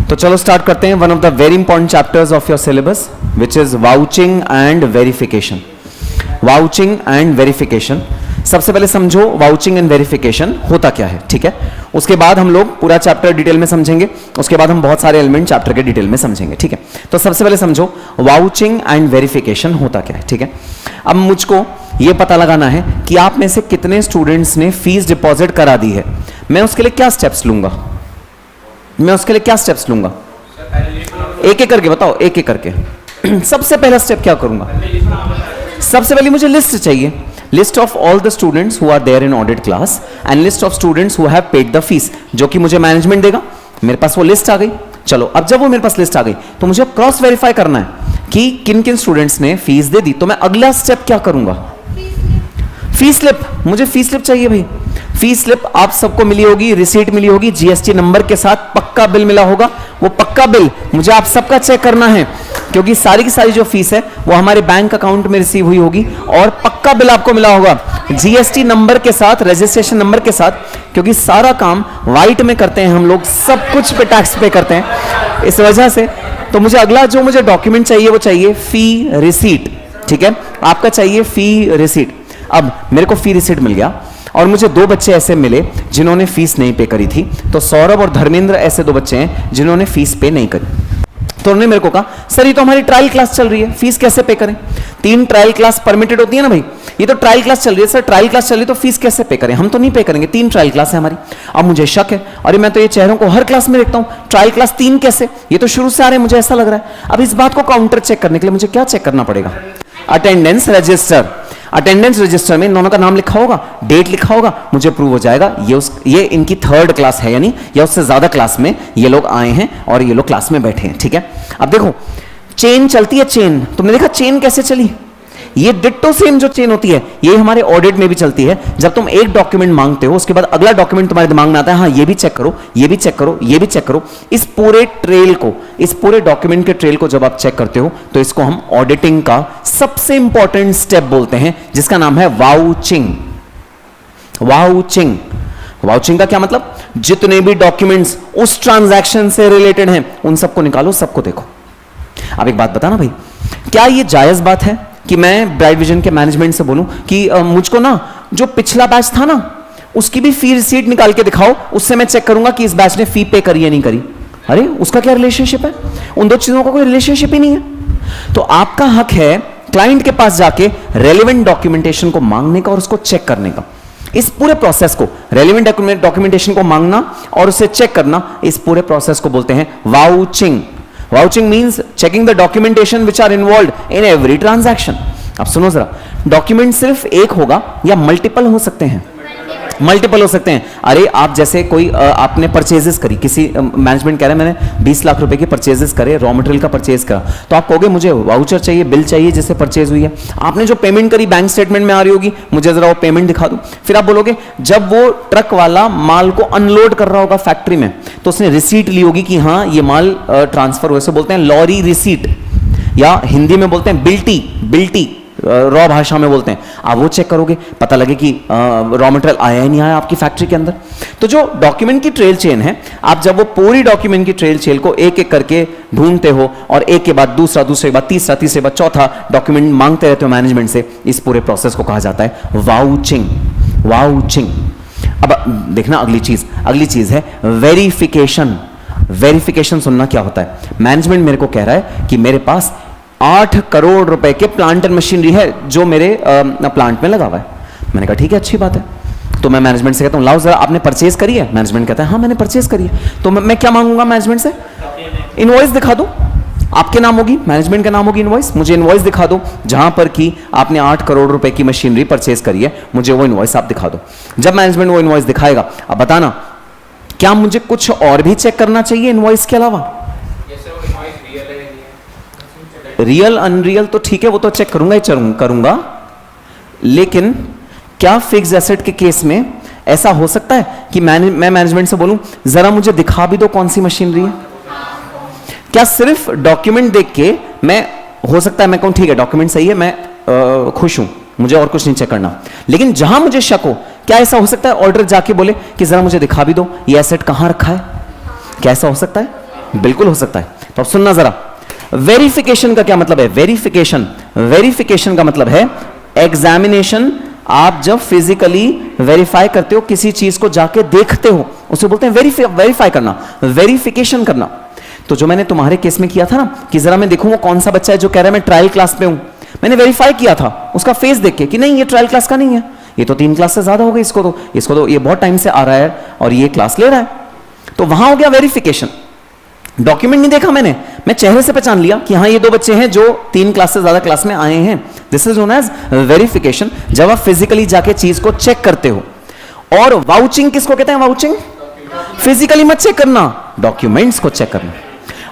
तो चलो स्टार्ट करते हैं one of the very important chapters of your syllabus which is vouching and verification. Vouching and verification, सबसे पहले समझो वाउचिंग एंड वेरिफिकेशन होता क्या है, ठीक है। उसके बाद हम लोग पूरा चैप्टर डिटेल में समझेंगे, उसके बाद हम बहुत सारे एलिमेंट चैप्टर के डिटेल में समझेंगे, ठीक है। तो सबसे पहले समझो वाउचिंग एंड वेरिफिकेशन होता क्या है, ठीक है। अब मुझको यह पता लगाना है कि आप में से कितने स्टूडेंट्स ने फीस डिपॉजिट करा दी है। मैं उसके लिए क्या स्टेप्स लूंगा, मैं उसके लिए क्या स्टेप्स लूंगा, एक एक करके बताओ, एक एक करके। सबसे पहला स्टेप क्या करूंगा, सबसे पहले मुझे लिस्ट चाहिए, list of all the students who are there in audit class and list of students who have paid the fees, जो कि मुझे मैनेजमेंट देगा। मेरे पास वो लिस्ट आ गई। चलो अब जब वो मेरे पास लिस्ट आ गई तो मुझे क्रॉस वेरीफाई करना है कि किन किन स्टूडेंट्स ने फीस दे दी। तो मैं अगला स्टेप क्या करूंगा, फीस स्लिप, मुझे फीस स्लिप चाहिए भाई। फीस स्लिप आप सबको मिली होगी, रिसीट मिली होगी, जीएसटी नंबर के साथ पक्का बिल मिला होगा। वो पक्का बिल मुझे आप सबका चेक करना है, क्योंकि सारी की सारी जो फीस है वो हमारे बैंक अकाउंट में रिसीव हुई होगी और पक्का बिल आपको मिला होगा जीएसटी नंबर के साथ, रजिस्ट्रेशन नंबर के साथ, क्योंकि सारा काम व्हाइट में करते हैं हम लोग, सब कुछ पे टैक्स पे करते हैं इस वजह से। तो मुझे अगला जो मुझे डॉक्यूमेंट चाहिए वो चाहिए फी रिसीट, ठीक है। आपका चाहिए फी रिसीट। अब मेरे को फी रिसीट मिल गया और मुझे दो बच्चे ऐसे मिले जिन्होंने फीस नहीं पे करी थी। तो सौरभ और धर्मेंद्र ऐसे दो बच्चे हैं जिन्होंने फीस पे नहीं करी। तो उन्होंने मेरे को कहा सर ये तो हमारी ट्रायल क्लास चल रही है, फीस कैसे पे करें। 3 ट्रायल क्लास परमिटेड होती है ना भाई, ये तो ट्रायल क्लास चल रही है सर, ट्रायल क्लास चल रही है तो फीस कैसे पे करें, हम तो नहीं पे करेंगे, 3 ट्रायल क्लास है हमारी। अब मुझे शक है, अरे मैं तो ये चेहरों को हर क्लास में देखता हूं, ट्रायल क्लास 3 कैसे, ये तो शुरू से आ रहे हैं, मुझे ऐसा लग रहा है। अब इस बात को काउंटर चेक करने के लिए मुझे क्या चेक करना पड़ेगा, अटेंडेंस रजिस्टर। अटेंडेंस रजिस्टर में इन दोनों का नाम लिखा होगा, डेट लिखा होगा, मुझे प्रूव हो जाएगा ये इनकी 3rd क्लास है, यानी या उससे ज्यादा क्लास में ये लोग आए हैं और ये लोग क्लास में बैठे हैं, ठीक है। अब देखो चेन चलती है, चेन तुमने देखा चेन कैसे चली, ये डिट्टो सेम जो चेन होती है ये हमारे ऑडिट में भी चलती है। जब तुम एक डॉक्यूमेंट मांगते हो उसके बाद अगला डॉक्यूमेंट तुम्हारे दिमाग में आता है, हाँ ये भी चेक करो, ये भी चेक करो, ये भी चेक करो। इस पूरे ट्रेल को, इस पूरे डॉक्यूमेंट के ट्रेल को जब आप चेक करते हो तो इसको हम ऑडिटिंग का सबसे इंपॉर्टेंट स्टेप बोलते हैं, जिसका नाम है वाउचिंग। वाउचिंग, वाउचिंग का क्या मतलब, जितने भी डॉक्यूमेंट्स उस ट्रांजैक्शन से रिलेटेड हैं उन सबको निकालो, सबको देखो। अब एक बात बताना भाई, क्या ये जायज बात है कि मैं ब्राइट विजन के मैनेजमेंट से बोलूं कि मुझको ना जो पिछला बैच था ना उसकी भी फी रिसीट निकाल के दिखाओ, उससे मैं चेक करूंगा कि इस बैच ने फी पे करी या नहीं करी। अरे उसका क्या रिलेशनशिप है, उन दो चीजों का कोई रिलेशनशिप ही नहीं है। तो आपका हक है क्लाइंट के पास जाके रेलेवेंट डॉक्यूमेंटेशन को मांगने का और उसको चेक करने का। इस पूरे प्रोसेस को, रेलेवेंट डॉक्यूमेंटेशन को मांगना और उसे चेक करना, इस पूरे प्रोसेस को बोलते हैं vouching. Vouching means checking the documentation which are involved in every transaction. अब सुनो जरा, डॉक्यूमेंट सिर्फ एक होगा या मल्टीपल हो सकते हैं, मल्टीपल हो सकते हैं। अरे आप जैसे कोई आपने परचेजेस करी, किसी मैनेजमेंट कह रहा है मैंने 20 लाख रुपए की परचेजेस करे, रॉ मटेरियल का परचेज करा, तो आप कहोगे मुझे वाउचर चाहिए, बिल चाहिए जिससे परचेज हुई है। आपने जो पेमेंट करी बैंक स्टेटमेंट में आ रही होगी, मुझे जरा वो पेमेंट दिखा दो। फिर आप बोलोगे जब वो ट्रक वाला माल को अनलोड कर रहा होगा फैक्ट्री में तो उसने रिसीट ली होगी कि हाँ ये माल ट्रांसफर हुआ, बोलते हैं लॉरी रिसीट, या हिंदी में बोलते हैं बिल्टी, बिल्टी रॉ भाषा में बोलते हैं। आप वो चेक करोगे, पता लगे कि रॉ मटेरियल आया ही नहीं आया आपकी फैक्ट्री के अंदर। तो जो डॉक्यूमेंट की ट्रेल चेन है, आप जब वो पूरी डॉक्यूमेंट की ट्रेल चेन को एक एक करके ढूंढते हो और एक के बाद दूसरा, दूसरे के बाद तीसरा, तीसरे के बाद चौथा डॉक्यूमेंट मांगते रहते हो मैनेजमेंट से, इस पूरे प्रोसेस को कहा जाता है वाउचिंग। वाउचिंग। अब देखना अगली चीज है वेरिफिकेशन। वेरिफिकेशन सुनना क्या होता है, मैनेजमेंट मेरे को कह रहा है कि मेरे पास 8 करोड़ रुपए के प्लांट एंड मशीनरी है जो मेरे प्लांट में लगा हुआ है। मैंने कहा ठीक है, अच्छी बात है। तो मैं मैनेजमेंट से कहता हूं लाओ जरा आपने परचेज करी है। मैनेजमेंट कहता है हाँ मैंने परचेज करी है। तो मैं क्या मांगूंगा मैनेजमेंट से, इनवॉइस दिखा दो, आपके नाम होगी, मैनेजमेंट का नाम होगी इनवॉइस, मुझे इनवॉइस दिखा दो जहां पर कि आपने 8 करोड़ रुपए की मशीनरी परचेज करी है, मुझे वो इनवॉइस आप दिखा दो। जब मैनेजमेंट वो इनवॉइस दिखाएगा, अब बताना क्या मुझे कुछ और भी चेक करना चाहिए इनवॉइस के अलावा। रियल अनरियल तो ठीक है, वो तो चेक करूंगा ही करूंगा, लेकिन क्या फिक्स एसेट के केस में ऐसा हो सकता है कि मैं मैनेजमेंट से बोलूं जरा मुझे दिखा भी दो कौन सी मशीनरी है। क्या सिर्फ डॉक्यूमेंट देख के मैं, हो सकता है मैं कहूं ठीक है डॉक्यूमेंट सही है, मैं खुश हूं, मुझे और कुछ नहीं चेक करना। लेकिन जहां मुझे शक हो, क्या ऐसा हो सकता है ऑर्डर जाके बोले कि जरा मुझे दिखा भी दो ये एसेट कहां रखा है, क्या ऐसा हो सकता है? बिल्कुल हो सकता है। तो अब सुनना जरा, वेरिफिकेशन का क्या मतलब है? वेरिफिकेशन का मतलब है एग्जामिनेशन। आप जब फिजिकली वेरीफाई करते हो, किसी चीज को जाके देखते हो, उसे बोलते हैं वेरीफाई करना, वेरिफिकेशन करना। तो जो मैंने तुम्हारे केस में किया था ना कि जरा मैं देखूंगा कौन सा बच्चा है जो कह रहा है मैं ट्रायल क्लास पे हूं, मैंने वेरीफाई किया था उसका फेस देख के कि नहीं ये ट्रायल क्लास का नहीं है, ये तो 3 क्लास से ज्यादा हो गई, इसको तो ये बहुत टाइम से आ रहा है और ये क्लास ले रहा है। तो वहां हो गया वेरिफिकेशन। डॉक्यूमेंट नहीं देखा मैंने, मैं चेहरे से पहचान लिया कि हाँ ये 2 बच्चे हैं जो 3 क्लास से ज्यादा क्लास में आए हैं। This is known as verification, जब आप फिजिकली जाके चीज को चेक करते हो। और वाउचिंग किसको कहते हैं? वाउचिंग फिजिकली मत चेक करना, डॉक्यूमेंट्स को चेक करना।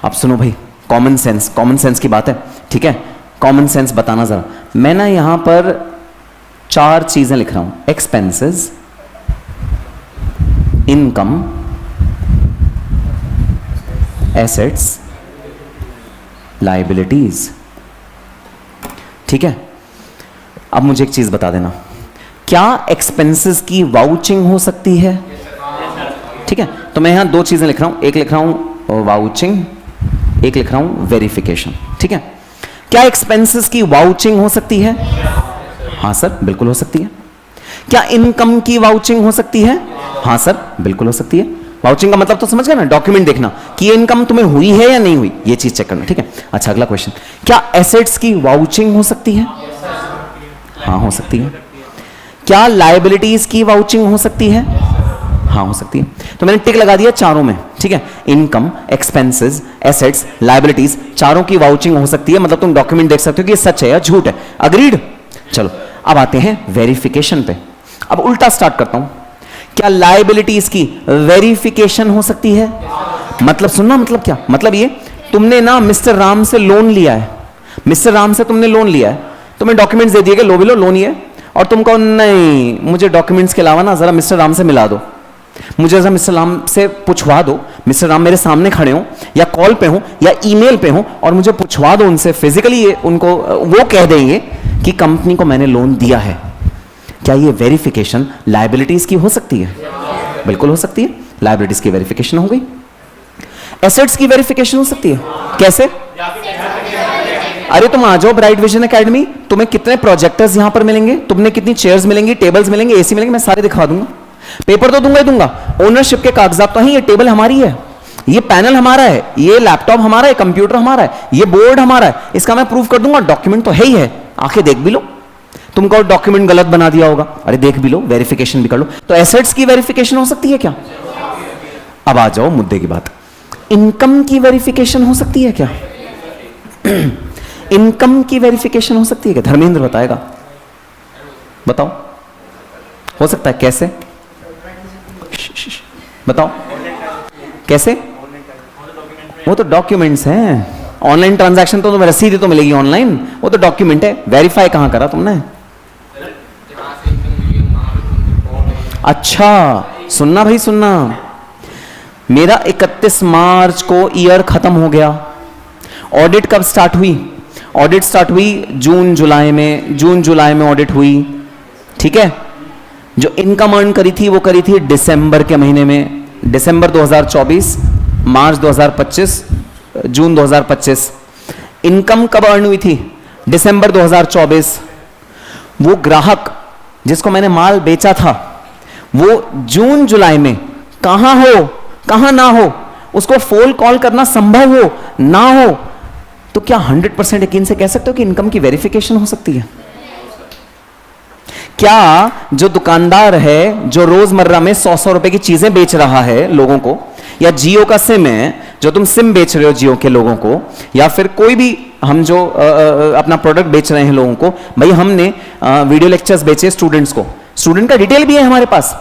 अब सुनो भाई, कॉमन सेंस की बात है, ठीक है? कॉमन सेंस बताना जरा। मैं ना यहां पर 4 चीजें लिख रहा हूं, एक्सपेंसेस, इनकम, एसेट्स, लायबिलिटीज, ठीक है? अब मुझे एक चीज बता देना, क्या एक्सपेंसेस की वाउचिंग हो सकती है? ठीक है, तो मैं यहां 2 चीजें लिख रहा हूं, एक लिख रहा हूं वाउचिंग, एक लिख रहा हूं वेरिफिकेशन, ठीक है? क्या एक्सपेंसेस की वाउचिंग हो सकती है? हां सर, बिल्कुल हो सकती है। क्या इनकम की वाउचिंग हो सकती है? हां सर, बिल्कुल हो सकती है। वाउचिंग का मतलब तो समझ गए ना, डॉक्यूमेंट देखना कि ये इनकम तुम्हें हुई है या नहीं हुई, ये चीज चेक करना, ठीक है? अच्छा, अगला क्वेश्चन, क्या एसेट्स की वाउचिंग हो सकती है? हाँ, हो सकती है। क्या लायबिलिटीज की वाउचिंग हो सकती है? हाँ, हो सकती है। तो मैंने टिक लगा दिया चारों में, ठीक है? इनकम, एक्सपेंसेस, एसेट्स, लायबिलिटीज, चारों की वाउचिंग हो सकती है। मतलब तुम डॉक्यूमेंट देख सकते हो कि ये सच है या झूठ है। अग्रीड? चलो अब आते हैं वेरिफिकेशन पे। अब उल्टा स्टार्ट करता हूं, क्या लायबिलिटीज की वेरिफिकेशन हो सकती है? मतलब सुनना, मतलब क्या मतलब? ये तुमने ना मिस्टर राम से लोन लिया है, मिस्टर राम से तुमने लोन लिया है, तुम्हें डॉक्यूमेंट्स दे दिए कि लो बिलो लोन ये, और तुम कहो नहीं मुझे डॉक्यूमेंट्स के अलावा ना जरा मिस्टर राम से मिला दो, मुझे जरा मिस्टर राम से पूछवा दो, मिस्टर राम मेरे सामने खड़े हो या कॉल पे हो या ईमेल पे हो और मुझे पूछवा दो उनसे फिजिकली, उनको वो कह देंगे कि कंपनी को मैंने लोन दिया है। क्या ये वेरिफिकेशन लायबिलिटीज की हो सकती है? बिल्कुल हो सकती है। लायबिलिटीज की वेरिफिकेशन हो गई। एसेट्स की वेरिफिकेशन हो सकती है। कैसे? अरे तुम आ जाओ ब्राइट विजन एकेडमी, तुम्हें कितने प्रोजेक्टर्स यहां पर मिलेंगे, तुमने कितनी चेयर्स मिलेंगी, टेबल्स मिलेंगे, एसी मिलेंगे, मैं सारे दिखा दूंगा। पेपर तो दूंगा ही दूंगा, ओनरशिप के कागजात तो हैं, ये टेबल हमारी है, ये पैनल हमारा है, ये लैपटॉप हमारा है, कंप्यूटर हमारा है, ये बोर्ड हमारा है, इसका मैं प्रूफ कर दूंगा। डॉक्यूमेंट तो है ही है, आंखें देख भी लो। तुम कहो डॉक्यूमेंट गलत बना दिया होगा, अरे देख भी लो, वेरिफिकेशन भी कर लो। तो एसेट्स की वेरिफिकेशन हो सकती है क्या? अब आ जाओ मुद्दे की बात, इनकम की वेरिफिकेशन हो सकती है क्या? इनकम की वेरिफिकेशन हो सकती है क्या? धर्मेंद्र बताएगा, बताओ। हो सकता है, कैसे बताओ कैसे? वो तो डॉक्यूमेंट्स हैं, ऑनलाइन ट्रांजैक्शन तो तुम्हें रसीद तो मिलेगी ऑनलाइन, वो तो डॉक्यूमेंट है। वेरीफाई कहां करा तुमने? अच्छा सुनना भाई सुनना, मेरा 31 मार्च को ईयर खत्म हो गया। ऑडिट कब स्टार्ट हुई? ऑडिट स्टार्ट हुई जून जुलाई में ऑडिट हुई, ठीक है? जो इनकम अर्न करी थी वो करी थी दिसंबर के महीने में, दिसंबर 2024, मार्च 2025, जून 2025। इनकम कब अर्न हुई थी? दिसंबर 2024। वो ग्राहक जिसको मैंने माल बेचा था वो जून जुलाई में कहां हो कहां ना हो, उसको फोन कॉल करना संभव हो ना हो, तो क्या 100% यकीन से कह सकते हो कि इनकम की वेरिफिकेशन हो सकती है? क्या जो दुकानदार है जो रोजमर्रा में 100 रुपए की चीजें बेच रहा है लोगों को, या जियो का सिम है जो तुम सिम बेच रहे हो जियो के लोगों को, या फिर कोई भी हम जो अपना प्रोडक्ट बेच रहे हैं लोगों को, भाई हमने वीडियो लेक्चर्स बेचे स्टूडेंट्स को, स्टूडेंट का डिटेल भी है हमारे पास।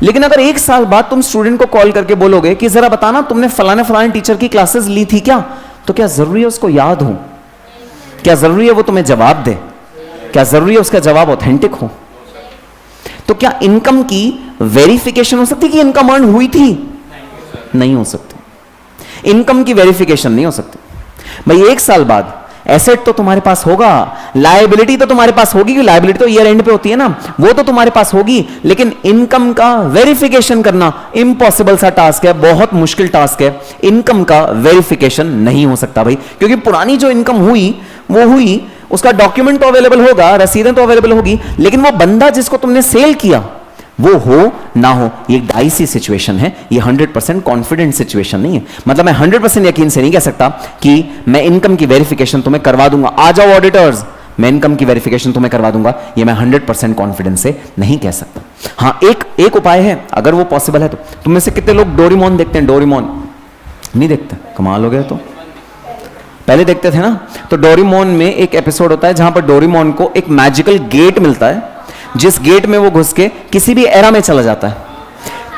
लेकिन अगर 1 साल बाद तुम स्टूडेंट को कॉल करके बोलोगे कि जरा बताना तुमने फलाने टीचर की क्लासेस ली थी क्या, तो क्या जरूरी है उसको याद हो? क्या जरूरी है वो तुम्हें जवाब दे? क्या जरूरी है उसका जवाब ऑथेंटिक हो? तो क्या इनकम की वेरिफिकेशन हो सकती कि इनकम अर्न हुई थी? नहीं हो सकती। इनकम की वेरिफिकेशन नहीं हो सकती। भाई 1 साल बाद एसेट तो तुम्हारे पास होगा, लायबिलिटी तो तुम्हारे पास होगी, लायबिलिटी तो ईयर एंड पे होती है ना, वो तो तुम्हारे पास होगी, लेकिन इनकम का वेरिफिकेशन करना इम्पॉसिबल सा टास्क है, बहुत मुश्किल टास्क है। इनकम का वेरिफिकेशन नहीं हो सकता भाई, क्योंकि पुरानी जो इनकम हुई वो हुई, उसका डॉक्यूमेंट तो अवेलेबल होगा, रसीदें तो अवेलेबल होगी, लेकिन वो बंदा जिसको तुमने सेल किया वो हो ना हो, ये एक डाइसी सिचुएशन है, ये 100% कॉन्फिडेंट सिचुएशन नहीं है। मतलब मैं 100% यकीन से नहीं कह सकता कि मैं इनकम की वेरिफिकेशन तुम्हें करवा दूंगा, आ जाओ ऑडिटर्स मैं इनकम की वेरिफिकेशन तुम्हें करवा दूंगा, ये मैं 100% कॉन्फिडेंस से नहीं कह सकता। हाँ, एक उपाय है, अगर वो पॉसिबल है तो। तुम में से कितने लोग डोरेमोन देखते हैं? डोरेमोन नहीं देखते? कमाल हो गया। तो पहले देखते थे ना। तो डोरेमोन में एक एपिसोड होता है जहां पर डोरेमोन को एक मैजिकल गेट मिलता है, जिस गेट में वो घुस के किसी भी एरा में चला जाता है।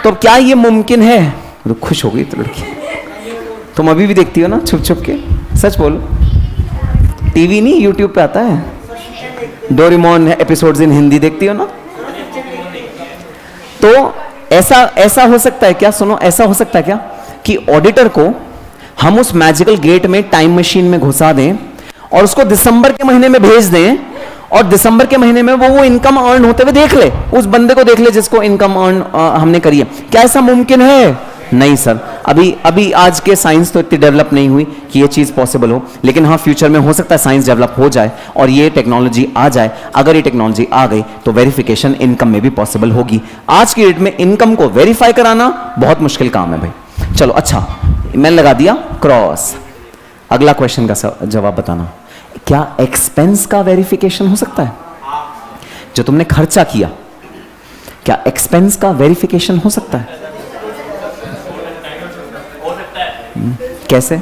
तो क्या ये मुमकिन है? तो खुश हो गई तो लड़की। तुम अभी भी देखती हो ना छुप छुप के? सच बोलो, टीवी नहीं, यूट्यूब पे आता है डोरेमोन एपिसोड्स इन हिंदी, देखती हो ना? तो ऐसा हो सकता है क्या? सुनो, ऐसा हो सकता है क्या कि ऑडिटर को हम उस मैजिकल गेट में टाइम मशीन में घुसा दें और उसको दिसंबर के महीने में भेज दें, और दिसंबर के महीने में वो इनकम अर्न होते हुए देख ले, उस बंदे को देख ले जिसको इनकम अर्न हमने करी है? क्या ऐसा मुमकिन है? नहीं सर, अभी आज के साइंस तो इतनी डेवलप नहीं हुई कि ये चीज पॉसिबल हो, लेकिन हाँ फ्यूचर में हो सकता है साइंस डेवलप हो जाए और ये टेक्नोलॉजी आ जाए। अगर ये टेक्नोलॉजी आ गई तो वेरिफिकेशन इनकम में भी पॉसिबल होगी। आज की डेट में इनकम को वेरीफाई कराना बहुत मुश्किल काम है भाई। चलो अच्छा, मैंने लगा दिया क्रॉस। अगला क्वेश्चन का जवाब बताना, क्या एक्सपेंस का वेरिफिकेशन हो सकता है? जो तुमने खर्चा किया, क्या एक्सपेंस का वेरिफिकेशन हो सकता है? कैसे?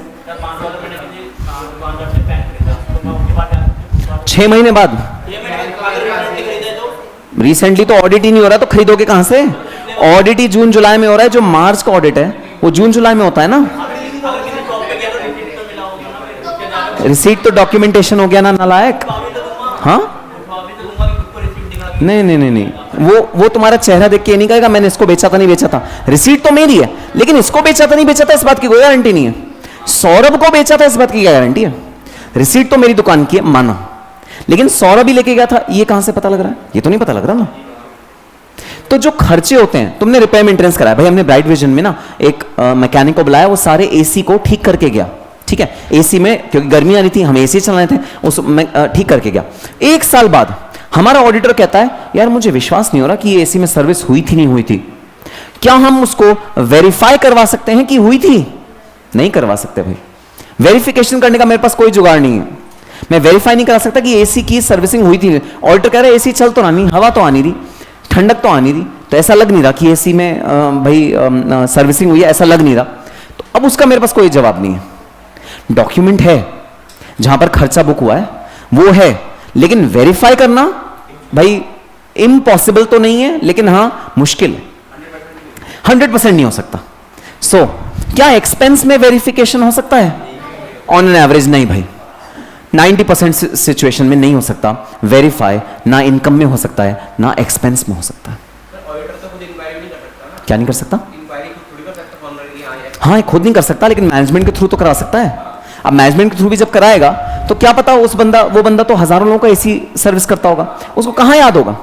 6 महीने बाद? रिसेंटली तो ऑडिट ही नहीं हो रहा, तो खरीदोगे कहां से? ऑडिट ही जून जुलाई में हो रहा है। जो मार्च का ऑडिट है वो जून जुलाई में होता है ना। रिसीट तो डॉक्यूमेंटेशन हो गया ना, नालायक। हाँ, नहीं, वो तुम्हारा चेहरा देख के ये नहीं कहेगा मैंने इसको बेचा था नहीं बेचा था। रिसीट तो मेरी है, लेकिन इसको बेचा था नहीं बेचा था इस बात की कोई गारंटी नहीं है। सौरभ को बेचा था इस बात की क्या गारंटी है? रिसीट तो मेरी दुकान की है माना, लेकिन सौरभ ही लेके गया था, ये कहां से पता लग रहा है? ये तो नहीं पता लग रहा ना। तो जो खर्चे होते हैं, तुमने रिपेयर मेंटेनेंस कराया भाई, हमने ब्राइट विजन में ना एक मैकेनिक को बुलाया, वो सारे एसी को ठीक करके गया। ठीक है, एसी में क्योंकि गर्मी आ रही थी, हम एसी चलाने थे, उस ठीक करके गया। 1 साल बाद हमारा ऑडिटर कहता है यार मुझे विश्वास नहीं हो रहा कि ये एसी में सर्विस हुई थी नहीं हुई थी, क्या हम उसको वेरीफाई करवा सकते हैं कि हुई थी? नहीं करवा सकते भाई। वेरिफिकेशन करने का मेरे पास कोई जुगाड़ नहीं है, मैं वेरीफाई नहीं करा सकता कि एसी की सर्विसिंग हुई थी। ऑडिटर कह रहा है एसी चल तो रहा नहीं, हवा तो आनी रही, ठंडक तो आनी रही, तो ऐसा लग नहीं रहा कि एसी में भाई सर्विसिंग हुई है, ऐसा लग नहीं रहा। तो अब उसका मेरे पास कोई जवाब नहीं है। डॉक्यूमेंट है जहां पर खर्चा बुक हुआ है वो है, लेकिन वेरीफाई करना भाई इम्पॉसिबल तो नहीं है, लेकिन हां मुश्किल है, 100% नहीं हो सकता। सो क्या एक्सपेंस में वेरिफिकेशन हो सकता है? ऑन एन एवरेज नहीं भाई, 90% सिचुएशन में नहीं हो सकता वेरीफाई, ना इनकम में हो सकता है ना एक्सपेंस में हो सकता है। क्या नहीं कर सकता? हाँ, खुद नहीं कर सकता, लेकिन मैनेजमेंट के थ्रू तो करा सकता है। अब मैनेजमेंट के थ्रू भी जब कराएगा तो क्या पता वो बंदा तो हजारों लोगों का एसी सर्विस करता होगा, उसको कहां याद होगा?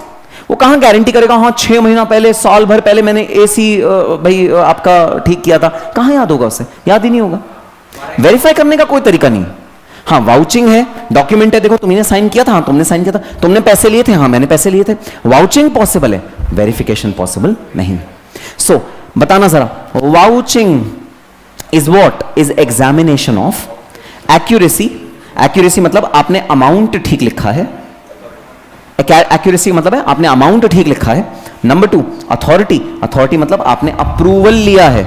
वो कहां गारंटी करेगा हाँ 6 महीना पहले, साल भर पहले मैंने एसी भाई आपका ठीक किया था? कहां याद होगा उसे? याद ही नहीं होगा। वेरीफाई करने का कोई तरीका नहीं। हाँ, वाउचिंग है, डॉक्यूमेंट है, देखो तुमने साइन किया था, हाँ तुमने साइन किया था, तुमने पैसे लिए थे, हाँ मैंने पैसे लिए थे। वाउचिंग पॉसिबल है, वेरिफिकेशन पॉसिबल नहीं। सो बताना जरा, vouching is what? Is examination of accuracy. Accuracy मतलब आपने अमाउंट ठीक लिखा है, एक्यूरेसी मतलब है आपने अमाउंट ठीक लिखा है। Number 2 authority. अथॉरिटी मतलब आपने अप्रूवल लिया है,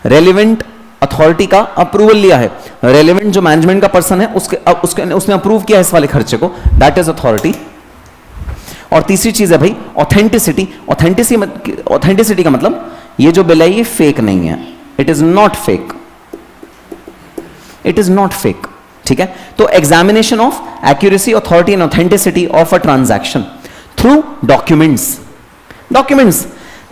रेलिवेंट अथॉरिटी का अप्रूवल लिया है। रेलिवेंट जो मैनेजमेंट का पर्सन है उसने अप्रूव किया है इस वाले खर्चे को, दैट इज अथॉरिटी। और तीसरी चीज है भाई ऑथेंटिसिटी। ऑथेंटिसिटी का मतलब ये जो बिल है ये फेक नहीं है, it is not fake, it is not fake. ठीक है, तो examination of accuracy, authority and authenticity of a transaction through documents. Documents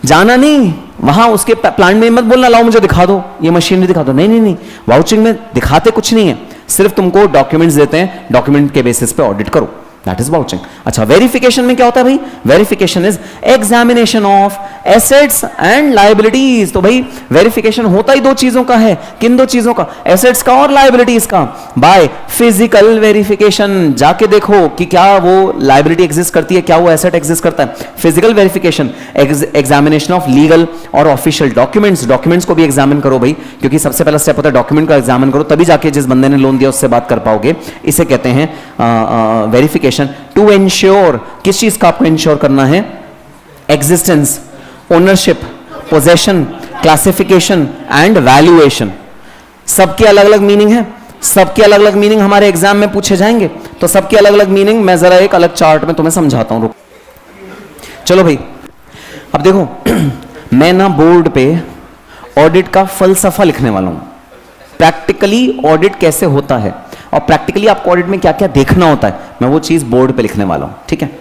जाना नहीं वहां उसके प्लांट में, मत बोलना लाओ मुझे दिखा दो, ये मशीनरी दिखा दो, नहीं नहीं नहीं, वाउचिंग में दिखाते कुछ नहीं है, सिर्फ तुमको डॉक्यूमेंट्स देते हैं, डॉक्यूमेंट के बेसिस पे ऑडिट करो, दैट इज वाउचिंग। अच्छा, वेरिफिकेशन में क्या होता है भाई? Verification is examination of assets and liabilities. तो भाई वेरिफिकेशन होता ही दो चीजों का है। किन दो चीजों का? एसेट्स का और लायबिलिटीज का। बाय फिजिकल वेरिफिकेशन, जाके देखो कि क्या वो लायबिलिटी एग्जिस्ट करती है, क्या वो एसेट एग्जिस्ट करता है। Physical verification, examination of legal और ऑफिशियल डॉक्यूमेंट्स, डॉक्यूमेंट्स को भी एग्जामिन करो भाई, क्योंकि सबसे पहला स्टेप होता है डॉक्यूमेंट का एग्जामिन करो, तभी जाके जिस बंदे ने लोन दिया उससे बात कर पाओगे। इसे कहते हैं वेरिफिकेशन। टू एंश्योर, किस चीज का आपको इंश्योर करना है? Existence, ownership, possession, classification and valuation. सबके अलग अलग मीनिंग है, सबके अलग अलग मीनिंग हमारे एग्जाम में पूछे जाएंगे। तो सबके अलग अलग मीनिंग मैं जरा एक अलग चार्ट में तुम्हें समझाता हूं। चलो भाई, अब देखो मैं ना बोर्ड पे ऑडिट का फलसफा लिखने वाला हूं, प्रैक्टिकली ऑडिट कैसे होता है और प्रैक्टिकली आपको ऑडिट में क्या क्या देखना होता है, मैं वो चीज बोर्ड पे लिखने वाला हूं, ठीक है।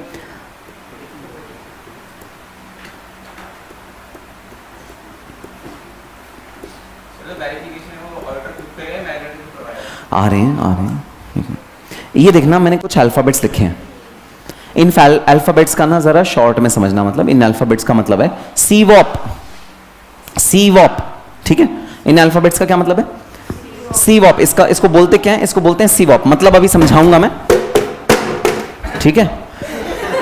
आ रहे हैं। ये देखना, मैंने कुछ अल्फाबेट्स लिखे हैं। इन अल्फाबेट्स का ना जरा शॉर्ट में समझना, मतलब इन अल्फाबेट्स का मतलब है सीवॉप, सीवॉप, ठीक है। इन अल्फाबेट्स का क्या मतलब है? सीवॉप। इसको बोलते क्या है? इसको बोलते हैं सीवॉप, मतलब अभी समझाऊंगा मैं, ठीक है।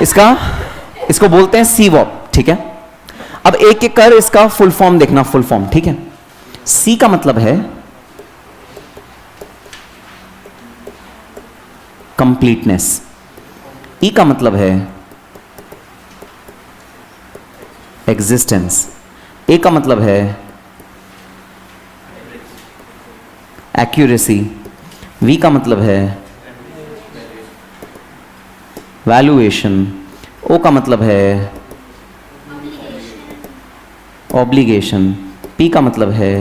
इसको बोलते हैं सीवॉप, ठीक है। अब एक एक कर इसका फुल फॉर्म देखना, फुल फॉर्म, ठीक है। सी का मतलब है कंप्लीटनेस, ई का मतलब है एग्जिस्टेंस, ए का मतलब है एक्यूरेसी, वी का मतलब है वैल्यूएशन, ओ का मतलब है ऑब्लिगेशन, पी का मतलब है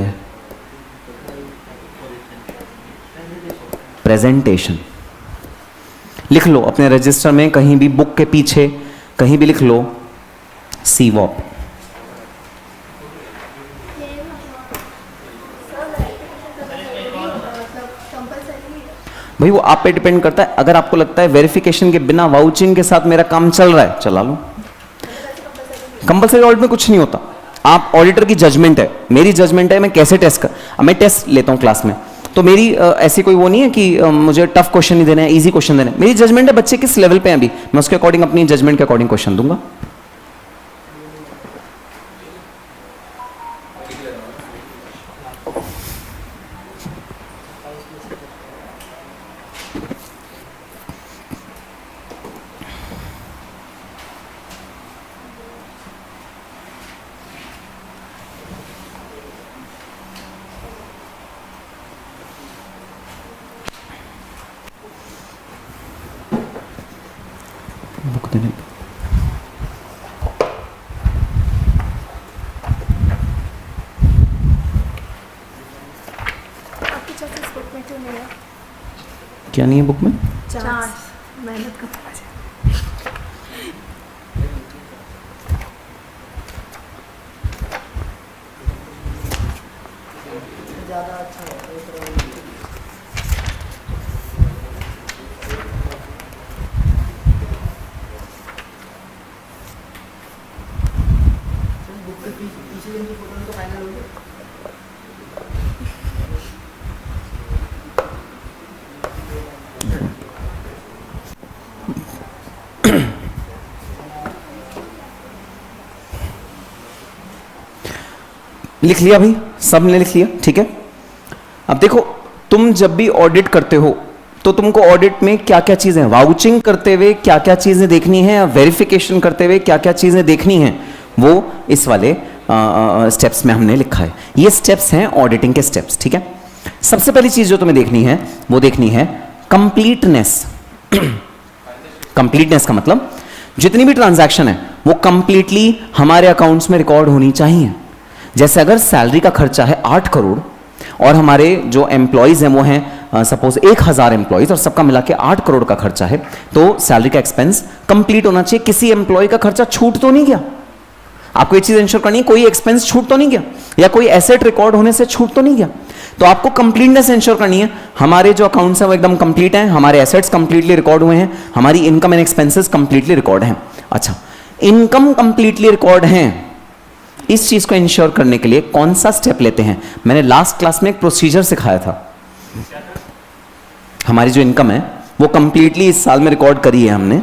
प्रेजेंटेशन। लिख लो अपने रजिस्टर में, कहीं भी बुक के पीछे कहीं भी लिख लो सीवॉप। भाई वो आप पे डिपेंड करता है। अगर आपको लगता है वेरिफिकेशन के बिना वाउचिंग के साथ मेरा काम चल रहा है, चला लो। कंपलसरी ऑडिट में कुछ नहीं होता, आप ऑडिटर की जजमेंट है, मेरी जजमेंट है मैं कैसे टेस्ट कर। मैं टेस्ट लेता हूं क्लास में, तो मेरी ऐसी कोई वो नहीं है कि मुझे टफ क्वेश्चन नहीं देना है, इजी क्वेश्चन देना है। मेरी जजमेंट है बच्चे किस लेवल पे हैं अभी, मैं उसके अकॉर्डिंग अपनी जजमेंट के अकॉर्डिंग क्वेश्चन दूंगा। बुक देने आपकी चार्ट बुक में क्यों नहीं है? क्या नहीं है बुक में? चार्ट मेहनत का ज़्यादा अच्छा है। लिख लिया भाई, सबने लिख लिया, ठीक है। अब देखो, तुम जब भी ऑडिट करते हो तो तुमको ऑडिट में क्या क्या चीजें, वाउचिंग करते हुए क्या क्या चीजें देखनी है, वेरिफिकेशन करते हुए क्या क्या चीजें देखनी है, वो इस वाले स्टेप्स में हमने लिखा है। ये स्टेप्स हैं ऑडिटिंग के स्टेप्स, ठीक है। सबसे पहली चीज जो तुम्हें देखनी है वो देखनी है कंप्लीटनेस। कंप्लीटनेस का मतलब जितनी भी ट्रांजैक्शन है वो कंप्लीटली हमारे अकाउंट्स में रिकॉर्ड होनी चाहिए। जैसे अगर सैलरी का खर्चा है 8 करोड़ और हमारे जो एम्प्लॉयज हैं वो हैं सपोज 1000 एम्प्लॉयज और सबका मिला के 8 करोड़ का खर्चा है, तो सैलरी का एक्सपेंस कंप्लीट होना चाहिए। किसी एम्प्लॉय का खर्चा छूट तो नहीं गया। आपको ये चीज इंश्योर करनी है कोई एक्सपेंस छूट तो नहीं गया, या कोई एसेट रिकॉर्ड होने से छूट तो नहीं गया। तो आपको कंप्लीटनेस इंश्योर करनी है, हमारे जो अकाउंट्स हैं वो एकदम कंप्लीट हैं, हमारे एसेट्स कंप्लीटली रिकॉर्ड हुए हैं, हमारी income and expenses completely record हैं। अच्छा, इनकम कंप्लीटली रिकॉर्ड हैं, इस चीज को इंश्योर करने के लिए कौन सा स्टेप लेते हैं? मैंने लास्ट क्लास में एक प्रोसीजर सिखाया था। हमारी जो इनकम है वो कंप्लीटली इस साल में रिकॉर्ड करी है हमने,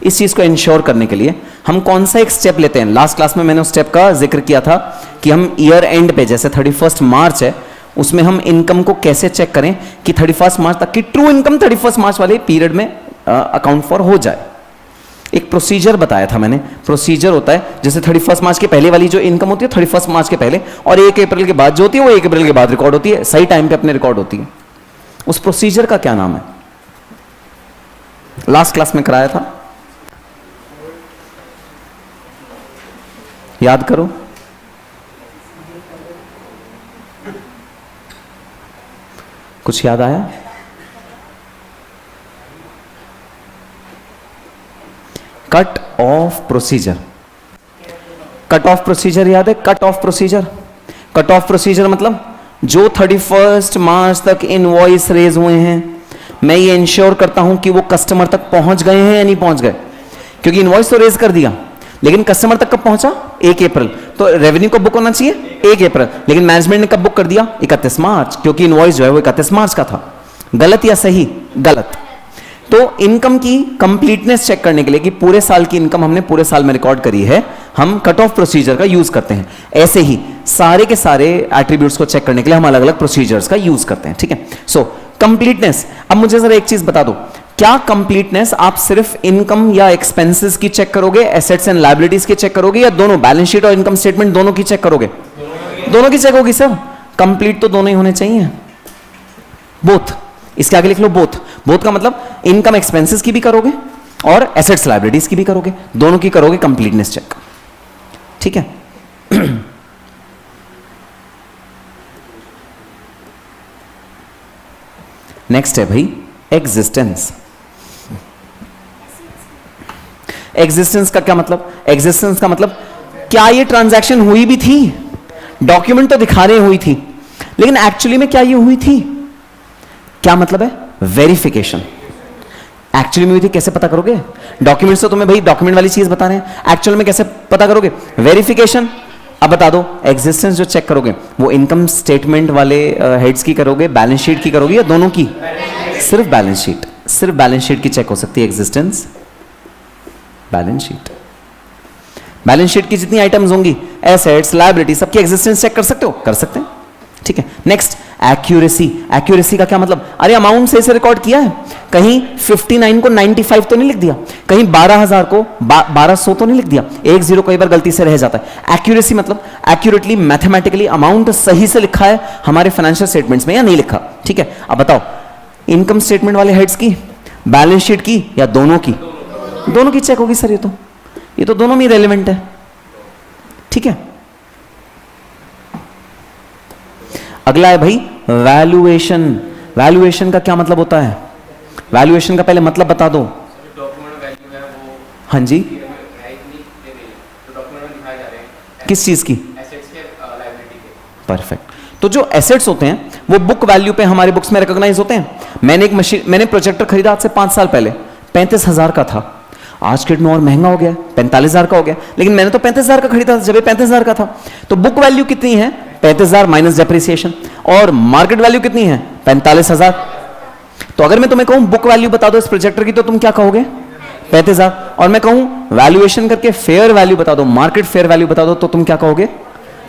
इस चीज को इंश्योर करने के लिए हम कौन सा एक स्टेप लेते हैं? लास्ट क्लास में मैंने उस स्टेप का जिक्र किया था कि हम ईयर एंड पे, जैसे 31 मार्च है, उसमें हम इनकम को कैसे चेक करें कि 31 मार्च तक की ट्रू इनकम 31 मार्च वाले पीरियड में अकाउंट फॉर हो जाए। एक प्रोसीजर बताया था मैंने। प्रोसीजर होता है जैसे 31 मार्च के पहले वाली जो इनकम होती है 31 मार्च के पहले, और 1 अप्रैल के बाद जो होती है वो 1 अप्रैल के बाद रिकॉर्ड होती है, सही टाइम पे अपने रिकॉर्ड होती है। उस प्रोसीजर का क्या नाम है? लास्ट क्लास में कराया था, याद करो। कुछ याद आया? Cut off procedure. Cut off procedure याद है? Cut off procedure, cut off procedure मतलब जो 31 मार्च तक इनवॉइस रेज हुए हैं, मैं ये इंश्योर करता हूं कि वो कस्टमर तक पहुंच गए हैं या नहीं पहुंच गए। क्योंकि इनवॉइस तो रेज कर दिया, लेकिन कस्टमर तक कब पहुंचा? 1 अप्रैल। तो रेवेन्यू कब बुक होना चाहिए? 1 अप्रैल। लेकिन मैनेजमेंट ने कब बुक कर दिया? 31 मार्च, क्योंकि इनवॉइस जो है वो 31 मार्च का था। गलत या सही? गलत। तो इनकम की कंप्लीटनेस चेक करने के लिए कि पूरे साल की इनकम हमने पूरे साल में रिकॉर्ड करी है, हम कट ऑफ प्रोसीजर का यूज करते हैं। ऐसे ही सारे के सारे एट्रीब्यूट्स को चेक करने के लिए हम अलग अलग प्रोसीजर्स का यूज करते हैं। ठीक है, सो कंप्लीटनेस। अब मुझे जरा एक चीज बता दो, क्या कंप्लीटनेस आप सिर्फ इनकम या एक्सपेंसेस की चेक करोगे, एसेट्स एंड लायबिलिटीज की चेक करोगे, या दोनों बैलेंस शीट और इनकम स्टेटमेंट दोनों की चेक करोगे? दोनों की चेक होगी सर। कंप्लीट तो दोनों ही होने चाहिए, बोथ। इसके आगे लिख लो बोथ। बोथ का मतलब इनकम एक्सपेंसेस की भी करोगे और एसेट्स लायबिलिटीज की भी करोगे, दोनों की करोगे कंप्लीटनेस चेक। ठीक है। नेक्स्ट है भाई एग्जिस्टेंस। एग्जिस्टेंस का क्या मतलब? एग्जिस्टेंस का मतलब क्या ये ट्रांजैक्शन हुई भी थी? डॉक्यूमेंट तो दिखा रहे हुई थी, लेकिन एक्चुअली में क्या ये हुई थी? क्या मतलब है? वेरिफिकेशन। एक्चुअली में हुई थी कैसे पता करोगे? डॉक्यूमेंट्स तो तुम्हें भाई डॉक्यूमेंट वाली चीज बता रहे हैं, एक्चुअल में कैसे पता करोगे? वेरिफिकेशन। अब बता दो, एग्जिस्टेंस जो चेक करोगे वो इनकम स्टेटमेंट वाले हेड्स की करोगे, बैलेंस शीट की करोगे, या दोनों की? सिर्फ बैलेंस शीट। सिर्फ बैलेंस शीट की चेक हो सकती है existence. Balance sheet, balance sheet की जितनी आइटम्स होंगी, एसेट्स लायबिलिटी, सबकी एग्जिस्टेंस चेक कर सकते हो? कर सकते हैं। ठीक है। Next accuracy. एक्यूरेसी का क्या मतलब? अरे अमाउंट सही से रिकॉर्ड किया है, कहीं 59 को 95 तो नहीं लिख दिया, कहीं 12,000 को 1200 तो नहीं लिख दिया, एक जीरो कई बार गलती से रह जाता है। एक्यूरेसी मतलब एक्यूरेटली मैथमेटिकली अमाउंट सही से लिखा है हमारे फाइनेंशियल स्टेटमेंट्स में या नहीं लिखा। ठीक है। अब बताओ, इनकम स्टेटमेंट वाले हेड्स की, बैलेंस शीट की, या दोनों की? दोनों की चेक होगी सर। ये तो दोनों में रेलेवेंट है। ठीक है। अगला है भाई वैल्यूएशन। वैल्यूएशन का क्या मतलब होता है? वैल्यूएशन का पहले मतलब बता दो। हाँ जी, किस चीज की? परफेक्ट। तो जो एसेट्स होते हैं वो बुक वैल्यू पे हमारे बुक्स में रिकॉग्नाइज होते हैं। मैंने प्रोजेक्टर खरीदा आज से 5 साल पहले, 35,000 का था। आज के दिन और महंगा हो गया, 45,000 का हो गया, लेकिन मैंने तो 35,000 का खरीदा जब ये 35,000 का था। तो बुक वैल्यू कितनी है? 35,000 माइनस डेप्रिसिएशन। और मार्केट वैल्यू कितनी है? 45,000। तो अगर मैं तुम्हें कहूं बुक वैल्यू बता दो इस प्रोजेक्टर की, तो तुम क्या कहोगे? 35,000। और मैं कहूं वैल्यूएशन करके फेयर वैल्यू बता दो, मार्केट फेयर वैल्यू बता दो, तो तुम क्या कहोगे?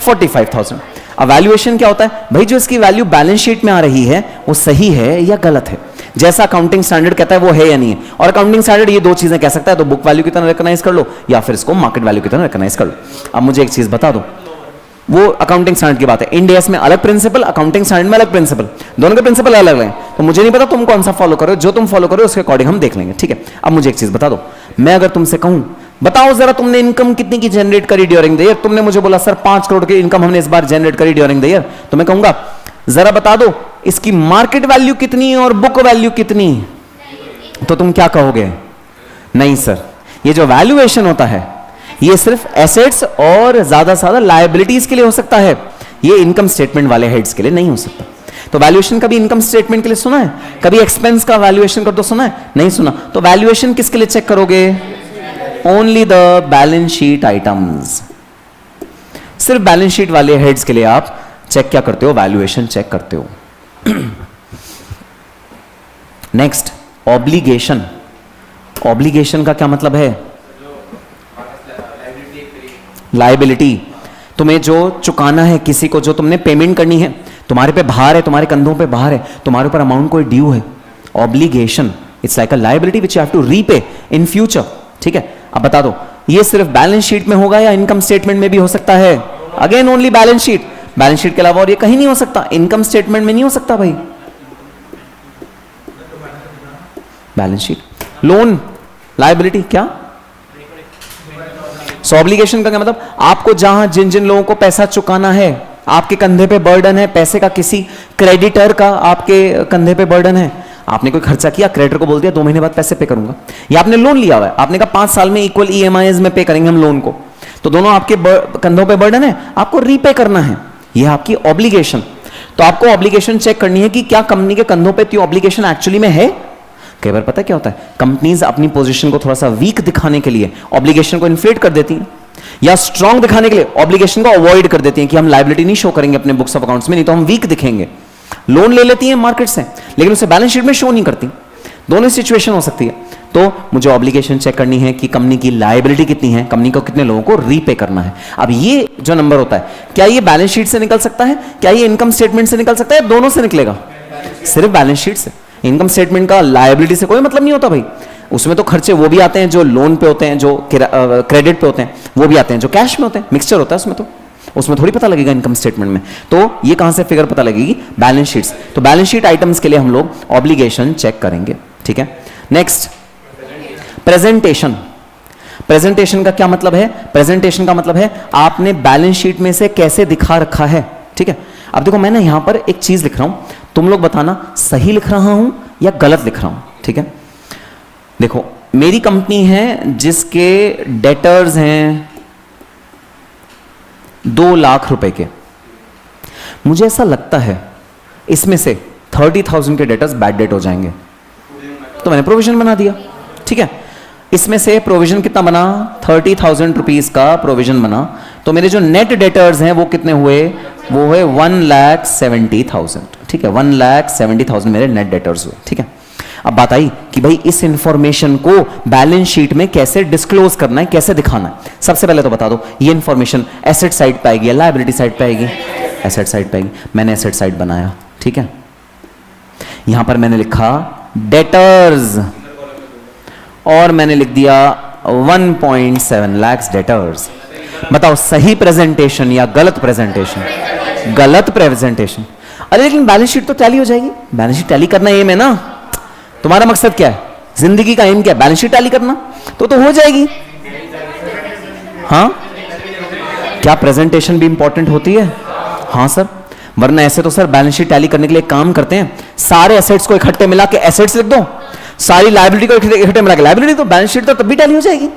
45,000। अब वैल्यूएशन क्या होता है भाई? जो इसकी वैल्यू बैलेंस शीट में आ रही है वो सही है या गलत है, जैसा अकाउंटिंग स्टैंडर्ड कहता है वो है या नहीं है। और अकाउंटिंग स्टैंडर्ड ये दो चीजें कह सकता है, तो बुक वैल्यू की तरह रिकॉग्नाइज कर लो या फिर इसको मार्केट वैल्यू की तरह रिकॉग्नाइज कर लो। अब मुझे एक चीज बता दो, वो अकाउंटिंग स्टैंडर्ड की बात है। इंड एस में अलग प्रिंसिपल, अकाउंटिंग स्टैंडर्ड में अलग प्रिंसिपल, दोनों के प्रिंसिपल अलग अलग हैं। तो मुझे नहीं पता तुम कौन सा फॉलो करो, जो तुम फॉलो करो उसके अकॉर्डिंग हम देख लेंगे। ठीक है। अब मुझे एक चीज बता दो, मैं अगर तुमसे कहूं बताओ जरा तुमने इनकम कितनी की जनरेट करी ड्यूरिंग द ईयर, तुमने मुझे बोला सर 5 करोड़ की इनकम हमने इस बार जनरेट करी ड्यूरिंग द ईयर, तो मैं कहूंगा जरा बता दो इसकी मार्केट वैल्यू कितनी और बुक वैल्यू कितनी, तो तुम क्या कहोगे? नहीं सर, ये जो वैल्यूएशन होता है ये सिर्फ एसेट्स और ज्यादा से ज्यादा लायबिलिटीज के लिए हो सकता है, ये इनकम स्टेटमेंट वाले हेड्स के लिए नहीं हो सकता। तो वैल्यूएशन कभी इनकम स्टेटमेंट के लिए सुना है? कभी एक्सपेंस का वैल्यूएशन कर दो सुना है? नहीं सुना। तो वैल्यूएशन किसके लिए चेक करोगे? Only the balance sheet items. सिर्फ बैलेंस शीट वाले हेड्स के लिए आप चेक क्या करते हो? वैल्यूएशन चेक करते हो। Next, obligation. ऑब्लिगेशन का क्या मतलब है? लायबिलिटी। तुम्हें जो चुकाना है किसी को, जो तुमने पेमेंट करनी है, तुम्हारे पे भार है, तुम्हारे कंधों पे भार है, तुम्हारे ऊपर अमाउंट कोई ड्यू है। Obligation it's like a liability which you have to repay in future. ठीक है, अब बता दो ये सिर्फ बैलेंस शीट में होगा या इनकम स्टेटमेंट में भी हो सकता है? Again only balance sheet. Balance sheet के अलावा और ये कहीं नहीं हो सकता, इनकम स्टेटमेंट में नहीं हो सकता भाई। Balance sheet. लोन लायबिलिटी क्या? सो ऑब्लिगेशन का क्या मतलब? आपको जहां जिन जिन लोगों को पैसा चुकाना है, आपके कंधे पे बर्डन है पैसे का, किसी क्रेडिटर का आपके कंधे पे बर्डन है, आपने कोई खर्चा किया, क्रेडिटर को बोल दिया 2 महीने बाद पैसे पे करूंगा, या आपने लोन लिया हुआ है, आपने कहा 5 साल में इक्वल ईएमआईज में पे करेंगे हम लोन को, तो दोनों आपके कंधों पे बर्डन है, आपको रीपे करना है, यह आपकी ऑब्लिगेशन। तो आपको ऑब्लिगेशन चेक करनी है कि क्या कंपनी के कंधों पे तो ऑब्लिगेशन एक्चुअली में है। कई बार पता क्या होता है, कंपनीज अपनी पोजीशन को थोड़ा सा वीक दिखाने के लिए ऑब्लिगेशन को इन्फ्लेट कर देती हैं, या स्ट्रांग दिखाने के लिए ऑब्लिगेशन को अवॉइड कर देती हैं कि हम लायबिलिटी नहीं शो करेंगे अपने बुक्स ऑफ अकाउंट्स में, नहीं तो हम वीक दिखेंगे। लोन ले लेती हैं मार्केट से, लेकिन उसे बैलेंस शीट में शो नहीं करती। दोनों सिचुएशन हो सकती है। तो मुझे ऑब्लिगेशन चेक करनी है कि कंपनी की लायबिलिटी कितनी है, कंपनी को कितने लोगों को रीपे करना है। अब ये जो नंबर होता है, क्या ये बैलेंस शीट से निकल सकता है, क्या ये इनकम स्टेटमेंट से निकल सकता है? दोनों से निकलेगा, सिर्फ बैलेंस शीट से। इनकम स्टेटमेंट का लायबिलिटी से कोई मतलब नहीं होता भाई। उसमें तो खर्चे वो भी आते हैं जो लोन पे होते हैं, जो क्रेडिट पे होते हैं वो भी आते हैं, जो कैश में होते हैं, मिक्सचर होता है उसमें। तो उसमें थोड़ी पता लगेगा इनकम स्टेटमेंट में। तो ये कहां से फिगर पता लगेगी? Balance sheets. तो बैलेंस शीट आइटम्स के लिए हम लोग ऑब्लिगेशन चेक करेंगे। ठीक है, नेक्स्ट प्रेजेंटेशन। प्रेजेंटेशन का क्या मतलब है? प्रेजेंटेशन का मतलब है आपने बैलेंस शीट में से कैसे दिखा रखा है। ठीक है, अब देखो मैंने यहां पर एक चीज लिख रहा हूं, तुम लोग बताना सही लिख रहा हूं या गलत लिख रहा हूं। ठीक है, देखो मेरी कंपनी है जिसके डेटर्स हैं 2 लाख रुपए के। मुझे ऐसा लगता है इसमें से 30,000 के डेटर्स बैड डेट हो जाएंगे, तो मैंने प्रोविजन बना दिया। ठीक है, इसमें से प्रोविजन कितना बना? 30,000 रुपीज का प्रोविजन बना। तो मेरे जो नेट डेटर्स हैं वो कितने हुए? वो हुए 1,70,000। ठीक है, 1,70,000 मेरे नेट डेटर्स हुए। ठीक है, अब बात आई कि भाई इस इंफॉर्मेशन को बैलेंस शीट में कैसे डिस्क्लोज करना है, कैसे दिखाना है। सबसे पहले तो बता दो ये इंफॉर्मेशन एसेट साइड पे आएगी या लायबिलिटी साइड पे आएगी? एसेट साइड पे आएगी। मैंने एसेट साइड बनाया। ठीक है, यहां पर मैंने लिखा डेटर्स और मैंने लिख दिया 1.7 लाख डेटर्स। बताओ सही प्रेजेंटेशन या गलत प्रेजेंटेशन? गलत प्रेजेंटेशन। अरे लेकिन बैलेंस शीट तो टैली हो जाएगी। बैलेंस शीट टैली करना एम है ना, तुम्हारा मकसद क्या है? जिंदगी का एम क्या है? बैलेंस शीट टैली करना। तो हो जाएगी। हाँ, क्या प्रेजेंटेशन भी इंपॉर्टेंट होती है? हाँ सर, वरना ऐसे तो सर बैलेंस शीट टैली करने के लिए काम करते हैं, सारे एसेट्स को इकट्ठे मिला के एसेट्स लिख दो, सारी लायबिलिटी को इकट्ठे मिला के लायबिलिटी, तो बैलेंस शीट तो तब भी टैली हो जाएगी।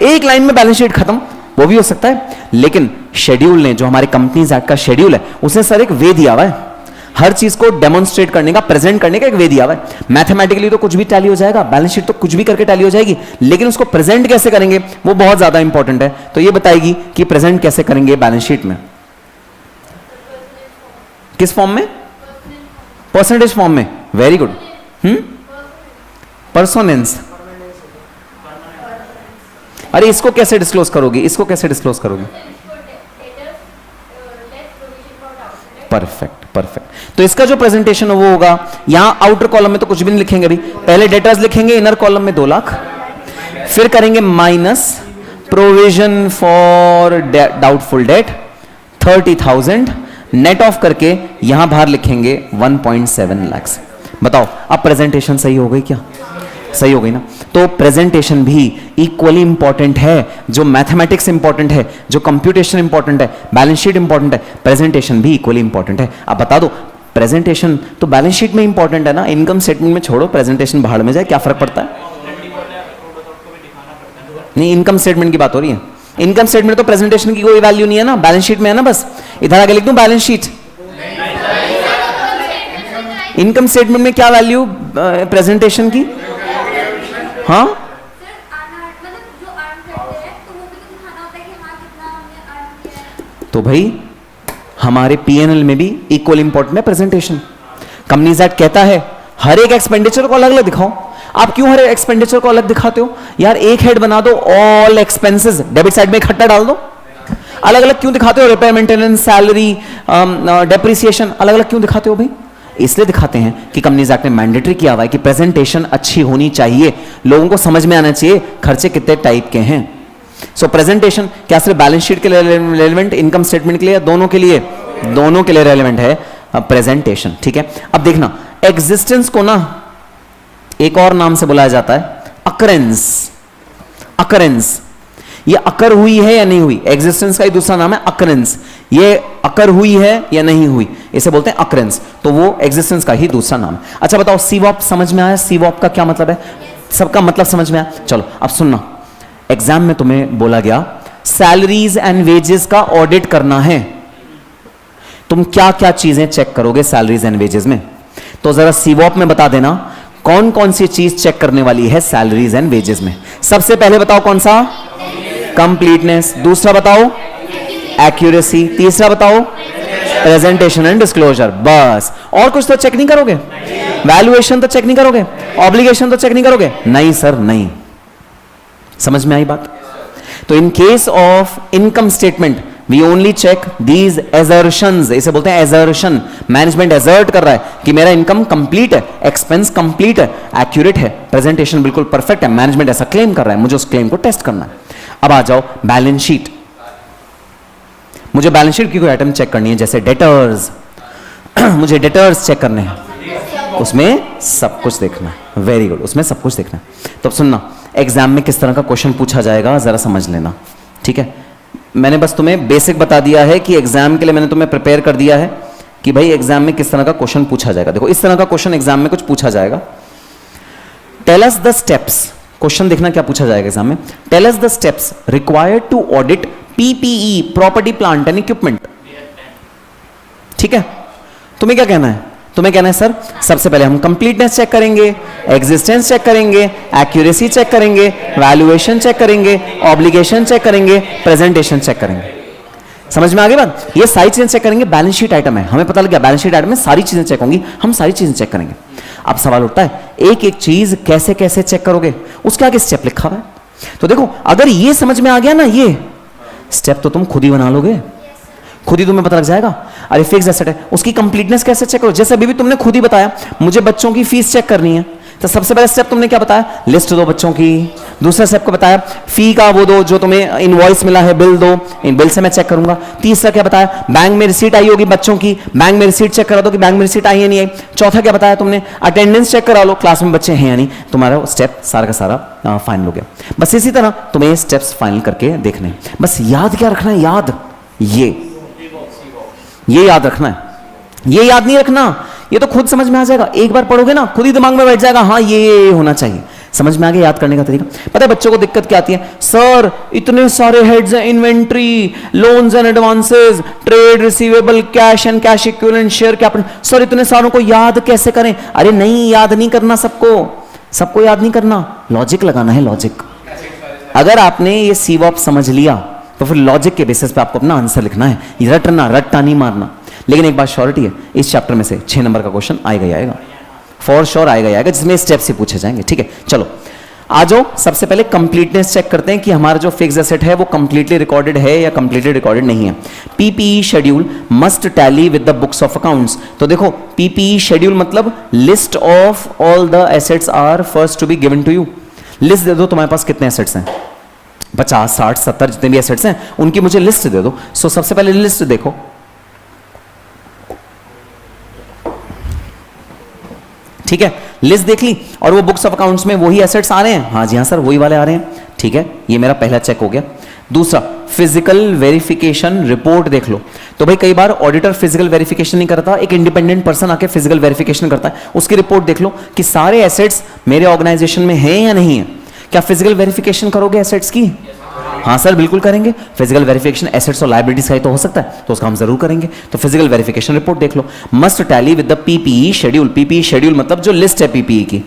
एक लाइन में बैलेंस शीट खत्म, वो भी हो सकता है। लेकिन शेड्यूल ने, जो हमारे कंपनीज एक्ट का शेड्यूल है, उसने सर एक वे दिया हुआ है, हर चीज को डेमोन्स्ट्रेट करने का, प्रेजेंट करने का एक वे दिया हुआ है। मैथमेटिकली तो कुछ भी टैली हो जाएगा, बैलेंस शीट तो कुछ भी करके टैली हो जाएगी, लेकिन उसको प्रेजेंट कैसे करेंगे वो बहुत ज्यादा इंपॉर्टेंट है। तो ये बताएगी कि प्रेजेंट कैसे करेंगे बैलेंस शीट में। किस फॉर्म में? परसेंटेज फॉर्म में। Very good. परसोनेंस। अरे इसको कैसे डिस्क्लोज करोगे? इसको कैसे डिस्क्लोज करोगे? Perfect, perfect. तो इसका जो प्रेजेंटेशन है वो होगा, यहां आउटर कॉलम में तो कुछ भी नहीं लिखेंगे अभी, पहले डेटर्स लिखेंगे, इनर कॉलम में 2 लाख, फिर करेंगे minus provision for doubtful debt 30,000, net of करके यहां बाहर लिखेंगे 1.7 लाख। बताओ अब प्रेजेंटेशन सही हो गई क्या? सही हो गई ना। तो प्रेजेंटेशन भी इक्वली इंपॉर्टेंट है, जो मैथमेटिक्स इंपॉर्टेंट है, जो कंप्यूटेशन इंपॉर्टेंट है, बैलेंस शीट इंपॉर्टेंट है, प्रेजेंटेशन भी इक्वली इंपॉर्टेंट है। अब बता दो, प्रेजेंटेशन तो बैलेंस शीट में इंपॉर्टेंट है ना, इनकम स्टेटमेंट में छोड़ो, प्रेजेंटेशन बाहर में जाए, क्या फर्क पड़ता है? नहीं, इनकम स्टेटमेंट की बात हो रही है। इनकम स्टेटमेंट तो प्रेजेंटेशन की कोई वैल्यू नहीं है ना, बैलेंस शीट में है ना, बस इधर आगे लिख दूं बैलेंस शीट। इनकम स्टेटमेंट में क्या वैल्यू प्रेजेंटेशन की? हाँ तो भाई हमारे पीएनएल में भी इक्वल इंपॉर्टेंट है प्रेजेंटेशन। कंपनीज एक्ट कहता है हर एक एक्सपेंडिचर को अलग अलग दिखाओ। आप क्यों हर एक एक्सपेंडिचर को अलग दिखाते हो यार? एक हेड बना दो, ऑल एक्सपेंसेस डेबिट साइड में इकट्ठा डाल दो। अलग अलग क्यों दिखाते हो? रिपेयर, मेंटेनेंस, सैलरी, डेप्रिसिएशन अलग अलग क्यों दिखाते हो भाई? इसलिए दिखाते हैं कि कंपनीज एक्ट ने मैंडेटरी किया हुआ है कि प्रेजेंटेशन अच्छी होनी चाहिए, लोगों को समझ में आना चाहिए खर्चे कितने टाइप के हैं। सो प्रेजेंटेशन क्या सिर्फ बैलेंस शीट के लिए रेलेवेंट, इनकम स्टेटमेंट के लिए, दोनों के लिए? दोनों के लिए रेलेवेंट है प्रेजेंटेशन। ठीक है, अब देखना एग्जिस्टेंस को ना एक और नाम से बुलाया जाता है अकरेंस। अकरेंस, ये अकर हुई है या नहीं हुई, एग्जिस्टेंस का ही दूसरा नाम है अकरेंस। ये अकर हुई है या नहीं हुई, इसे बोलते हैं अकरेंस, तो वो एग्जिस्टेंस का ही दूसरा नाम है। अच्छा बताओ सीवॉप समझ में आया? सीवॉप का क्या मतलब है? सबका मतलब समझ में आया? चलो अब सुनना, एग्जाम में तुम्हें बोला गया सैलरीज एंड वेजेस का ऑडिट करना है। तुम क्या क्या चीजें चेक करोगे सैलरीज एंड वेजेस में? तो जरा सीवॉप में बता देना कौन कौन सी चीज चेक करने वाली है सैलरीज एंड वेजेस में। सबसे पहले बताओ कौन सा? कंप्लीटनेस। दूसरा बताओ एक्यूरेसी। तीसरा बताओ प्रेजेंटेशन एंड डिस्क्लोजर। बस, और कुछ तो चेक नहीं करोगे? वैल्यूएशन तो चेक नहीं करोगे? ऑब्लिगेशन तो चेक नहीं करोगे? नहीं सर नहीं। समझ में आई बात? तो in case of income statement we only check these assertions. इसे बोलते हैं एजर्शन। मैनेजमेंट एजर्ट कर रहा है कि मेरा इनकम कंप्लीट है, एक्सपेंस कंप्लीट है, एक्यूरेट है, प्रेजेंटेशन बिल्कुल परफेक्ट है। मैनेजमेंट ऐसा क्लेम कर रहा है, मुझे उस क्लेम को टेस्ट करना है। अब आ जाओ बैलेंस शीट। मुझे बैलेंस शीट की कोई आइटम चेक करनी है, जैसे डेटर्स मुझे डेटर्स चेक करने हैं, उसमें सब कुछ देखना है। वेरी गुड, उसमें सब कुछ देखना है। तो अब सुनना, एग्जाम में किस तरह का क्वेश्चन पूछा जाएगा जरा समझ लेना। ठीक है, मैंने बस तुम्हें बेसिक बता दिया है कि एग्जाम के लिए मैंने तुम्हें प्रिपेयर कर दिया है कि भाई एग्जाम में किस तरह का क्वेश्चन पूछा जाएगा। देखो इस तरह का क्वेश्चन एग्जाम में कुछ पूछा जाएगा। Tell us the steps, question देखना क्या पूछा जाएगा एग्जाम में। Tell us the steps required to audit PPE, property plant and equipment. ठीक है, तुम्हें क्या कहना है? तुम्हें कहना है सर सबसे पहले हम कंप्लीटनेस चेक करेंगे, एग्जिस्टेंस चेक करेंगे, एक्यूरेसी चेक करेंगे, वैल्यूएशन चेक करेंगे, ऑब्लिगेशन चेक करेंगे, प्रेजेंटेशन चेक करेंगे। समझ में आ गई बात? ये सारी चीजें चेक करेंगे। बैलेंस शीट आइटम है, हमें पता लग गया बैलेंस शीट आइटम में सारी चीजें चेक होंगी, हम सारी चीजें चेक करेंगे। अब सवाल उठता है एक एक चीज कैसे कैसे चेक करोगे, उसके आगे स्टेप लिखा हुआ है। तो देखो अगर ये समझ में आ गया ना, ये स्टेप तो तुम खुद ही बना लोगे, खुद ही तुम्हें पता लग जाएगा। अरे फिक्स एसेट है, उसकी कंप्लीटनेस कैसे चेक करो? जैसे अभी भी तुमने खुद ही बताया मुझे बच्चों की फीस चेक करनी है, तो सबसे पहले स्टेप तुमने क्या बताया? लिस्ट दो बच्चों की। दूसरा स्टेप को बताया फी का वो दो जो तुम्हें इनवॉइस मिला है, बिल दो, इन बिल से मैं चेक करूंगा। तीसरा क्या बताया? बैंक में रिसीट आई होगी बच्चों की, बैंक में रिसीट चेक करा दो कि बैंक में रिसीट आई है नहीं आई। चौथा क्या बताया तुमने? अटेंडेंस चेक करा लो, क्लास में बच्चे हैं या नहीं। तुम्हारा स्टेप सारा का सारा फाइनल हो गया। बस इसी तरह तुम्हें स्टेप्स फाइनल करके देखने हैं। बस याद क्या रखना है? याद ये याद रखना है, ये याद नहीं रखना, ये तो खुद समझ में आ जाएगा। एक बार पढ़ोगे ना खुद ही दिमाग में बैठ जाएगा, हाँ ये होना चाहिए। समझ में आ गया याद करने का तरीका? पता है बच्चों को दिक्कत क्या आती है? सर इतने सारे हेड्स हैं, inventory, loans and advances, trade receivable, cash and cash equivalent, share capital, sir इतने सारों को याद कैसे करें? अरे नहीं, याद नहीं करना सबको याद नहीं करना, लॉजिक लगाना है, लॉजिक। अगर आपने ये सीवॉप समझ लिया तो फिर लॉजिक के बेसिस पे आपको अपना आंसर लिखना है, रट्टा नहीं मारना। लेकिन एक बात श्योरिटी है, इस चैप्टर में से 6 नंबर का क्वेश्चन आएगा ही आएगा, फॉर श्योर आएगा, जिसमें स्टेप्स ही पूछे जाएंगे। ठीक है, चलो आ जाओ। सबसे पहले कंप्लीटनेस चेक करते हैं कि हमारा जो फिक्स एसेट है वो कंप्लीटली रिकॉर्डेड है या कंप्लीटली रिकॉर्डेड नहीं है। PPE schedule must tally with the books of accounts. तो देखो पीपीई शेड्यूल मतलब list of all the assets are first to be given to you. List दे दो तुम्हारे पास कितने एसेट्स हैं, 50, 60, 70 जितने भी एसेट्स हैं उनकी मुझे लिस्ट दे दो। सो सबसे पहले लिस्ट देखो, ठीक है, लिस्ट देख ली और वो बुक्स ऑफ अकाउंट्स में वही एसेट्स आ रहे हैं। हाँ जी हाँ सर वही वाले आ रहे हैं। ठीक है, ये मेरा पहला चेक हो गया। दूसरा फिजिकल वेरिफिकेशन रिपोर्ट देख लो। तो भाई कई बार ऑडिटर फिजिकल वेरिफिकेशन नहीं करता, एक इंडिपेंडेंट पर्सन आके फिजिकल वेरिफिकेशन करता है, उसकी रिपोर्ट देख लो कि सारे एसेट्स मेरे ऑर्गेनाइजेशन में हैं या नहीं है। क्या फिजिकल वेरिफिकेशन करोगे एसेट्स की? हाँ सर बिल्कुल करेंगे। फिजिकल वेरिफिकेशन एसेट्स और लायबिलिटीज का ही तो हो सकता है, तो उसका हम जरूर करेंगे। तो फिजिकल वेरिफिकेशन रिपोर्ट देख लो। Must tally with the PPE schedule. PPE schedule मतलब जो लिस्ट है पीपीई की,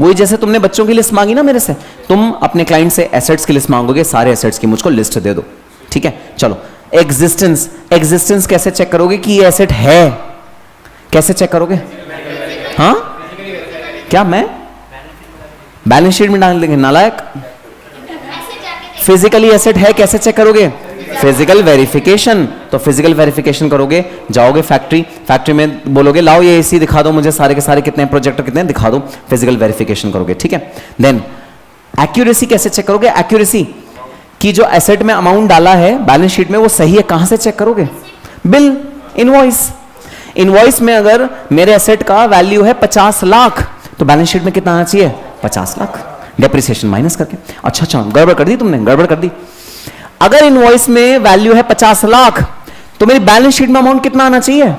वही जैसे तुमने बच्चों की लिस्ट मांगी ना मेरे से, तुम अपने क्लाइंट से एसेट्स की लिस्ट मांगोगे, सारे एसेट्स की मुझको लिस्ट दे दो, ठीक है। चलो एग्जिस्टेंस, एग्जिस्टेंस कैसे चेक करोगे कि ये एसेट है, कैसे चेक करोगे? हाँ क्या मैं बैलेंस शीट में डाल देंगे नालायक? फिजिकली एसेट है कैसे चेक करोगे? Physical verification. तो फिजिकल वेरिफिकेशन करोगे, जाओगे फैक्ट्री, फैक्ट्री में बोलोगे लाओ ये एसी दिखा दो मुझे, सारे के सारे कितने प्रोजेक्टर कितने दिखा दो, फिजिकल वेरिफिकेशन करोगे, ठीक है। देन एक्यूरेसी कैसे चेक करोगे? एक्यूरेसी कि जो एसेट में अमाउंट डाला है बैलेंस शीट में वो सही है, कहां से चेक करोगे? Bill, invoice. इनवॉइस में अगर मेरे एसेट का वैल्यू है 50 लाख तो बैलेंस शीट में कितना आना चाहिए? 50 लाख, डेप्रिसिएशन माइनस करके। अच्छा गड़बड़ कर दी तुमने, गड़बड़ कर दी। अगर इनवॉइस में वैल्यू है 50 लाख तो मेरी बैलेंस शीट में अमाउंट कितना आना चाहिए?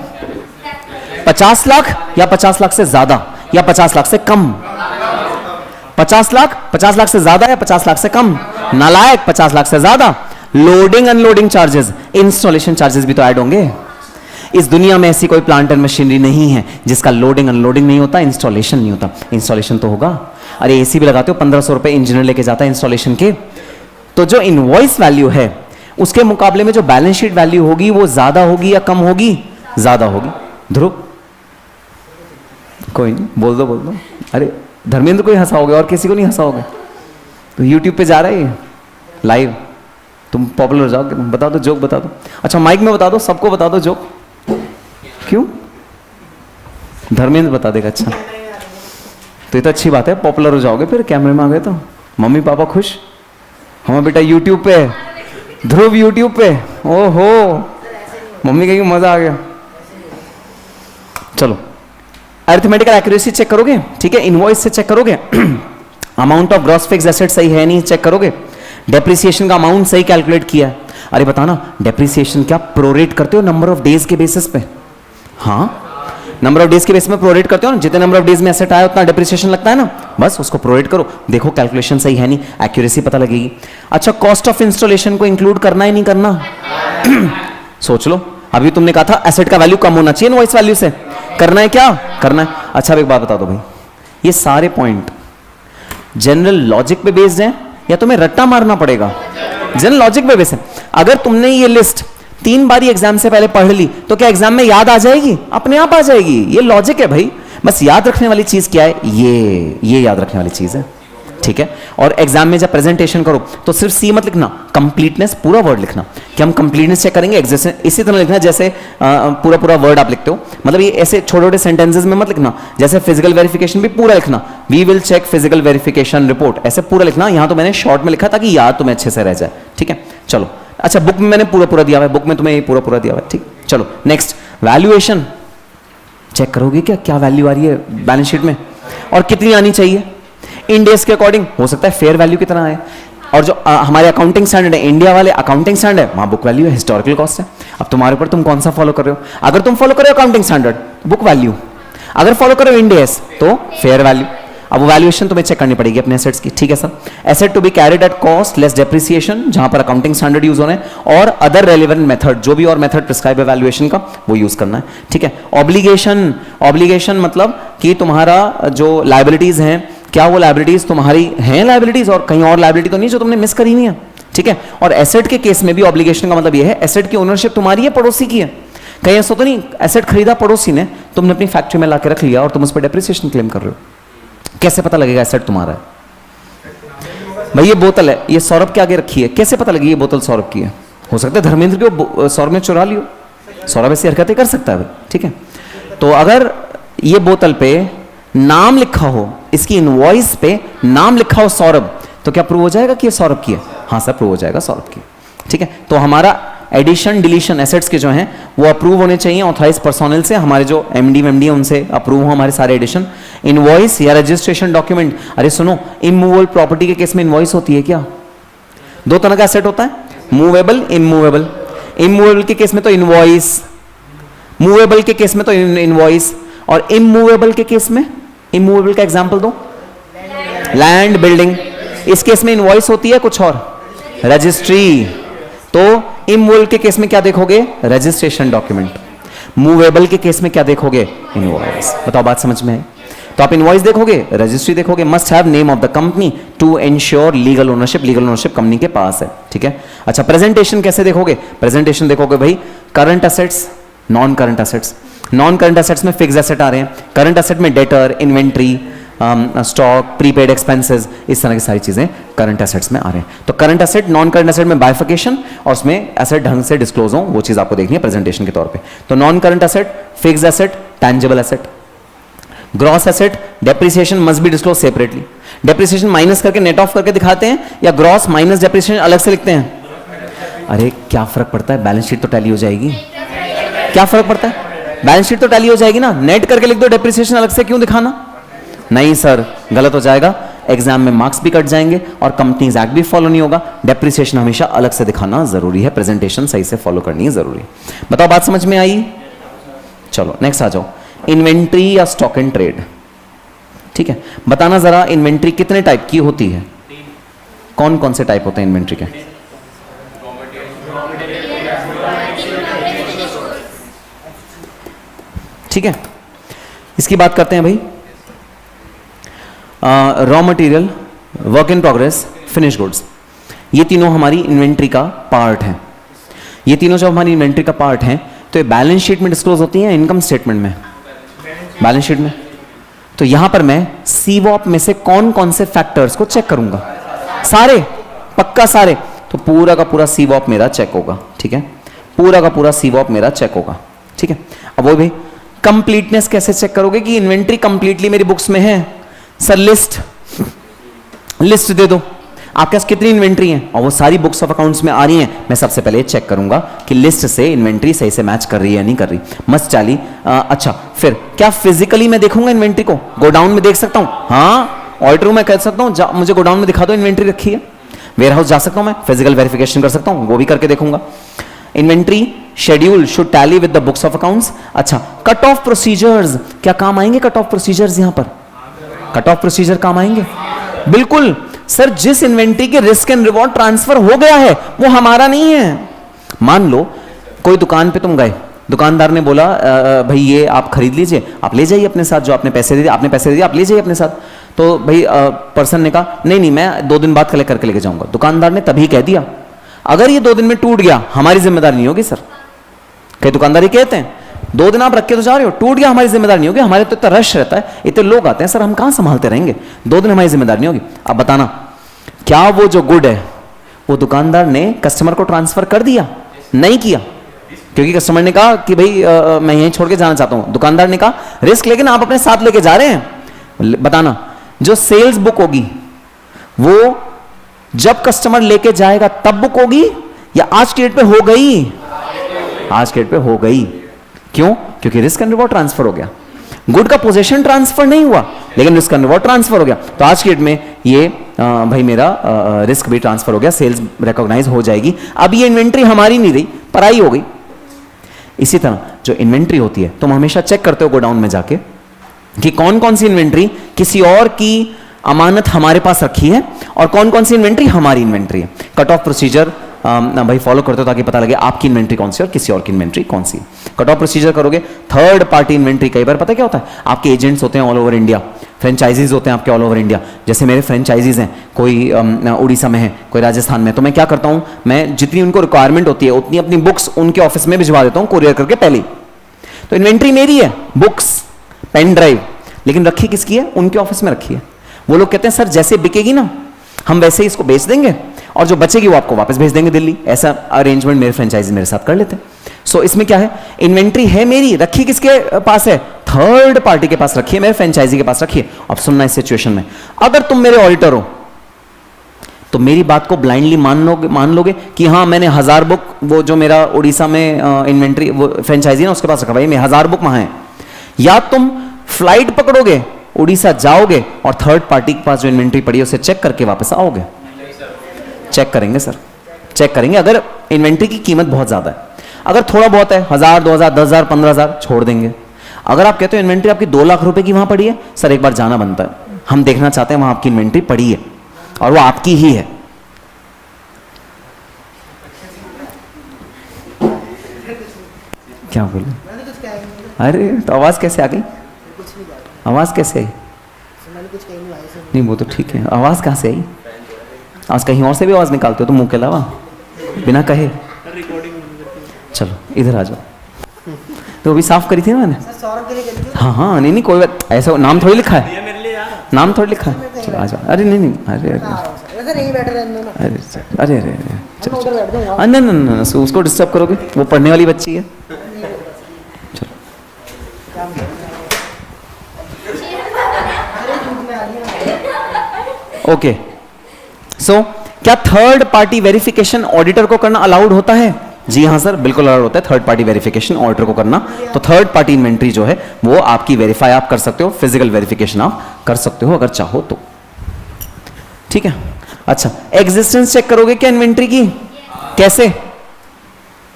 50 लाख या 50 लाख से ज्यादा या 50 लाख से कम? 50 लाख से ज्यादा या 50 लाख से कम? नालायक, 50 लाख से ज्यादा। Loading unloading charges, installation charges भी तो ऐड होंगे। इस दुनिया में ऐसी कोई प्लांट एंड मशीनरी नहीं है जिसका लोडिंग अनलोडिंग नहीं होता, इंस्टॉलेशन नहीं होता। इंस्टॉलेशन तो होगा। अरे एसी भी लगाते हो, 1500 रुपए इंजीनियर लेके जाता है इंस्टॉलेशन के। तो जो इनवॉइस वैल्यू है उसके मुकाबले में जो बैलेंस शीट वैल्यू होगी वो ज्यादा होगी या कम होगी? ज्यादा होगी। ध्रुव कोई नहीं, बोल दो। अरे धर्मेंद्र को ही हंसाओगे और किसी को नहीं हंसाओगे? तो यूट्यूब पे जा रहा है ये लाइव, तुम पॉपुलर हो जाओगे। बता दो जोक, बता दो। अच्छा माइक में बता दो, सबको बता दो जोक। क्यों? धर्मेंद्र बता देगा। अच्छा तो ये तो अच्छी बात है, पॉपुलर हो जाओगे फिर, कैमरे में आ गए तो मम्मी पापा खुश। हमारा बेटा यूट्यूब पे, ध्रुव यूट्यूब पे, ओहो मम्मी कहेगी मजा आ गया। चलो अरिथमेटिकल एक्यूरेसी चेक करोगे, ठीक है। इनवॉइस से चेक करोगे। Amount of gross fixed asset सही है नहीं, चेक करोगे। डेप्रिसिएशन का अमाउंट सही कैलकुलेट किया है। अरे बताना डेप्रिसिएशन क्या प्रोरेट करते हो नंबर ऑफ डेज के बेसिस पे? हाँ नंबर ऑफ डेज के बेस में प्रोरेट करते हो ना, जितने नंबर ऑफ डेज में एसेट आया उतना डेप्रिसिएशन लगता है ना, बस उसको प्रोरेट करो। देखो कैलकुलेशन सही है नहीं, एक्यूरेसी पता लगेगी। अच्छा कॉस्ट ऑफ इंस्टॉलेशन को इंक्लूड करना है नहीं करना? सोच लो, अभी तुमने कहा था एसेट का वैल्यू कम होना चाहिए इनवॉइस वैल्यू से, करना है क्या? करना है। अच्छा अब एक बात बता दो भाई, ये सारे पॉइंट जनरल लॉजिक पे बेस्ड हैं या तुम्हें रट्टा मारना पड़ेगा? जनरल लॉजिक पे बेस्ड है। अगर तुमने ये लिस्ट 3 बारी एग्जाम से पहले पढ़ ली तो क्या एग्जाम में याद आ जाएगी? अपने आप आ जाएगी। ये लॉजिक है भाई। बस याद रखने वाली चीज क्या है? ये याद रखने वाली चीज है, ठीक है। और एग्जाम में जब प्रेजेंटेशन करो तो सिर्फ सी मत लिखना, कंप्लीटनेस पूरा वर्ड लिखना कि हम कंप्लीटनेस चेक करेंगे। एग्जिस्टेंस इसी तरह लिखना जैसे पूरा वर्ड आप लिखते हो, मतलब ये ऐसे छोटे छोटे सेंटेंसेस में मत लिखना। जैसे फिजिकल वेरिफिकेशन भी पूरा लिखना, we will check physical verification report, ऐसे पूरा लिखना। यहां तो मैंने शॉर्ट में लिखा ताकि याद तुम्हें अच्छे से रह जाए, ठीक है। चलो अच्छा बुक में मैंने पूरा दिया हुआ है, बुक में तुम्हें पूरा दिया हुआ है, ठीक। चलो नेक्स्ट वैल्यूएशन चेक करोगे क्या वैल्यू आ रही है बैलेंस शीट में और कितनी आनी चाहिए इंड एस के अकॉर्डिंग। हो सकता है फेयर वैल्यू कितना है, और जो हमारे अकाउंटिंग स्टैंडर्ड है, इंडिया वाले अकाउंटिंग स्टैंडर्ड है, वहां बुक वैल्यू है, हिस्टोरिकल कॉस्ट है। अब तुम्हारे ऊपर तुम कौन सा फॉलो कर रहे हो। अगर तुम फॉलो कर रहे हो अकाउंटिंग स्टैंडर्ड बुक वैल्यू, अगर फॉलो करो इंड एस तो फेयर वैल्यू। अब वैल्यूएशन तुम्हें चेक करनी पड़ेगी अपने एसेट्स की, ठीक है sir. Asset to be carried at cost less depreciation, जहां पर अकाउंटिंग स्टैंडर्ड यूज होने, और अदर रेलेवेंट मेथड, जो भी और मेथड प्रिस्क्राइब है वैल्यूएशन का वो यूज करना है, ठीक है। ऑब्लिगेशन मतलब कि तुम्हारा जो लायबिलिटीज हैं, क्या वो लायबिलिटीज तुम्हारी हैं लायबिलिटीज और कहीं और लायबिलिटी तो नहीं जो तुमने मिस करी नहीं है, ठीक है। और एसेट के केस में भी ऑब्लिगेशन का मतलब ये है एसेट की ओनरशिप तुम्हारी है पड़ोसी की है। कहीं ऐसा तो नहीं एसेट खरीदा पड़ोसी ने, तुमने अपनी फैक्ट्री में लाके रख लिया और तुम उस पर डेप्रिसिएशन क्लेम कर रहे हो। कैसे पता लगेगा एसेट तुम्हारा है? भाई ये बोतल है, ये सौरभ के आगे रखी है, कैसे पता लगेगी ये बोतल सौरभ की है? हो सकता है धर्मेंद्र को सौरभ ने चुरा लियो, सौरभ ऐसी हरकतें कर सकता है भाई, ठीक है। तो अगर ये बोतल पे नाम लिखा हो, इसकी इनवॉइस पे नाम लिखा हो सौरभ, तो क्या प्रूव हो जाएगा कि ये सौरभ की है? हाँ सर प्रूव हो जाएगा सौरभ की, ठीक है। तो हमारा एडिशन डिलीशन एसेट्स के जो हैं वो अप्रूव होने चाहिए ऑथराइज पर्सोनल से, हमारे जो एमडी है उनसे अप्रूव हो हमारे सारे एडिशन। इनवॉइस या रजिस्ट्रेशन डॉक्यूमेंट, अरे सुनो इमूवेबल प्रॉपर्टी के केस में इनवॉइस होती है क्या? 2 तरह का एसेट होता है, मूवेबल इमूवेबल। इमूवेबल के केस में तो इनवॉइस, मूवेबल के केस में तो इनवॉइस, और इमूवेबल के केस में, इमूवेबल का एग्जांपल दो, लैंड बिल्डिंग, इस केस में इनवॉइस होती है कुछ और? रजिस्ट्री। तो इमूवेबल के केस में क्या देखोगे? Registration document. मूवेबल के केस में क्या देखोगे? इनवॉइस। बताओ बात समझ में है? तो आप इनवॉइस देखोगे, रजिस्ट्री देखोगे। Must have name of the company to ensure legal ownership. Legal ownership company के पास है, ठीक है। अच्छा, प्रेजेंटेशन कैसे देखोगे? प्रेजेंटेशन देखोगे भाई current assets, non current assets. Non current assets में फिक्स एसेट आ रहे हैं, करंट असेट में debtor, inventory, stock, prepaid expenses, इस तरह की सारी चीजें करंट एसेट्स में आ रहे हैं। तो current asset, non current asset में बाइफिकेशन और उसमें एसेट ढंग से डिस्क्लोज हो, वो चीज आपको देखनी है प्रेजेंटेशन के तौर पे। तो non current asset, fix asset, tangible asset. Gross asset, depreciation must be disclose separately. Depreciation minus करके नेट ऑफ करके दिखाते हैं या ग्रॉस माइनस डेप्रिसिएशन अलग से लिखते हैं? अरे क्या फर्क पड़ता है, बैलेंस शीट तो टैली हो जाएगी। क्या फर्क पड़ता है? बैलेंस शीट तो टैली हो जाएगी ना, नेट करके लिख दो, डेप्रिसिएशन अलग से क्यों दिखाना? नहीं सर, गलत हो जाएगा, एग्जाम में मार्क्स भी कट जाएंगे और कंपनीज एक्ट भी फॉलो नहीं होगा। डेप्रिसिएशन हमेशा अलग से दिखाना जरूरी है, प्रेजेंटेशन सही से फॉलो करनी है जरूरी है। बताओ बात समझ में आई? चलो नेक्स्ट आ जाओ, इन्वेंट्री या स्टॉक एंड ट्रेड। ठीक है, बताना जरा इन्वेंट्री कितने टाइप की होती है? कौन कौन से टाइप होते हैं इन्वेंट्री के? ठीक है, इसकी बात करते हैं भाई। Raw material, work in progress, finish goods, ये तीनों हमारी इन्वेंट्री का पार्ट है। ये तीनों जब हमारी इन्वेंट्री का पार्ट हैं तो ये बैलेंस शीट में डिस्क्लोज होती हैं, इनकम स्टेटमेंट में? बैलेंस शीट में। तो यहां पर मैं सीवॉप में से कौन कौन से फैक्टर्स को चेक करूंगा? सारे, पक्का सारे। तो पूरा का पूरा सीवॉप मेरा चेक होगा, ठीक है, पूरा का पूरा सीवॉप मेरा चेक होगा, ठीक है। अब वो भी कंप्लीटनेस कैसे चेक करोगे कि इन्वेंट्री कंप्लीटली मेरी बुक्स में है? सर लिस्ट दे दो, आपके पास कितनी इन्वेंट्री है और वो सारी बुक्स ऑफ अकाउंट्स में आ रही हैं। मैं सबसे पहले चेक करूंगा कि लिस्ट से इन्वेंट्री सही से मैच कर रही है या नहीं कर रही, मस्ट चाली। अच्छा, फिर क्या फिजिकली मैं देखूंगा इन्वेंट्री को? गोडाउन में देख सकता हूं? हाँ, ऑडिटर रूम में कह सकता हूं मुझे गोडाउन में दिखा दो इन्वेंट्री रखी है। वेयर हाउस जा सकता हूं, मैं फिजिकल वेरिफिकेशन कर सकता हूं, वो भी करके देखूंगा। Inventory schedule should tally with the books of accounts. अच्छा, कट ऑफ प्रोसीजर्स, क्या काम आएंगे कट ऑफ प्रोसीजर्स? यहां पर कट ऑफ प्रोसीजर काम आएंगे, बिल्कुल सर। जिस इन्वेंट्री के रिस्क एंड रिवॉर्ड ट्रांसफर हो गया है वो हमारा नहीं है। मान लो कोई दुकान पे तुम गए, दुकानदार ने बोला भाई ये आप खरीद लीजिए, आप ले जाइए अपने साथ, जो आपने पैसे दे दिए, आपने पैसे दे दिए, आप ले जाइए अपने साथ। तो भाई पर्सन ने कहा नहीं नहीं, मैं 2 दिन बाद कलेक्ट करके लेके जाऊंगा। दुकानदार ने तभी कह दिया, अगर ये 2 दिन में टूट गया हमारी जिम्मेदारी नहीं होगी सर। कई दुकानदार ये कहते हैं 2 दिन आप रख के तो जा रहे हो, टूट गया हमारी जिम्मेदारी नहीं होगी, हमारे तो इतना रश रहता है, इतने लोग आते हैं सर, हम कहां संभालते रहेंगे, 2 दिन हमारी जिम्मेदारी नहीं होगी। अब बताना क्या वो जो गुड है वो दुकानदार ने कस्टमर को ट्रांसफर कर दिया? नहीं किया, क्योंकि कस्टमर ने कहा कि भाई मैं यहीं छोड़ के जाना चाहता हूं। दुकानदार ने कहा रिस्क लेकिन आप अपने साथ लेके जा रहे हैं। बताना जो सेल्स बुक होगी वो जब कस्टमर लेके जाएगा तब बुक होगी या आज की डेट पे हो गई? आज के डेट पे हो गई। क्यों? क्योंकि रिस्क एंड रिवॉर्ड ट्रांसफर हो गया। गुड का पोजीशन ट्रांसफर नहीं हुआ लेकिन रिस्क एंड रिवॉर्ड ट्रांसफर हो गया। तो आज की डेट में ये भाई मेरा रिस्क भी ट्रांसफर हो गया, सेल्स रिकॉग्नाइज हो जाएगी। अब ये इन्वेंट्री हमारी नहीं रही, पराई हो गई। इसी तरह जो इन्वेंट्री होती है तुम हमेशा चेक करते हो गोडाउन में जाके कि कौन कौन सी इन्वेंट्री किसी और की अमानत हमारे पास रखी है और कौन कौन सी इन्वेंट्री हमारी इन्वेंट्री है। कट ऑफ प्रोसीजर भाई फॉलो करते हो ताकि पता लगे आपकी इन्वेंट्री कौन सी और किसी और की इन्वेंट्री कौन सी। कट ऑफ प्रोसीजर करोगे। थर्ड पार्टी इन्वेंट्री, कई बार पता क्या होता है, आपके एजेंट्स होते हैं ऑल ओवर इंडिया, फ्रेंचाइजीज होते हैं आपके ऑल ओवर इंडिया। जैसे मेरे फ्रेंचाइजीज हैं, कोई उड़ीसा में है, कोई राजस्थान में, तो मैं क्या करता हूं, मैं जितनी उनको रिक्वायरमेंट होती है उतनी अपनी बुक्स उनके ऑफिस में भिजवा देता हूं कुरियर करके पहले। तो इन्वेंट्री मेरी है, बुक्स, पेन ड्राइव, लेकिन रखी किसकी है? उनके ऑफिस में रखी है। वो लोग कहते हैं सर जैसे बिकेगी ना हम वैसे ही इसको बेच देंगे और जो बचेगी वो आपको वापस भेज देंगे दिल्ली। ऐसा अरेंजमेंट मेरे फ्रेंचाइजी मेरे साथ कर लेते हैं। सो इसमें क्या है, इन्वेंट्री है मेरी, रखी किसके पास है? थर्ड पार्टी के पास रखी है, मेरे फ्रेंचाइजी के पास रखी है। अब सुनना, इस सिचुएशन में अगर तुम मेरे ऑडिटर हो तो मेरी बात को ब्लाइंडली मान लोगे कि हाँ मैंने 1000 बुक, वो जो मेरा उड़ीसा में इन्वेंट्री वो फ्रेंचाइजी ना उसके पास रखा, भाई मैं 1000 बुक वहां है। या तुम फ्लाइट पकड़ोगे, उड़ीसा जाओगे और थर्ड पार्टी के पास जो इन्वेंट्री पड़ी है उसे चेक करके वापस आओगे? चेक करेंगे सर, चेक करेंगे। अगर इन्वेंट्री की कीमत बहुत ज्यादा है, अगर थोड़ा बहुत है 1000, 2000, 10,000, 15,000 छोड़ देंगे। अगर आप कहते हो इन्वेंट्री आपकी 2 लाख रुपए की वहां पड़ी है, सर एक बार जाना बनता है, हम देखना चाहते हैं वहां आपकी इन्वेंट्री पड़ी है और वो आपकी ही है, क्या बोले? मैंने कुछ कहा ही नहीं, अरे तो आवाज़ कैसे आ गई? कुछ नहीं कहा, आवाज़ कैसे आई? मैंने कुछ कही नहीं भाई से। नहीं वो तो ठीक है, आवाज़ कहाँ से आई? आज कहीं और से भी आवाज़ निकालते हो तो मुंह के अलावा, बिना कहे? चलो इधर आ जाओ। तो अभी साफ करी थी ना मैंने। सर सौरभ के लिए करी थी। हाँ हाँ, नहीं नहीं कोई बात, ऐसा नाम थोड़ी लिखा है, नाम थोड़ी लिखा है। चलो आ जाओ। अरे नहीं नहीं, अरे अरे वैसे नहीं बैठ रहे हैं दोनों, अरे चल, अरे अरे अरे मैं चलो उधर बैठ जाऊंगा। नहीं नहीं नहीं, नहीं, उसको डिस्टर्ब करोगे, वो पढ़ने वाली बच्ची है। चलो ओके। सो क्या थर्ड पार्टी वेरिफिकेशन ऑडिटर को करना अलाउड होता है? जी हाँ सर, बिल्कुल अलाउड होता है थर्ड पार्टी वेरिफिकेशन ऑडिटर को करना। तो थर्ड पार्टी इन्वेंट्री जो है वो आपकी वेरीफाई आप कर सकते हो, फिजिकल वेरिफिकेशन आप कर सकते हो अगर चाहो तो। ठीक है। अच्छा, एग्जिस्टेंस चेक करोगे क्या इन्वेंट्री की? कैसे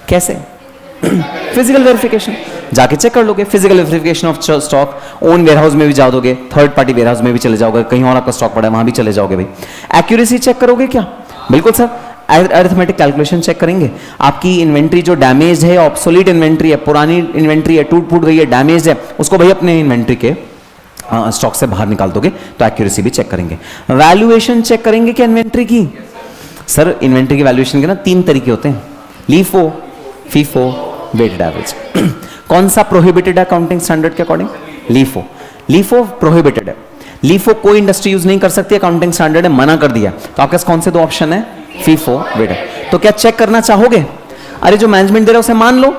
कैसे? फिजिकल वेरिफिकेशन जाके चेक कर लोगे, physical verification of stock. Own warehouse में भी जा दोगे, थर्ड पार्टी वेयरहाउस में भी चले जाओगे, कहीं और आपका स्टॉक पड़ा है वहां भी चले जाओगे भाई। एक्यूरेसी चेक करोगे क्या? बिल्कुल सर, अरिथमेटिक कैलकुलेशन चेक करेंगे। आपकी इन्वेंट्री जो डैमेज है, ऑब्सोलीट इन्वेंट्री है, पुरानी इन्वेंट्री है, टूट फूट गई है, डैमेज है, उसको भाई अपने इन्वेंट्री के स्टॉक से बाहर निकाल दोगे तो एक्यूरेसी भी चेक करेंगे। वैल्यूएशन चेक करेंगे क्या इन्वेंट्री की? सर इन्वेंट्री की वैल्यूएशन के ना 3 तरीके होते हैं, लीफो, फीफो, वेटेड एवरेज। कौन सा प्रोहिबिटेड है अकाउंटिंग स्टैंडर्ड के अकॉर्डिंग? लीफो। लीफो प्रोहिबिटेड है, लीफो कोई इंडस्ट्री यूज नहीं कर सकती, अकाउंटिंग स्टैंडर्ड ने मना कर दिया। तो आपके पास कौन से 2 ऑप्शन है? FIFO, weighted. तो क्या चेक करना चाहोगे? अरे जो मैनेजमेंट दे रहा है उसे मान लो,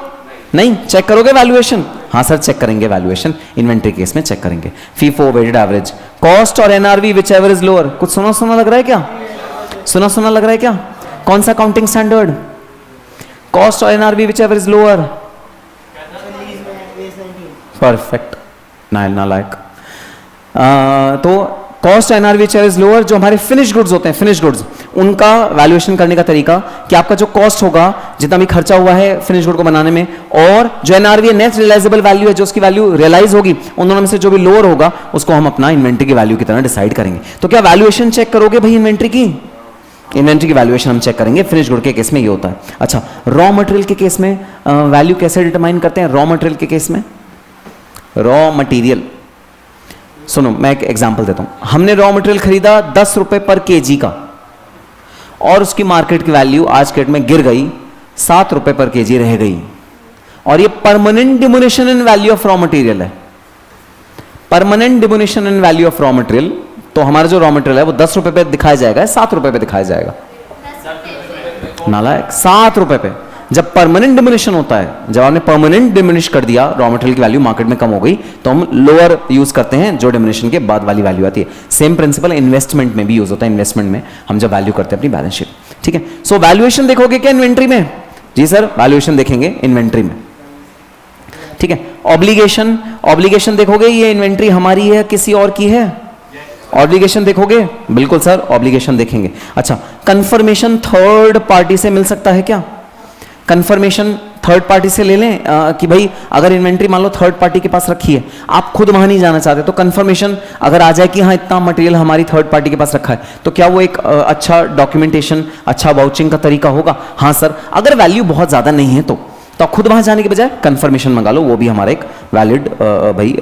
नहीं चेक करोगे वैल्यूएशन? हाँ सर चेक करेंगे वैल्यूएशन, इन्वेंट्री केस में चेक करेंगे। फीफो, वेटेड एवरेज, कॉस्ट और NRV which ever is lower. कुछ सुना सुना लग रहा है क्या? सुना सुना लग रहा है क्या? कौन सा अकाउंटिंग स्टैंडर्ड? कॉस्ट और NRV which ever is lower. Perfect, नालायक। तो cost NRV which ever is lower, जो हमारे फिनिश गुड्स होते हैं, फिनिश गुड्स, उनका वैल्यूएशन करने का तरीका कि आपका जो कॉस्ट होगा, जितना भी खर्चा हुआ है फिनिश गुड को बनाने में, और जो एनआरवी है, नेट रियलाइजेबल वैल्यू है, जो उसकी वैल्यू रियलाइज होगी, उन दोनों में से जो भी लोअर होगा उसको हम अपना इन्वेंट्री की वैल्यू की तरह डिसाइड करेंगे। तो क्या वैल्यूएशन चेक करोगे भाई इन्वेंट्री की? इन्वेंट्री की वैल्यूएशन हम चेक करेंगे, फिनिश गुड के केस में ये होता है। अच्छा, रॉ मटेरियल के केस में वैल्यू कैसे डिटरमाइन करते हैं? रॉ मटेरियल के केस में, रॉ मटेरियल, सुनो मैं एक एग्जांपल देता हूं। हमने रॉ मटेरियल खरीदा 10 रुपए पर केजी का, और उसकी मार्केट की वैल्यू आज के डेट में गिर गई, 7 रुपए पर केजी रह गई, और ये permanent diminution in value of raw material है। Permanent diminution in value of raw material, तो हमारा जो रॉ मटेरियल है वो 10 रुपए पे दिखाया जाएगा, 7 रुपए पे दिखाया जाएगा? नालायक, 7 रुपए पे। जब परमानेंट डिमिनिशन होता है, जब आपने परमानेंट डिमिनिश कर दिया, रॉ मटेरियल की वैल्यू मार्केट में कम हो गई, तो हम लोअर यूज करते हैं, जो डिमिनिशन के बाद वाली वैल्यू आती है। सेम प्रिंसिपल इन्वेस्टमेंट में भी यूज होता है, इन्वेस्टमेंट में हम जब वैल्यू करते हैं अपनी बैलेंस शीट। ठीक है, सो वैल्यूएशन देखोगे क्या इन्वेंट्री में? जी सर, वैल्यूएशन देखेंगे इन्वेंट्री में। ठीक है, ऑब्लिगेशन, ऑब्लिगेशन देखोगे ये इन्वेंट्री हमारी है किसी और की है? ऑब्लिगेशन देखोगे? बिल्कुल सर, ऑब्लिगेशन देखेंगे। अच्छा, कंफर्मेशन थर्ड पार्टी से मिल सकता है क्या? कंफर्मेशन थर्ड पार्टी से ले लें कि भाई अगर इन्वेंट्री मान लो थर्ड पार्टी के पास रखी है, आप खुद वहां नहीं जाना चाहते, तो कंफर्मेशन अगर आ जाए कि हाँ इतना मटेरियल हमारी थर्ड पार्टी के पास रखा है, तो क्या वो एक अच्छा डॉक्यूमेंटेशन, अच्छा वाउचिंग का तरीका होगा? हाँ सर, अगर वैल्यू बहुत ज्यादा नहीं है तो आप खुद वहां जाने के बजाय कंफर्मेशन मंगा लो, वो भी हमारा एक वैलिड भाई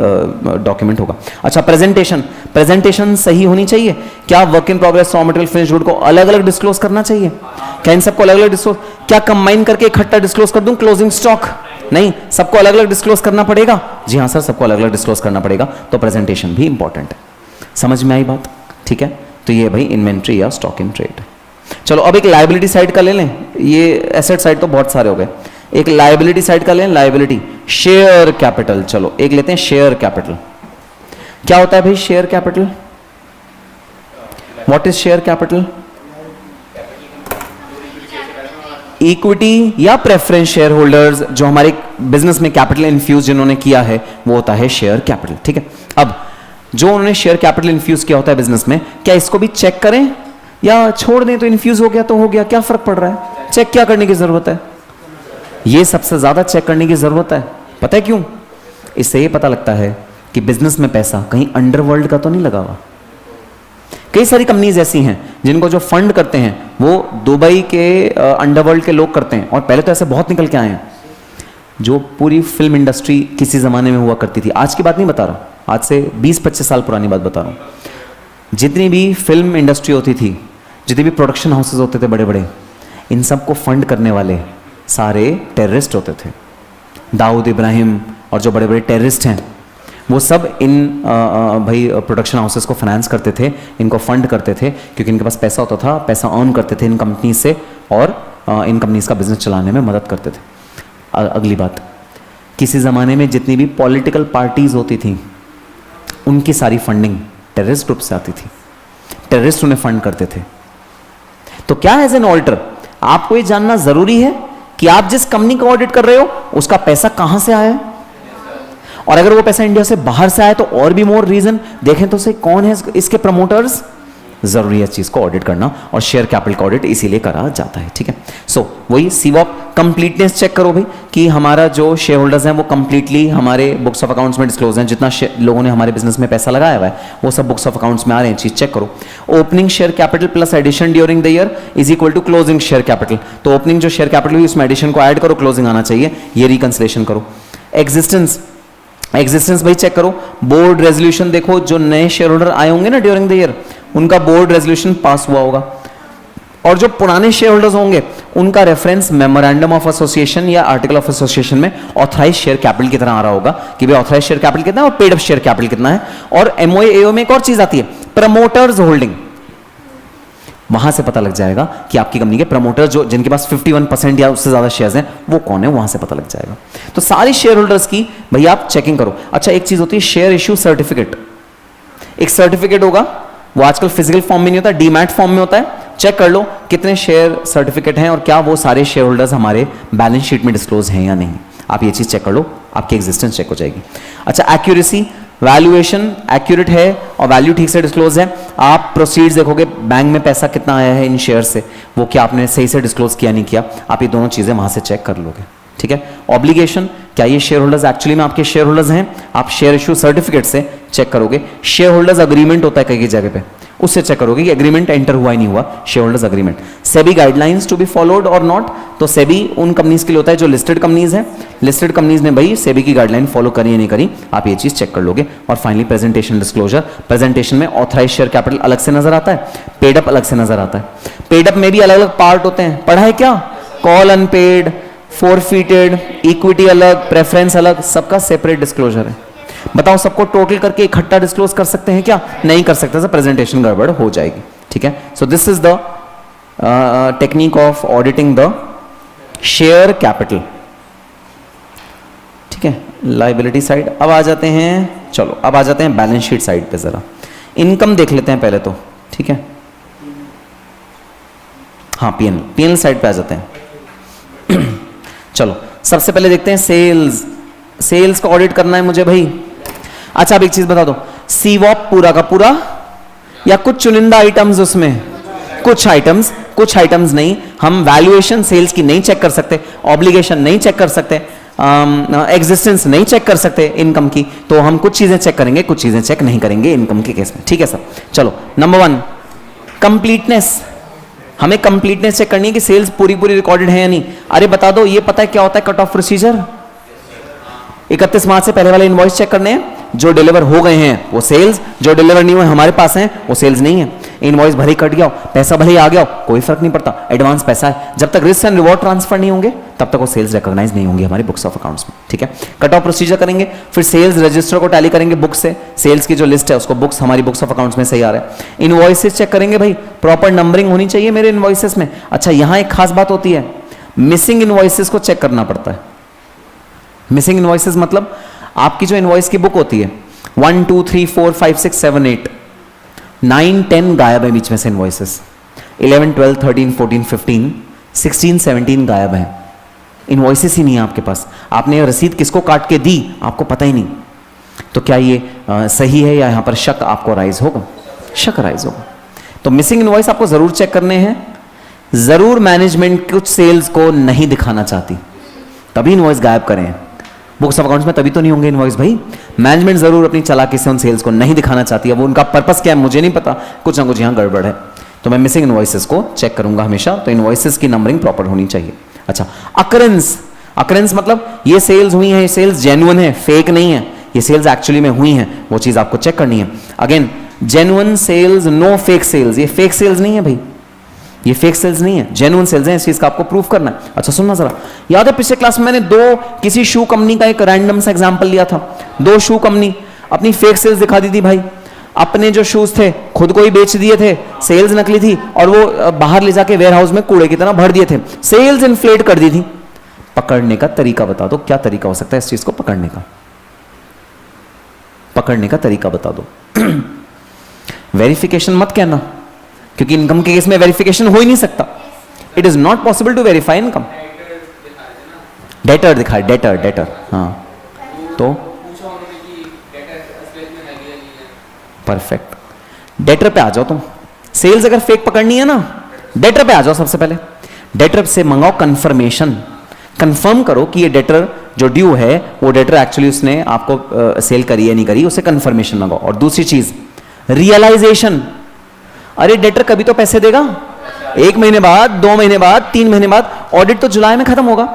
डॉक्यूमेंट होगा। अच्छा, प्रेजेंटेशन, प्रेजेंटेशन सही होनी चाहिए क्या? Work in progress, raw material, finish good को अलग अलग डिस्क्लोज करना चाहिए क्या? इन सबको अलग अलग डिस्क्लोज, क्या कंबाइन करके इकट्ठा डिस्क्लोज कर दूं क्लोजिंग स्टॉक? नहीं, सबको अलग अलग डिस्क्लोज करना पड़ेगा। जी हाँ सर, सबको अलग अलग डिस्क्लोज करना पड़ेगा, तो प्रेजेंटेशन भी इंपॉर्टेंट है। समझ में आई बात? ठीक है, तो ये भाई इन्वेंट्री या स्टॉक इन ट्रेड। चलो अब एक लायबिलिटी साइड का ले लें, ये एसेट साइड तो बहुत सारे हो गए, एक लायबिलिटी साइड का लें, लायबिलिटी, शेयर कैपिटल। चलो एक लेते हैं शेयर कैपिटल। क्या होता है भाई share capital? What is share capital? Equity या प्रेफरेंस शेयर होल्डर्स, जो हमारे बिजनेस में कैपिटल इन्फ्यूज जिन्होंने किया है, वो होता है शेयर कैपिटल। ठीक है, अब जो उन्होंने शेयर कैपिटल इन्फ्यूज किया होता है बिजनेस में, क्या इसको भी चेक करें या छोड़ दें? तो इन्फ्यूज हो गया तो हो गया, क्या फर्क पड़ रहा है? चेक क्या करने की जरूरत है? ये सबसे ज्यादा चेक करने की जरूरत है। पता है क्यों? इससे ये पता लगता है कि बिजनेस में पैसा कहीं अंडरवर्ल्ड का तो नहीं लगा हुआ। कई सारी कंपनीज ऐसी हैं जिनको जो फंड करते हैं वो दुबई के अंडरवर्ल्ड के लोग करते हैं, और पहले तो ऐसे बहुत निकल के आए हैं। जो पूरी फिल्म इंडस्ट्री किसी ज़माने में हुआ करती थी, आज की बात नहीं बता रहा, आज से 20-25 साल पुरानी बात बता रहा हूँ। जितनी भी फिल्म इंडस्ट्री होती थी, जितने भी प्रोडक्शन हाउसेज होते थे बड़े बड़े, इन सबको फंड करने वाले सारे टेररिस्ट होते थे। दाऊद इब्राहिम और जो बड़े बड़े टेररिस्ट हैं वो सब इन भाई प्रोडक्शन हाउसेस को फाइनेंस करते थे, इनको फंड करते थे, क्योंकि इनके पास पैसा होता था, पैसा अर्न करते थे इन कंपनी से और इन कंपनीज का बिजनेस चलाने में मदद करते थे। अगली बात, किसी ज़माने में जितनी भी पॉलिटिकल पार्टीज होती थी उनकी सारी फंडिंग टेररिस्ट ग्रुप से आती थी, टेररिस्ट उन्हें फंड करते थे। तो क्या एज एन ऑडिटर आपको ये जानना जरूरी है कि आप जिस कंपनी का ऑडिट कर रहे हो उसका पैसा कहां से आया है, और अगर वो पैसा इंडिया से बाहर से आया तो और भी मोर रीजन देखें तो से कौन है इसके प्रमोटर्स। जरूरी है इस चीज को ऑडिट करना, और शेयर कैपिटल का ऑडिट इसीलिए करा जाता है। ठीक है, सो वही सीवॉप कंप्लीटनेस चेक करो भाई कि हमारा जो शेयर होल्डर्स हैं वो कंप्लीटली हमारे बुक्स ऑफ अकाउंट्स में डिस्क्लोज हैं, जितना लोगों ने हमारे बिजनेस में पैसा लगाया हुआ है वो सब बुक्स ऑफ अकाउंट्स में आ रहे हैं, चीज चेक करो। Opening share capital plus addition during the year is equal to closing share capital, तो ओपनिंग जो शेयर कैपिटल हुई उसमें एडिशन को ऐड करो, क्लोजिंग आना चाहिए, ये रिकंसिलेशन करो। एग्जिस्टेंस भाई चेक करो, बोर्ड रेजोल्यूशन देखो, जो नए शेयर होल्डर आए होंगे ना ड्यूरिंग द ईयर उनका बोर्ड रेजोल्यूशन पास हुआ होगा, और जो पुराने शेयर होल्डर्स होंगे उनका रेफरेंस मेमोरेंडम ऑफ एसोसिएशन या आर्टिकल ऑफ एसोसिएशन में ऑथराइज शेयर कैपिटल की तरह आ रहा होगा कि भाई ऑथराइज शेयर कैपिटल कितना है और पेड अप शेयर कैपिटल कितना है। और एमओए एओ में एक और चीज आती है, प्रमोटर्स होल्डिंग, वहां से पता लग जाएगा कि आपकी कंपनी के प्रमोटर जो जिनके पास 51% या उससे ज्यादा शेयर्स हैं वो कौन है, वहां से पता लग जाएगा। तो सारी शेयर होल्डर्स की भैया आप चेकिंग करो। अच्छा, एक चीज होती है शेयर इश्यू सर्टिफिकेट, एक सर्टिफिकेट होगा, वो आजकल फिजिकल फॉर्म में नहीं होता, डीमैट फॉर्म में होता है। चेक कर लो कितने शेयर सर्टिफिकेट हैं और क्या वो सारे शेयर होल्डर्स हमारे बैलेंस शीट में डिस्क्लोज हैं या नहीं। आप ये चीज चेक कर लो, आपकी एग्जिस्टेंस चेक हो जाएगी। अच्छा, एक्यूरेसी, वैल्यूएशन एक्यूरेट है और वैल्यू ठीक से डिस्क्लोज है। आप प्रोसीड्स देखोगे, बैंक में पैसा कितना आया है इन शेयर से, वो क्या आपने सही से डिस्क्लोज किया नहीं किया, आप ये दोनों चीजें वहां से चेक कर लोगे। ठीक है, ऑब्लिगेशन, क्या ये शेयर होल्डर्स एक्चुअली में आपके शेयर होल्डर्स हैं, आप शेयर इश्यू सर्टिफिकेट से चेक करोगे। शेयर होल्डर्स अग्रीमेंट होता है कई जगह पे, उससे चेक करोगे कि एग्रीमेंट एंटर हुआ ही नहीं हुआ, share holders agreement. SEBI guidelines to be followed और नॉट, तो सेबी उन कंपनीज के लिए होता है जो लिस्टेड कंपनीज हैं, लिस्टेड कंपनीज ने भाई सेबी की गाइडलाइन फॉलो करी या नहीं करी, आप ये चीज चेक कर लोगे। और फाइनली प्रेजेंटेशन डिस्क्लोजर, प्रेजेंटेशन में ऑथराइज शेयर कैपिटल अलग से नजर आता है, पेड अप अलग से नजर आता है। पेड अप में भी अलग अलग पार्ट होते हैं, पढ़ा है क्या, कॉल अनपेड, फोरफीटेड, इक्विटी अलग, प्रेफरेंस अलग, सबका सेपरेट डिस्क्लोजर है। बताओ सबको टोटल करके इकट्ठा डिस्क्लोज कर सकते हैं क्या, नहीं कर सकते, प्रेजेंटेशन गड़बड़ हो जाएगी। ठीक है, so this is the technique of auditing the share capital. ठीक है, लायबिलिटी साइड। अब आ जाते हैं, चलो अब आ जाते हैं बैलेंस शीट साइड पे, जरा इनकम देख लेते हैं पहले तो। ठीक है, हाँ पीएनएल साइड पे आ जाते हैं। चलो सबसे पहले देखते हैं सेल्स, सेल्स का ऑडिट करना है मुझे भाई। अच्छा, अब एक चीज बता दो, सीवॉप पूरा का पूरा या कुछ चुनिंदा आइटम्स उसमें, कुछ आइटम्स नहीं। हम वैल्यूएशन सेल्स की नहीं चेक कर सकते, ऑब्लिगेशन नहीं चेक कर सकते, एग्जिस्टेंस नहीं चेक कर सकते इनकम की, तो हम कुछ चीजें चेक करेंगे, कुछ चीजें चेक नहीं करेंगे इनकम के केस में। ठीक है सर, चलो नंबर 1 कंप्लीटनेस, हमें कंप्लीटनेस चेक करनी है कि सेल्स पूरी रिकॉर्डेड है या नहीं। अरे बता दो, ये पता है क्या होता है कट ऑफ प्रोसीजर, 31 मार्च से पहले वाले इनवॉइस चेक करने हैं, जो डिलीवर हो गए हैं वो सेल्स, जो डिलीवर नहीं हुए हमारे पास हैं वो सेल्स नहीं है। इनवॉइस भले ही कट गया हो, पैसा भले ही आ गया हो, कोई फर्क नहीं पड़ता, एडवांस पैसा है, जब तक रिस्क एंड रिवॉर्ड ट्रांसफर नहीं होंगे तब तक वो सेल्स रिकॉग्नाइज नहीं होंगी हमारी बुक्स ऑफ अकाउंट्स में। ठीक है, कट ऑफ प्रोसीजर करेंगे, फिर सेल्स रजिस्टर को टैली करेंगे बुक से, सेल्स की जो लिस्ट है उसको बुक्स हमारी बुक्स ऑफ अकाउंट्स में सही आ रहा है। इनवॉइसेस चेक करेंगे भाई, प्रॉपर नंबरिंग होनी चाहिए मेरे इनवॉइसेस में। अच्छा, यहां एक खास बात होती है, मिसिंग इनवॉइसेस को चेक करना पड़ता है। मिसिंग इनवॉइसेस मतलब आपकी जो इनवॉइस की बुक होती है 1 2 3 4 5 6 7 8 9 10 गायब है बीच में से इनवॉइसेस, 11 12 13 14 15 16 17 गायब है, इनवॉइसेस ही नहीं है आपके पास। आपने रसीद किसको काट के दी आपको पता ही नहीं, तो क्या ये सही है या यहां पर शक आपको राइज होगा, शक राइज होगा। तो मिसिंग इनवॉइस आपको जरूर चेक करने हैं। जरूर मैनेजमेंट कुछ सेल्स को नहीं दिखाना चाहती, तभी इनवॉइस गायब करें बुक्स ऑफ अकाउंट्स में, तभी तो नहीं होंगे इनवॉइस भाई। मैनेजमेंट जरूर अपनी चालाकी से उन सेल्स को नहीं दिखाना चाहती है, वो उनका पर्पस क्या है मुझे नहीं पता, कुछ ना कुछ यहाँ गड़बड़ है, तो मैं मिसिंग इनवॉइसेस को चेक करूंगा हमेशा। तो इनवॉइसेस की नंबरिंग प्रॉपर होनी चाहिए। अच्छा, अकरेंस, अकरेंस मतलब ये सेल्स हुई हैं, ये सेल्स जेन्युइन है, फेक नहीं है, ये सेल्स एक्चुअली में हुई हैं, वो चीज आपको चेक करनी है। Again genuine sales, no fake sales, ये फेक सेल्स नहीं है भाई, ये फेक सेल्स नहीं है, जेन्युइन सेल्स हैं, इस चीज का आपको प्रूफ करना है। अच्छा सुनना जरा, याद है पिछले क्लास में मैंने दो किसी शू कंपनी का एक रैंडम सा एग्जांपल लिया था, दो शू कंपनी अपनी फेक सेल्स दिखा दी थी भाई, अपने जो शूज थे खुद को ही बेच दिए थे, सेल्स नकली थी, और वो बाहर ले जाके वेयर हाउस में कूड़े की तरह भर दिए थे, सेल्स इन्फ्लेट कर दी थी। पकड़ने का तरीका बता दो, क्या तरीका हो सकता है इस चीज को पकड़ने का, पकड़ने का तरीका बता दो। वेरिफिकेशन मत कहना, क्योंकि इनकम के केस में वेरिफिकेशन हो ही नहीं सकता, it is not possible to verify income. Debtor दिखाए, डेटर, डेटर, हाँ तो परफेक्ट, डेटर पे आ जाओ तुम। सेल्स अगर फेक पकड़नी है ना, डेटर पे आ जाओ सबसे पहले, डेटर से मंगाओ कंफर्मेशन, कंफर्म करो कि ये डेटर जो ड्यू है वो डेटर एक्चुअली उसने आपको सेल करी है नहीं करी, उसे कंफर्मेशन मंगाओ। और दूसरी चीज रियलाइजेशन, अरे डेटर कभी तो पैसे देगा, 1 महीने बाद, 2 महीने बाद, 3 महीने बाद, ऑडिट तो जुलाई में खत्म होगा,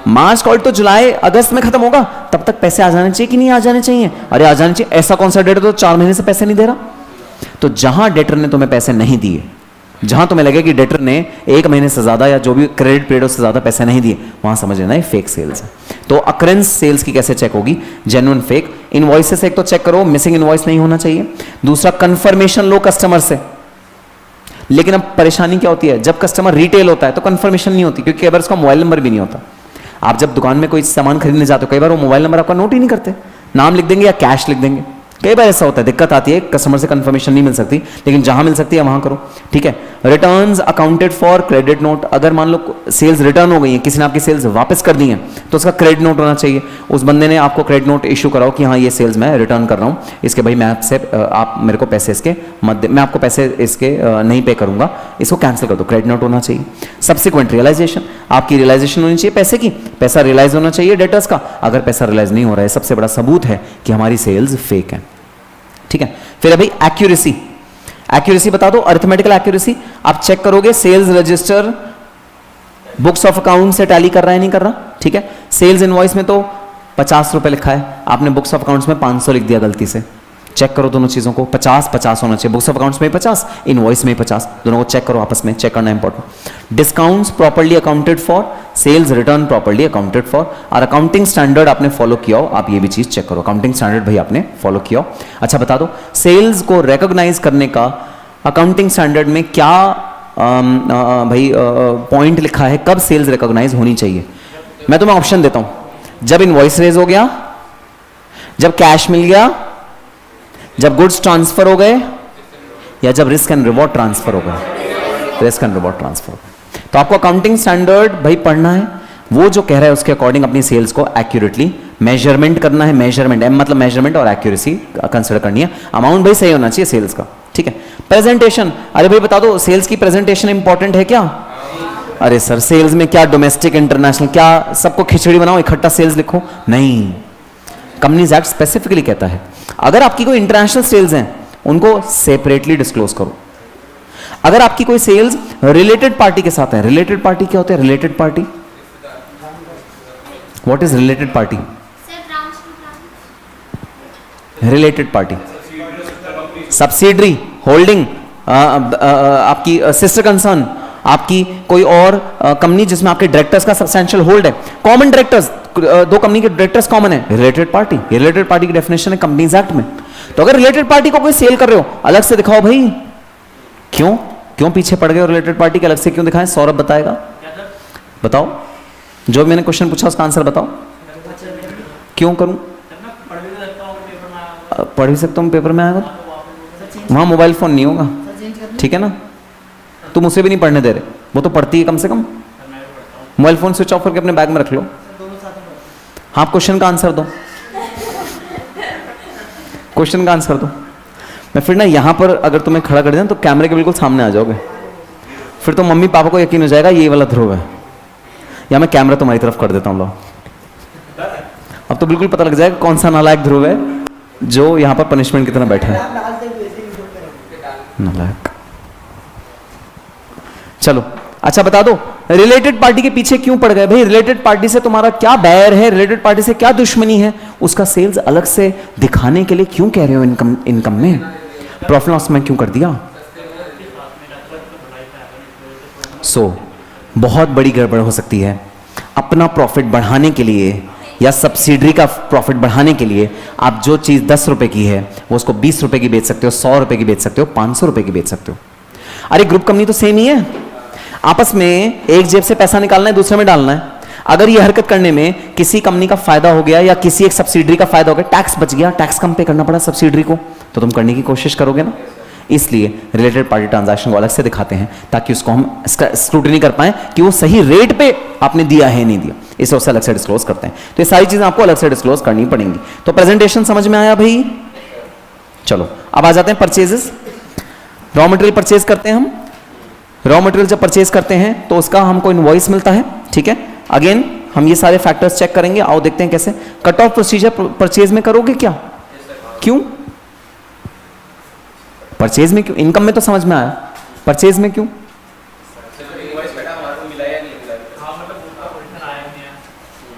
मार्च का ऑडिट तो जुलाई अगस्त में खत्म होगा, तब तक पैसे आ जाने चाहिए कि नहीं आ जाने चाहिए? अरे आ जाने चाहिए। ऐसा कौन सा डेटर तो 4 महीने से पैसे नहीं दे रहा? तो जहां डेटर ने तुम्हें पैसे नहीं दिए, जहां तुम्हें लगे कि डेटर ने 1 महीने से ज्यादा या जो भी क्रेडिट पीरियड से ज्यादा पैसे नहीं दिए, वहां समझ लेना है फेक सेल्स है। तो अकरेंस सेल्स की कैसे चेक होगी, जेन्युइन फेक। इनवॉइसेस एक तो चेक करो, मिसिंग इनवॉइस नहीं होना चाहिए। दूसरा कंफर्मेशन लो कस्टमर से। लेकिन अब परेशानी क्या होती है, जब कस्टमर रिटेल होता है तो कंफर्मेशन नहीं होती, क्योंकि कई बार उसका मोबाइल नंबर भी नहीं होता। आप जब दुकान में कोई सामान खरीदने जाते हो, कई बार वो मोबाइल नंबर आपका नोट ही नहीं करते, नाम लिख देंगे या कैश लिख देंगे। कई बार ऐसा होता है, दिक्कत आती है, कस्टमर से कंफर्मेशन नहीं मिल सकती, लेकिन जहां मिल सकती है वहां करो, ठीक है। Returns accounted for credit note, अगर मान लो सेल्स रिटर्न हो गई है, किसी ने आपकी सेल्स वापस कर दी है, तो उसका क्रेडिट नोट होना चाहिए। उस बंदे ने आपको क्रेडिट नोट इशू कराओ कि हाँ ये सेल्स मैं रिटर्न कर रहा हूँ, इसके भाई मैं आपसे आप मेरे को पैसे इसके मध्य, मैं आपको पैसे इसके नहीं पे करूंगा, इसको कैंसिल कर दो, क्रेडिट नोट होना चाहिए। सब्सिक्वेंट रियलाइजेशन, आपकी रियलाइजेशन होनी चाहिए पैसे की, पैसा रियलाइज होना चाहिए डेटर्स का। अगर पैसा रियलाइज नहीं हो रहा है, सबसे बड़ा सबूत है कि हमारी सेल्स फेक है, ठीक है। फिर अभी एक्यूरेसी, एक्यूरेसी बता दो, अरिथमेटिकल एक्यूरेसी। आप चेक करोगे sales register books of account से टैली कर रहा है नहीं कर रहा, ठीक है। सेल्स इनवॉइस में तो 50 रुपए लिखा है, आपने बुक्स ऑफ अकाउंट्स में 500 लिख दिया गलती से। चेक करो दोनों चीजों को, 50-50 होना चाहिए, बुक्स ऑफ अकाउंट्स में 50, इनवॉइस में 50, दोनों को चेक करो आपस में, चेक करना important. Discounts properly accounted for, sales return properly accounted for, और अकाउंटिंग स्टैंडर्ड आपने फॉलो किया हो, आप ये भी चीज चेक करो, अकाउंटिंग स्टैंडर्ड भाई आपने फॉलो किया हो। अच्छा बता दो, सेल्स को रिकॉग्नाइज करने का अकाउंटिंग स्टैंडर्ड में क्या भाई पॉइंट लिखा है, कब सेल्स रिकॉग्नाइज होनी चाहिए? मैं तुम्हें ऑप्शन देता हूं, जब इनवॉइस रेज हो गया, जब कैश मिल गया, जब गुड्स ट्रांसफर हो गए, या जब रिस्क एंड रिवॉर्ड ट्रांसफर हो गए, रिस्क एंड रिवॉर्ड ट्रांसफर हो गए। तो आपको अकाउंटिंग स्टैंडर्ड भाई पढ़ना है, वो जो कह रहा है उसके अकॉर्डिंग अपनी सेल्स को एक्यूरेटली मेजरमेंट करना है। मेजरमेंट, एम मतलब मेजरमेंट, और एक्यूरेसी कंसिडर करनी है। अमाउंट भाई सही होना चाहिए सेल्स का, ठीक है। प्रेजेंटेशन, अरे भाई बता दो सेल्स की प्रेजेंटेशन इंपॉर्टेंट है क्या? अरे सर सेल्स में क्या डोमेस्टिक इंटरनेशनल, क्या सबको खिचड़ी बनाओ इकट्ठा सेल्स लिखो? नहीं, कंपनीज एक्ट स्पेसिफिकली कहता है अगर आपकी कोई इंटरनेशनल सेल्स हैं उनको सेपरेटली डिस्क्लोज करो। अगर आपकी कोई सेल्स रिलेटेड पार्टी के साथ है, रिलेटेड पार्टी क्या होते हैं? Related party, what is related party? Related party subsidiary, holding, आपकी सिस्टर कंसर्न, आपकी कोई और कंपनी जिसमें आपके डायरेक्टर्स का सब्सटेंशियल होल्ड है, कॉमन डायरेक्टर्स, दो कंपनी के डायरेक्टर्स कॉमन है, रिलेटेड पार्टी। रिलेटेड पार्टी की डेफिनेशन है कंपनीज एक्ट में। तो अगर रिलेटेड पार्टी को कोई सेल कर रहे हो, अलग से दिखाओ भाई। क्यों क्यों पीछे पड़ गए? रिलेटेड पार्टी के अलग से क्यों दिखाएं? सौरभ बताएगा, बताओ, जो मैंने क्वेश्चन पूछा उसका आंसर बताओ। क्यों करूं? पढ़ भी सकता हूं, पेपर में आएगा तो वहां मोबाइल फोन नहीं होगा, ठीक है ना। तुम उसे भी नहीं पढ़ने दे रहे, वो तो पढ़ती है कम से कम। मोबाइल फोन स्विच ऑफ करके अपने बैग में रख लो। हाँ, क्वेश्चन का आंसर दो, क्वेश्चन का आंसर दो। मैं फिर ना यहां पर अगर तुम्हें खड़ा कर दें तो कैमरे के बिल्कुल सामने आ जाओगे, फिर तो मम्मी पापा को यकीन हो जाएगा ये वाला ध्रुव है, या मैं कैमरा तुम्हारी तरफ कर देता हूं। लो, अब तो बिल्कुल पता लग जाएगा कौन सा नालायक ध्रुव है जो यहां पर पनिशमेंट की तरह बैठा है। नालायक। चलो अच्छा बता दो, रिलेटेड पार्टी के पीछे क्यों पड़ गए भाई? रिलेटेड पार्टी से तुम्हारा क्या बैर है, रिलेटेड पार्टी से क्या दुश्मनी है, उसका सेल्स अलग से दिखाने के लिए क्यों कह रहे हो इनकम में? प्रॉफिट लॉस में क्यों कर दिया? बहुत बड़ी गड़बड़ हो सकती है। अपना प्रॉफिट बढ़ाने के लिए या सब्सिडरी का प्रॉफिट बढ़ाने के लिए आप जो चीज 10 रुपए की है वो उसको 20 रुपए की बेच सकते हो, 100 रुपए की बेच सकते हो, 500 रुपए की बेच सकते हो। अरे ग्रुप कंपनी तो सेम ही है, आपस में एक जेब से पैसा निकालना है, दूसरे में डालना है। अगर ये हरकत करने में किसी कंपनी का फायदा हो गया या किसी एक सब्सिडरी का फायदा हो गया, टैक्स बच गया, टैक्स कम पे करना पड़ा सब्सिडरी को, तो तुम करने की कोशिश करोगे ना। इसलिए रिलेटेड पार्टी ट्रांजैक्शन को अलग से दिखाते हैं ताकि उसको हम स्क्रूटनी कर पाएं कि वो सही रेट पे आपने दिया है नहीं दिया, इसे उससे अलग से डिस्क्लोज करते हैं। तो ये सारी चीजें आपको अलग से डिस्क्लोज करनी पड़ेंगी। तो प्रेजेंटेशन समझ में आया भाई? चलो अब आ जाते हैं परचेजेस। रॉ मटेरियल परचेज करते हैं हम। रॉ मटेरियल जब परचेज करते हैं तो उसका हमको इनवॉइस मिलता है, ठीक है। अगेन हम ये सारे फैक्टर्स चेक करेंगे, आओ देखते हैं कैसे। कट ऑफ प्रोसीजर परचेज में करोगे क्या? क्यों परचेज में क्यों? इनकम में तो समझ में आया, परचेज में क्यों?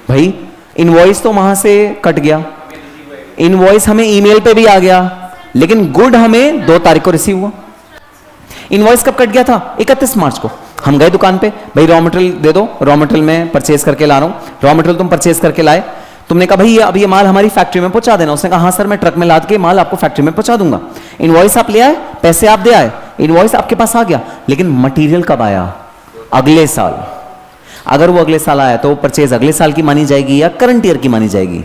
भाई इनवॉइस तो वहां से कट गया, इनवॉइस हमें ईमेल पे भी आ गया, लेकिन गुड हमें 2 तारीख को रिसीव हुआ। इनवॉइस कब कट गया था? 31 मार्च को। हम गए दुकान पे, भाई रॉ मटेरियल दे दो, रॉ मटेरियल मैं परचेज करके ला रहा हूं। रॉ मटेरियल तुम परचेज करके लाए, तुमने कहा भाई अब ये माल हमारी फैक्ट्री में पहुंचा देना। उसने कहा हाँ सर मैं ट्रक में लाद के माल आपको फैक्ट्री में पहुंचा दूंगा। इनवॉइस आप ले आए, पैसे आप दे आए, इनवॉइस आपके पास आ गया, लेकिन मटेरियल कब आया? अगले साल। अगर वो अगले साल आया तो वो परचेज अगले साल की मानी जाएगी या करंट ईयर की मानी जाएगी?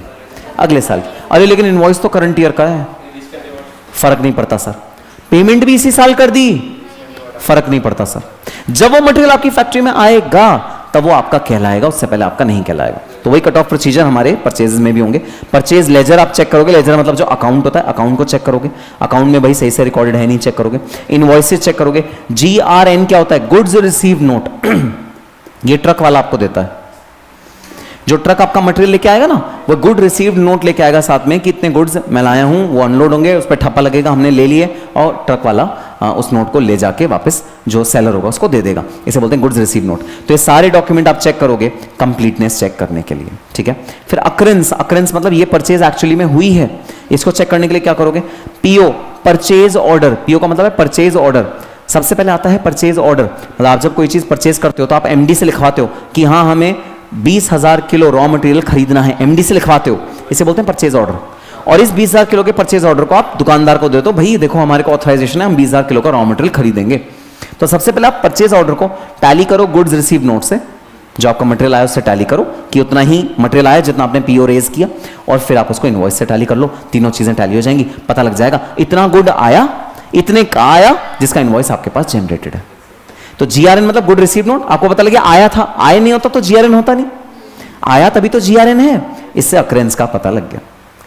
अगले साल की। अरे लेकिन इनवॉइस तो करंट ईयर का है। फर्क नहीं पड़ता सर, पेमेंट भी इसी साल कर दी, फर्क नहीं पड़ता सर। जब वो मटेरियल आपकी फैक्ट्री में आएगा तब वो आपका कहलाएगा, उससे पहले आपका नहीं कहलाएगा। तो वही कट ऑफ प्रोसीजर हमारे परचेजेस में भी होंगे। परचेज लेजर आप चेक करोगे, लेजर मतलब जो अकाउंट होता है, अकाउंट को चेक करोगे, अकाउंट में भाई सही से रिकॉर्डेड है नहीं चेक करोगे। इनवॉइसेस चेक करोगे। GRN क्या होता है? Goods receive note. ये ट्रक वाला आपको देता है, जो ट्रक आपका मटेरियल लेके आएगा ना, वो गुड रिसीव्ड नोट लेके आएगा साथ में कि इतने गुड्स मैं लाया हूं, वो अनलोड होंगे, उस पर ठप्पा लगेगा, हमने ले लिए, और ट्रक वाला उस नोट को ले जाके वापस जो सेलर होगा उसको दे देगा। इसे बोलते हैं गुड्स रिसीव नोट। तो ये सारे डॉक्यूमेंट आप चेक करोगे कंप्लीटनेस चेक करने के लिए, ठीक है। फिर अकरेंस, अकरेंस मतलब ये परचेज एक्चुअली में हुई है, इसको चेक करने के लिए क्या करोगे? PO, purchase order. PO का मतलब है परचेज ऑर्डर। सबसे पहले आता है परचेज ऑर्डर, मतलब आप जब कोई चीज परचेज करते हो तो आप MD से लिखवाते हो कि हाँ हमें 20,000 किलो रॉ मटेरियल खरीदना है, MD से लिखवाते हो, इसे बोलते हैं परचेज ऑर्डर। और इस 20,000 किलो के परचेज ऑर्डर को आप दुकानदार को दे दो, भाई देखो हमारे को ऑथराइजेशन है, हम 20,000 किलो का रॉ मटेरियल खरीदेंगे। तो सबसे पहले आप परचेज ऑर्डर को टैली करो गुड्स रिसीव नोट से, जो आपका मटेरियल आया उससे टैली करो कि उतना ही मटेरियल आया जितना आपने PO रेज किया, और फिर आप उसको इनवॉइस से टैली कर लो। तीनों चीजें टैली हो जाएंगी, पता लग जाएगा इतना गुड आया, इतने का आया जिसका इनवॉइस आपके पास जनरेटेड है। तो GRN मतलब गुड रिसीव नोट, आपको पता लगे आया था, आया नहीं होता तो GRN होता नहीं, आया तभी तो GRN है, इससे अकरेंस का पता लग गया,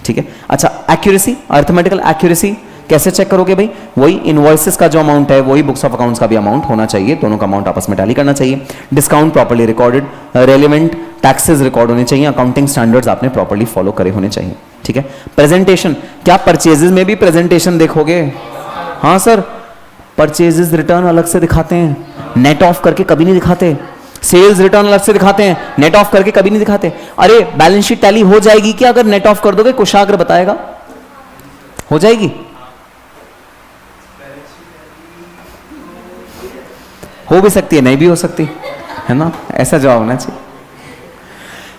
ठीक है। अच्छा एक्यूरेसी, अर्थमेटिकल एक्यूरेसी कैसे चेक करोगे भाई? वही इनवॉइसेस का जो अमाउंट है वही बुक्स ऑफ अकाउंट्स का भी अमाउंट होना चाहिए, दोनों का अमाउंट आपस में टैली करना चाहिए। Discount properly recorded, relevant taxes record होने चाहिए, अकाउंटिंग स्टैंडर्ड्स आपने प्रॉपर्ली फॉलो करे होने चाहिए, ठीक है। प्रेजेंटेशन, क्या परचेजेस में भी प्रेजेंटेशन देखोगे? हाँ सर, परचेजेस रिटर्न अलग से दिखाते हैं, नेट ऑफ करके कभी नहीं दिखाते। सेल्स रिटर्न अलग से दिखाते हैं, नेट ऑफ करके कभी नहीं दिखाते। अरे बैलेंस शीट टैली हो जाएगी क्या अगर नेट ऑफ कर दोगे? कुशाग्र बताएगा, हो जाएगी? हो भी सकती है, नहीं भी हो सकती है ना, ऐसा जवाब होना चाहिए।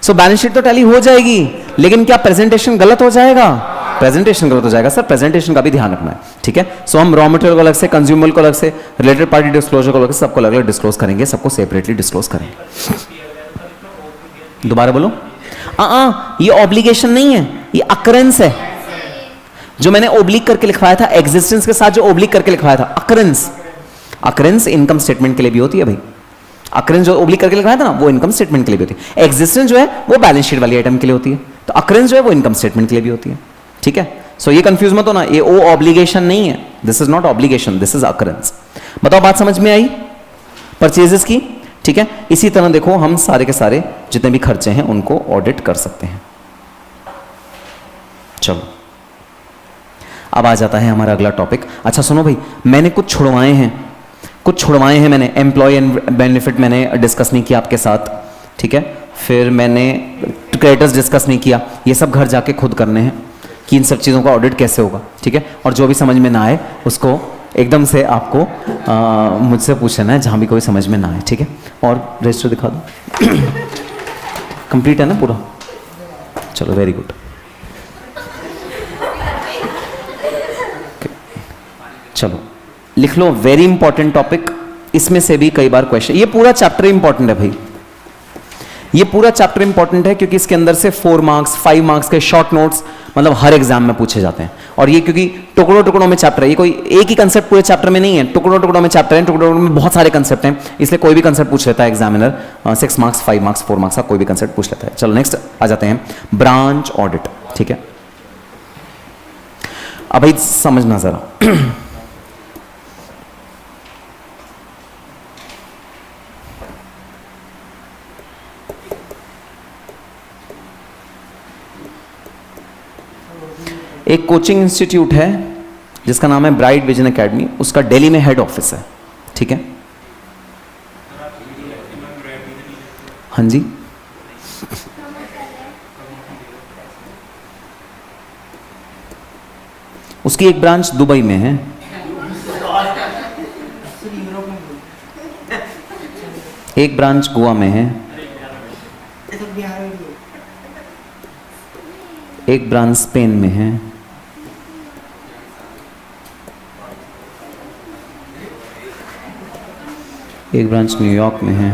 सो बैलेंस शीट तो टैली हो जाएगी, लेकिन क्या प्रेजेंटेशन गलत हो जाएगा? प्रेजेंटेशन गलत हो जाएगा सर, प्रेजेंटेशन का भी ध्यान रखना है, ठीक है। सो हम रॉ मटेरियल को अलग से, कंज्यूमर को अलग से, रिलेटेड पार्टी डिस्क्लोजर को अलग से, सबको अलग अलग डिस्क्लोज करेंगे, सबको सेपरेटली डिस्क्लोज करेंगे। दोबारा बोलो। ये ऑब्लिगेशन नहीं है, ये अकरेंस है। जो मैंने ओब्लिक करके लिखवाया था, एग्जिस्टेंस के साथ जो ओब्लिक करके लिखवाया था, अकरेंस। अकरेंस इनकम स्टेटमेंट के लिए भी होती है भाई। अकरेंस जो ओब्लिक करके लिखवाया था ना, वो इनकम स्टेटमेंट के लिए भी होती है। एग्जिस्टेंस जो है वो बैलेंस शीट वाली आइटम के लिए होती है, तो अकरेंस जो है वो इनकम स्टेटमेंट के लिए भी होती है, ठीक है। सो ये कंफ्यूज मत होना, ये ओ ऑब्लिगेशन नहीं है, this is not obligation, this is occurrence. बताओ बात समझ में आई परचेजेस की, ठीक है। इसी तरह देखो हम सारे के सारे जितने भी खर्चे हैं उनको ऑडिट कर सकते हैं। चलो अब आ जाता है हमारा अगला टॉपिक। अच्छा सुनो भाई, मैंने कुछ छुड़वाए हैं, कुछ छुड़वाए हैं मैंने, एम्प्लॉय बेनिफिट मैंने डिस्कस नहीं किया आपके साथ, ठीक है। फिर मैंने क्रेडिटर्स डिस्कस नहीं किया, ये सब घर जाके खुद करने हैं कि इन सब चीज़ों का ऑडिट कैसे होगा, ठीक है। और जो भी समझ में ना आए उसको एकदम से आपको मुझसे पूछना है जहाँ भी कोई समझ में ना आए, ठीक है। और रजिस्टर दिखा दो। कंप्लीट है ना पूरा? चलो वेरी गुड। चलो लिख लो, वेरी इंपॉर्टेंट टॉपिक, इसमें से भी कई बार क्वेश्चन, ये पूरा चैप्टर इंपॉर्टेंट है भाई, ये पूरा चैप्टर इंपॉर्टेंट है क्योंकि इसके अंदर से 4 मार्क्स 5 मार्क्स के शॉर्ट नोट्स मतलब हर एग्जाम में पूछे जाते हैं। और ये क्योंकि टुकड़ों टुकड़ों में चैप्टर है, ये कोई एक ही कंसेप्ट पूरे चैप्टर में नहीं है, टुकड़ों टुकड़ों में चैप्टर है, टुकड़ों में बहुत सारे कंसेप्ट हैं, इसलिए कोई भी कंसेप्ट पूछ लेता है एग्जामिनर, 6 मार्क्स 5 मार्क्स 4 मार्क्स का कोई भी कंसेप्ट पूछ लेता है। चलो नेक्स्ट आ जाते हैं, ब्रांच ऑडिट, ठीक है। अब भाई समझना जरा, एक कोचिंग इंस्टीट्यूट है जिसका नाम है ब्राइट विजन एकेडमी, उसका दिल्ली में हेड ऑफिस है, ठीक है। हाँ जी, उसकी एक ब्रांच दुबई में है, एक ब्रांच गोवा में है, एक ब्रांच स्पेन में है, एक ब्रांच न्यूयॉर्क में है,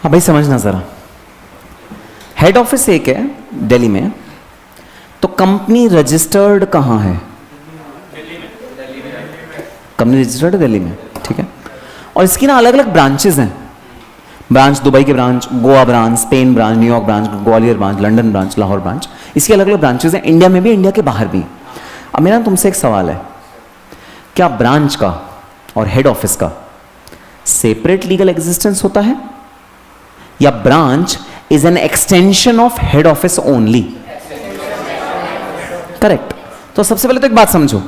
हाँ भाई समझना जरा, हेड ऑफिस एक है दिल्ली में, तो कंपनी रजिस्टर्ड कहाँ है? कंपनी रजिस्टर्ड दिल्ली में, ठीक है। और इसकी ना अलग अलग ब्रांचेस हैं, ब्रांच दुबई की branch, Goa branch, Spain branch, New York branch, Gwalior branch, London branch, Lahore branch, इसकी अलग अलग ब्रांचेस हैं, इंडिया में भी, इंडिया के बाहर भी। अब मेरा तुमसे एक सवाल है, क्या ब्रांच का और हेड ऑफिस का सेपरेट लीगल एग्जिस्टेंस होता है या branch is an extension of head office only? Correct. तो सबसे पहले तो एक बात समझो,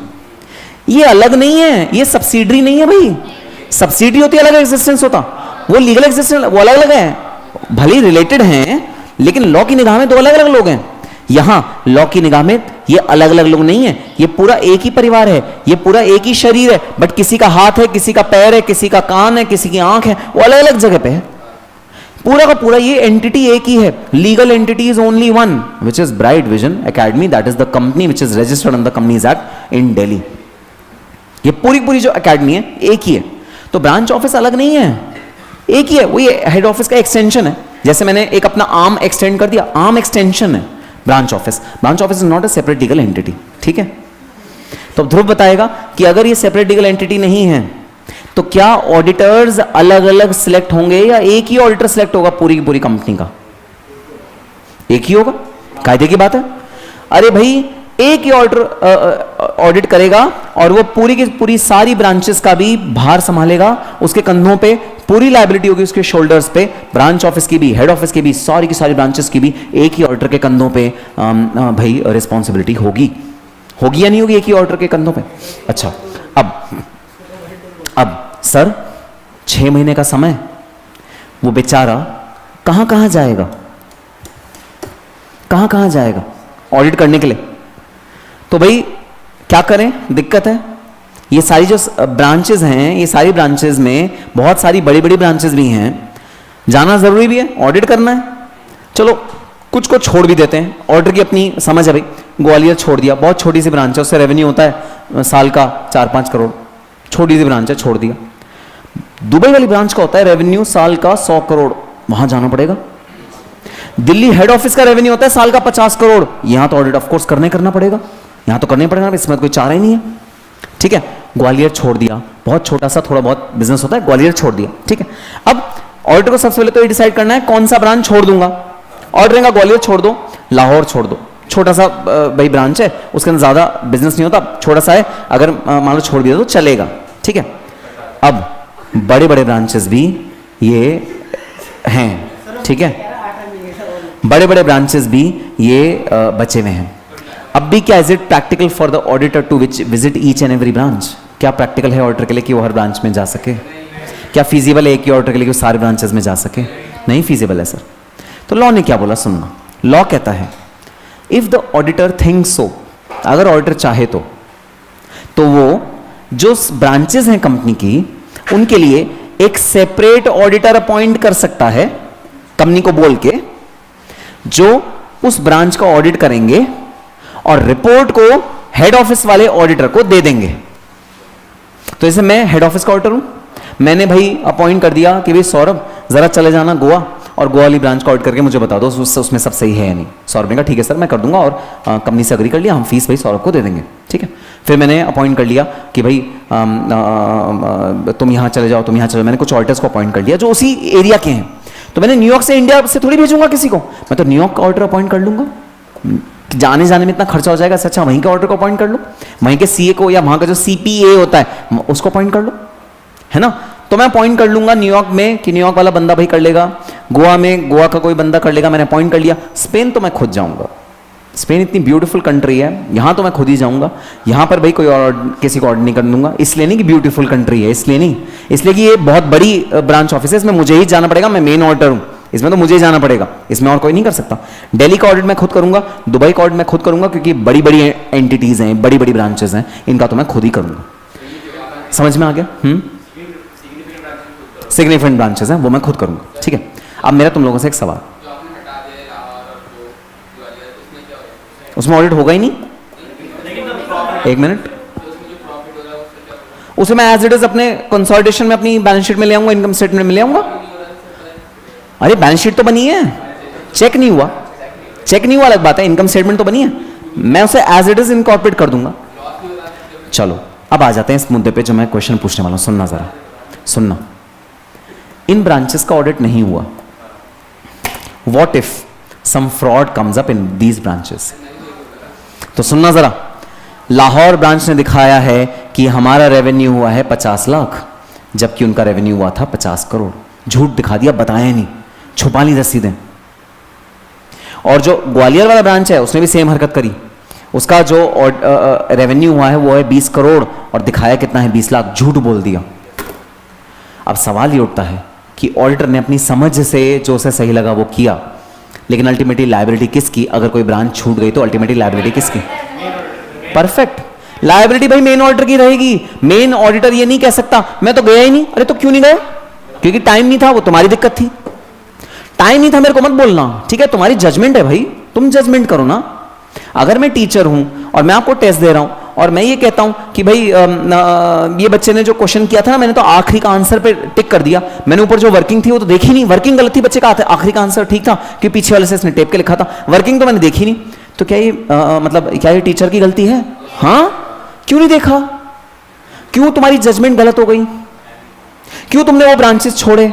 ये अलग नहीं है, ये सब्सिडरी नहीं है भाई, सब्सिडरी होती है अलग एग्जिस्टेंस होता, वो लीगल एग्जिस्टेंस वो अलग अलग है, भले रिलेटेड हैं लेकिन लॉ की निगाह में दो अलग अलग लोग हैं। यहां लॉ की निगाह में ये अलग अलग लोग नहीं है, ये पूरा एक ही परिवार है, ये पूरा एक ही शरीर है, बट किसी का हाथ है, किसी का पैर है, किसी का कान है, किसी की आंख है, वो अलग अलग जगह पे है। पूरा का पूरा ये एंटिटी एक ही है, legal entity is only one, which is bright vision academy, that is the company which is registered on the companies act in Delhi. ये पूरी पूरी जो एकेडमी है एक ही है, तो ब्रांच ऑफिस अलग नहीं है, एक ही है, वही हेड ऑफिस का एक्सटेंशन है। जैसे मैंने एक अपना आर्म एक्सटेंड कर दिया, आर्म एक्सटेंशन है branch office, branch office is not a separate legal entity, ठीक है। तो ध्रुव बताएगा कि अगर ये सेपरेट लीगल एंटिटी नहीं है तो क्या ऑडिटर्स अलग अलग सिलेक्ट होंगे या एक ही ऑडिटर सिलेक्ट होगा पूरी की पूरी कंपनी का? एक ही होगा, कायदे की बात है। अरे भाई एक ही ऑडिटर ऑडिट करेगा और वो पूरी की पूरी सारी ब्रांचेस का भी भार संभालेगा, उसके कंधों पे पूरी लायबिलिटी होगी, उसके शोल्डर्स पे, ब्रांच ऑफिस की भी, हेड ऑफिस की भी, सारी की सारी ब्रांचेस की भी एक ही ऑडिटर के कंधों पे भाई रिस्पॉन्सिबिलिटी होगी, होगी या नहीं होगी एक ही ऑडिटर के कंधों पे? अच्छा, अब सर 6 महीने का समय, वो बेचारा कहां कहां जाएगा, कहां कहां जाएगा ऑडिट करने के लिए? तो भाई क्या करें, दिक्कत है। ये सारी जो ब्रांचेस हैं, ये सारी ब्रांचेस में बहुत सारी बड़ी बड़ी ब्रांचेस भी हैं, जाना जरूरी भी है, ऑडिट करना है। चलो कुछ को छोड़ भी देते हैं, ऑडिटर की अपनी समझ है भाई। ग्वालियर छोड़ दिया, बहुत छोटी सी ब्रांच है, उससे रेवेन्यू होता है साल का 4-5 करोड़, छोटी सी ब्रांच है, छोड़ दिया। दुबई वाली ब्रांच का होता है रेवेन्यू साल का 100 करोड़, वहां जाना पड़ेगा। दिल्ली हेड ऑफिस का रेवेन्यू होता है साल का 50 करोड़, यहां तो ऑडिट ऑफ कोर्स करना पड़ेगा, यहां तो करना पड़ेगा, इसमें कोई चारा ही नहीं है, ठीक है। ग्वालियर छोड़ दिया, बहुत छोटा सा थोड़ा बहुत बिजनेस होता है, ग्वालियर छोड़ दिया, ठीक है। अब ऑडिटर को सबसे पहले तो ये डिसाइड करना है कौन सा ब्रांच छोड़ दूंगा। ऑर्डर ग्वालियर छोड़ दो, लाहौर छोड़ दो, छोटा सा भाई ब्रांच है, उसके अंदर ज़्यादा बिजनेस नहीं होता, छोटा सा है, अगर मान लो छोड़ दिया तो चलेगा, ठीक है। अब बड़े बड़े ब्रांचेस भी ये हैं, ठीक है, बड़े बड़े ब्रांचेस भी ये बचे हुए हैं। अब भी क्या is it practical for the auditor to visit each and every branch? क्या प्रैक्टिकल है ऑडिटर के लिए कि वो हर ब्रांच में जा सके? क्या फीजिबल है एक ही ऑडिटर के लिए कि वो सारे ब्रांचेस में जा सके? नहीं फीजिबल है सर। तो लॉ ने क्या बोला, सुनना। लॉ कहता है इफ द ऑडिटर थिंक्स सो, अगर ऑडिटर चाहे तो वो जो ब्रांचेस हैं कंपनी की उनके लिए एक सेपरेट ऑडिटर अपॉइंट कर सकता है कंपनी को बोल के, जो उस ब्रांच का ऑडिट करेंगे और रिपोर्ट को हेड ऑफिस वाले ऑडिटर को दे देंगे। तो जैसे मैं हेड ऑफिस का ऑडिटर हूं, मैंने भाई अपॉइंट कर दिया कि भाई सौरभ जरा चले जाना गोवा और गोवा वाली ब्रांच का ऑडिट करके मुझे बता दो उसमें सब सही है या नहीं। सौरभ ने कहा ठीक है सर मैं कर दूंगा, और कंपनी से अग्री कर लिया, हम फीस भाई सौरभ को दे देंगे, ठीक है। फिर मैंने अपॉइंट कर लिया कि भाई तुम यहाँ चले जाओ, तुम यहाँ चले, मैंने कुछ ऑडिटर्स को अपॉइंट कर लिया जो उसी एरिया के हैं। तो मैंने न्यूयॉर्क से इंडिया से थोड़ी भेजूंगा किसी को, मैं तो न्यूयॉर्क का ऑडिटर अपॉइंट कर लूंगा, जाने जाने में इतना खर्चा हो जाएगा, अच्छा वहीं के ऑर्डर को अपॉइंट कर लो, वहीं के सीए को या वहां का जो सीपीए होता है उसको अपॉइंट कर लो, है ना। तो मैं अपॉइंट कर लूंगा न्यूयॉर्क में कि न्यूयॉर्क वाला बंदा भाई कर लेगा, गोवा में गोवा का कोई बंदा कर लेगा, मैंने अपॉइंट कर लिया। स्पेन तो मैं खुद जाऊंगा, स्पेन इतनी ब्यूटीफुल कंट्री है, यहां तो मैं खुद ही जाऊंगा, यहां पर भाई कोई और किसी को ऑर्डर नहीं कर दूंगा। इसलिए नहीं कि ब्यूटीफुल कंट्री है, इसलिए नहीं, इसलिए कि ये बहुत बड़ी ब्रांच ऑफिस है, इसमें मुझे ही जाना पड़ेगा, मैं मेन ऑडिटर हूं, इसमें तो मुझे ही जाना पड़ेगा, इसमें और कोई नहीं कर सकता। दिल्ली का ऑडिट मैं खुद करूंगा, दुबई का ऑडिट मैं खुद करूंगा, क्योंकि बड़ी बड़ी एंटिटीज हैं, बड़ी बड़ी ब्रांचेस हैं, इनका तो मैं खुद ही करूंगा। समझ में आ गया? सिग्निफिकेंट ब्रांचेस हैं वो मैं खुद करूंगा, ठीक है। अब मेरा तुम लोगों से एक सवाल, उसमें ऑडिट होगा ही नहीं, एक मिनट, उसे मैं एज इट इज अपने कंसोलिडेशन में अपनी बैलेंस शीट में ले आऊंगा, इनकम स्टेटमेंट में ले आऊंगा। अरे बैलेंस शीट तो बनी है, चेक नहीं हुआ, चेक नहीं हुआ अलग बात है, इनकम स्टेटमेंट तो बनी है, मैं उसे एज इट इज इनकॉर्पोरेट कर दूंगा। चलो अब आ जाते हैं इस मुद्दे पे जो मैं क्वेश्चन पूछने वाला हूं, सुनना जरा, सुनना। इन ब्रांचेस का ऑडिट नहीं हुआ, what if some fraud comes up in these branches? तो सुनना जरा, लाहौर ब्रांच ने दिखाया है कि हमारा रेवेन्यू हुआ है 50 लाख, जबकि उनका रेवेन्यू हुआ था 50 करोड़, झूठ दिखा दिया, बताया नहीं, छुपा ली रसीदें। और जो ग्वालियर वाला ब्रांच है उसने भी सेम हरकत करी, उसका जो रेवेन्यू हुआ है वो है 20 करोड़ और दिखाया कितना है 20 लाख, झूठ बोल दिया। अब सवाल ये उठता है कि ऑडिटर ने अपनी समझ से जो उसे सही लगा वो किया, लेकिन अल्टीमेटली लायबिलिटी किसकी? अगर कोई ब्रांच छूट गई तो अल्टीमेटली लायबिलिटी किसकी? परफेक्ट, लायबिलिटी भाई मेन ऑडिटर की रहेगी। मेन ऑडिटर ये नहीं कह सकता मैं तो गया ही नहीं। अरे तो क्यों नहीं गया? क्योंकि टाइम नहीं था, वो तुम्हारी दिक्कत थी, टाइम नहीं था, मेरे को मत बोलना, ठीक है, तुम्हारी जजमेंट है भाई, तुम जजमेंट करो ना। अगर मैं टीचर हूं और मैं आपको टेस्ट दे रहा हूं और मैं ये कहता हूं कि भाई ये बच्चे ने जो क्वेश्चन किया था ना, मैंने तो आखिरी का आंसर पे टिक कर दिया, मैंने ऊपर जो वर्किंग थी वो तो देखी नहीं, वर्किंग गलत थी, बच्चे का आखिरी का आंसर ठीक था कि पीछे वाले से इसने टेप के लिखा था, वर्किंग तो मैंने देखी नहीं, तो क्या ये मतलब क्या ये टीचर की गलती है? हाँ, क्यों नहीं देखा? क्यों तुम्हारी जजमेंट गलत हो गई? क्यों तुमने वो ब्रांचेस छोड़े?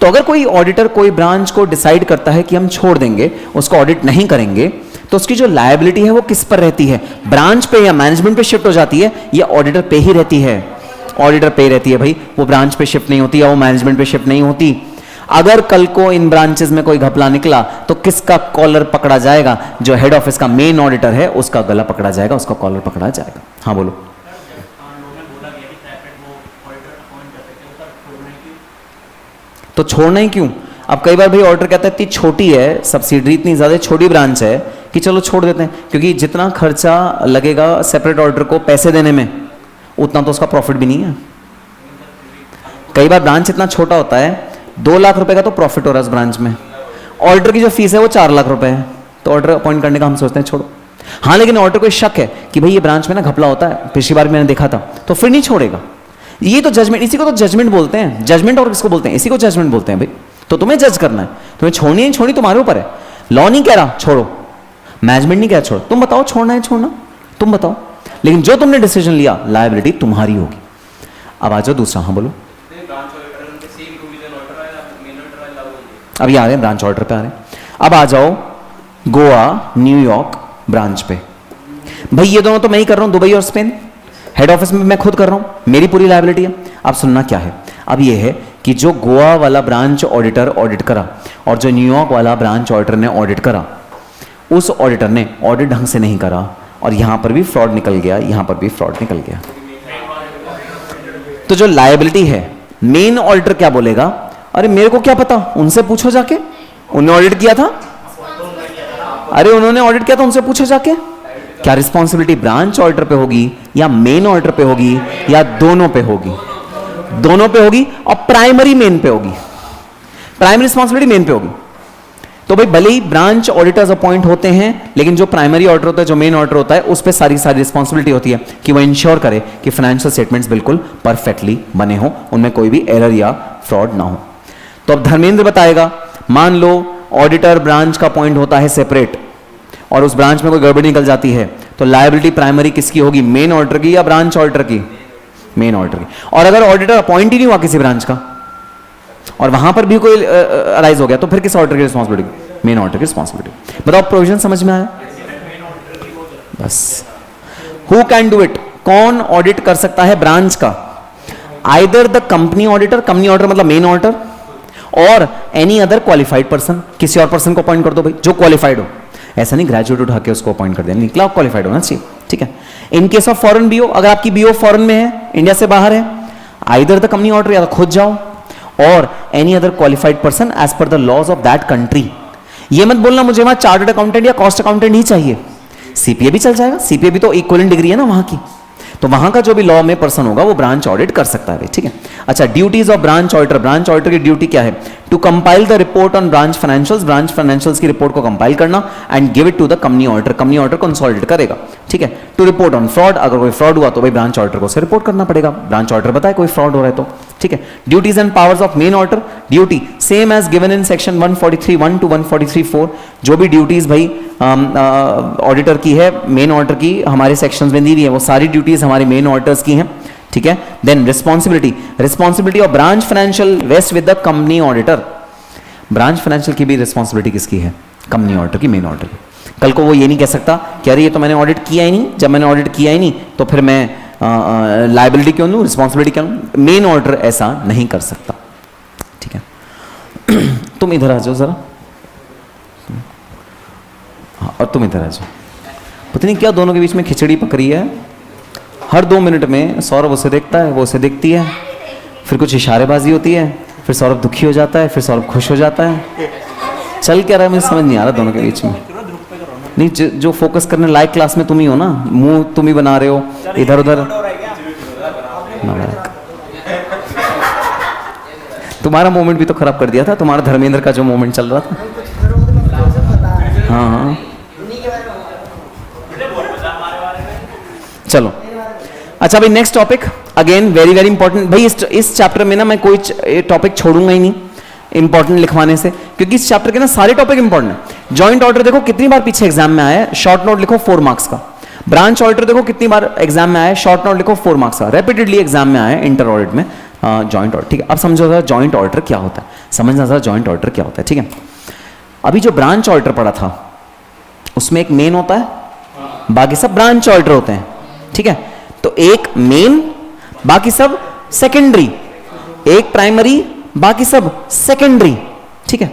तो अगर कोई ऑडिटर कोई ब्रांच को डिसाइड करता है कि हम छोड़ देंगे, उसको ऑडिट नहीं करेंगे, तो उसकी जो लायबिलिटी है वो किस पर रहती है? ब्रांच पे या मैनेजमेंट पे शिफ्ट हो जाती है या ऑडिटर पे ही रहती है? ऑडिटर पे ही रहती है भाई, वो ब्रांच पे शिफ्ट नहीं होती या वो मैनेजमेंट पे शिफ्ट नहीं होती। अगर कल को इन ब्रांचेस में कोई घपला निकला तो किसका कॉलर पकड़ा जाएगा? जो हेड ऑफिस का मेन ऑडिटर है उसका गला पकड़ा जाएगा, उसका कॉलर पकड़ा जाएगा। हाँ बोलो। तो छोड़ना ही क्यों? अब कई बार भाई ऑर्डर कहता है इतनी छोटी है सब्सिडरी, इतनी ज़्यादा छोटी ब्रांच है कि चलो छोड़ देते हैं, क्योंकि जितना खर्चा लगेगा सेपरेट ऑर्डर को पैसे देने में उतना तो उसका प्रॉफिट भी नहीं है। कई बार ब्रांच इतना छोटा होता है 2 लाख रुपए का तो प्रॉफिट हो रहा है उस ब्रांच में, ऑर्डर की जो फीस है वो 4 लाख रुपए है, तो ऑर्डर अपॉइंट करने का हम सोचते हैं छोड़ो। हाँ, लेकिन ऑर्डर को शक है कि भाई ये ब्रांच में ना घपला होता है, पिछली बार मैंने देखा था, तो फिर नहीं छोड़ेगा। ये तो जजमेंट, इसी को तो जजमेंट बोलते हैं। जजमेंट और किसको बोलते हैं? इसी को जजमेंट बोलते हैं भाई। तो तुम्हें जज करना है, तुम्हें छोड़नी है छोड़नी तुम्हारे ऊपर है। लॉ नहीं कह रहा छोड़ो, मैनेजमेंट नहीं कह रहा छोड़ो, तुम बताओ छोड़ना है छोड़ना, तुम बताओ, लेकिन जो तुमने डिसीजन लिया लायबिलिटी तुम्हारी होगी। अब आ जाओ दूसरा। हाँ बोलो। अब ये आ रहे हैं ब्रांच ऑर्डर पे आ रहे हैं। अब आ जाओ गोवा, न्यूयॉर्क ब्रांच पे। भाई ये दोनों तो मैं ही कर रहा हूं, दुबई और स्पेन। हेड ऑफिस में मैं खुद कर रहा हूं, मेरी पूरी लायबिलिटी है। अब सुनना क्या है, अब ये है कि जो गोवा वाला ब्रांच ऑडिटर ऑडिट करा और जो न्यूयॉर्क वाला ब्रांच ऑडिटर ने ऑडिट करा, उस ऑडिटर ने ऑडिट ढंग से नहीं करा और यहां पर भी फ्रॉड निकल गया, यहां पर भी फ्रॉड निकल गया। तो जो लायबिलिटी है, मेन ऑडिटर क्या बोलेगा, अरे मेरे को क्या पता, उनसे पूछो जाके, उन्होंने ऑडिट किया था, अरे उन्होंने ऑडिट किया था, उनसे पूछो जाके। क्या रिस्पॉन्सिबिलिटी ब्रांच ऑडिटर पे होगी या मेन ऑडिटर पे होगी या दोनों पे होगी? दोनों पे होगी और प्राइमरी मेन पे होगी, प्राइमरी रिस्पॉन्सिबिलिटी मेन पे होगी। तो भाई भले ही ब्रांच ऑडिटर्स अपॉइंट होते हैं, लेकिन जो प्राइमरी ऑडिटर होता है, जो मेन ऑडिटर होता है, उस पर सारी रिस्पॉन्सिबिलिटी होती है कि वह इंश्योर करे कि फाइनेंशियल स्टेटमेंट्स बिल्कुल परफेक्टली बने हो, उनमें कोई भी एरर या फ्रॉड ना हो। तो अब धर्मेंद्र बताएगा, मान लो ऑडिटर ब्रांच का पॉइंट होता है सेपरेट और उस ब्रांच में कोई गड़बड़ी निकल जाती है, तो लायबिलिटी प्राइमरी किसकी होगी, मेन ऑडिटर की या ब्रांच ऑडिटर की? मेन ऑडिटर की। और अगर ऑडिटर अपॉइंट ही नहीं हुआ किसी ब्रांच का और वहां पर भी कोई अराइज हो गया, तो फिर किस ऑडिटर की रिस्पॉन्सिबिलिटी? मेन ऑडिटर की रिस्पॉन्सिबिलिटी। बताओ प्रोविजन समझ में आया? बस। हु कैन डू इट, कौन ऑडिट कर सकता है ब्रांच का? Either the company auditor, company auditor मतलब मेन ऑडिटर, और एनी अदर क्वालिफाइड पर्सन। किसी और पर्सन को अपॉइंट कर दो भाई जो क्वालिफाइड हो, ऐसा नहीं ग्रेजुएट उठा के उसको अपॉइंट कर देना, निकला क्वालिफाइड होना चाहिए, ठीक है। In case of foreign BO, अगर आपकी बीओ फॉरेन में है, इंडिया से बाहर है, आइदर द कंपनी ऑडिटर, या तो खुद जाओ, और any other qualified person as per the laws of that country. ये मत बोलना मुझे वहां चार्टर्ड अकाउंटेंट या कॉस्ट अकाउंटेंट ही चाहिए, सीपीए भी चल जाएगा, सीपीए भी तो इक्विवेलेंट डिग्री है ना वहां की। तो वहां का जो भी लॉ में पर्सन होगा वो ब्रांच ऑडिट कर सकता है, ठीक है। अच्छा, duties of branch auditor, branch auditor की ड्यूटी क्या है? To compile the report on branch financials, branch financials की रिपोर्ट को कंपाइल करना and give it to the company auditor, company auditor consolidate करेगा, ठीक है। टू रिपोर्ट ऑन फ्रॉड, अगर कोई फ्रॉड हुआ तो भाई ब्रांच ऑडिटर को उसे रिपोर्ट करना पड़ेगा, ब्रांच ऑडिटर बताए कोई फ्रॉड हो रहा है तो, ठीक है। Duties and powers of main auditor, duty same as given in section 143(1) to 143(4). जो भी ड्यूटीज भाई ऑडिटर की है, मेन ऑडिटर की हमारे सेक्शंस में दी हुई है, वो सारी ड्यूटीज हमारे मेन ऑडिटर्स की हैं, ठीक है। Then responsibility, responsibility of branch financial vest with the company auditor. Branch financial की भी रिस्पॉन्सिबिलिटी किसकी है? कंपनी ऑडिटर की, मेन ऑडिटर की। कल को वो ये नहीं कह सकता कि अरे ये तो मैंने ऑडिट किया ही नहीं, जब मैंने ऑडिट किया ही नहीं तो फिर मैं लायबिलिटी क्यों लूँ, रिस्पॉन्सिबिलिटी क्यों लूँ? मेन ऑडिटर ऐसा नहीं कर सकता, ठीक है। तुम इधर आ जाओ जरा, हाँ, और तुम इधर आ जाओ। पता नहीं क्या दोनों के बीच में खिचड़ी पक रही है, हर 2 मिनट में सौरभ उसे देखता है, वो उसे देखती है, फिर कुछ इशारेबाजी होती है, फिर सौरभ दुखी हो जाता है, फिर सौरभ खुश हो जाता है। चल क्या रहा है मुझे समझ नहीं आ रहा दोनों के बीच में। नहीं, जो फोकस करने लायक क्लास में तुम ही हो ना, मुंह तुम ही बना रहे हो इधर उधर। तुम्हारा मोमेंट भी तो खराब कर दिया था, तुम्हारा धर्मेंद्र का जो मोमेंट चल रहा था। हाँ हाँ चलो, अच्छा भाई next topic, again very very important. भाई इस चैप्टर में ना मैं कोई टॉपिक छोड़ूंगा ही नहीं इंपॉर्टेंट लिखवाने से, क्योंकि इस चैप्टर के ना सारे टॉपिक इंपॉर्टेंट है। जॉइंट ऑडिटर देखो कितनी बार पीछे एग्जाम में आया है, शॉर्ट नोट लिखो 4 मार्क्स का। ब्रांच ऑडिटर देखो कितनी बार एग्जाम में आया है, शॉर्ट नोट लिखो 4 मार्क्स का। रेपिटेडली एग्जाम में आया है इंटर ऑडिट में जॉइंट ऑडिटर, ठीक है। अब समझो जरा जॉइंट ऑडिटर क्या होता है, समझना जरा जॉइंट ऑडिटर क्या होता है, ठीक है। अभी जो ब्रांच ऑडिटर पढ़ा था उसमें एक मेन होता है, बाकी सब ब्रांच ऑडिटर होते हैं, ठीक है। तो एक मेन, बाकी सब सेकेंडरी, एक प्राइमरी, बाकी सब सेकेंडरी, ठीक है।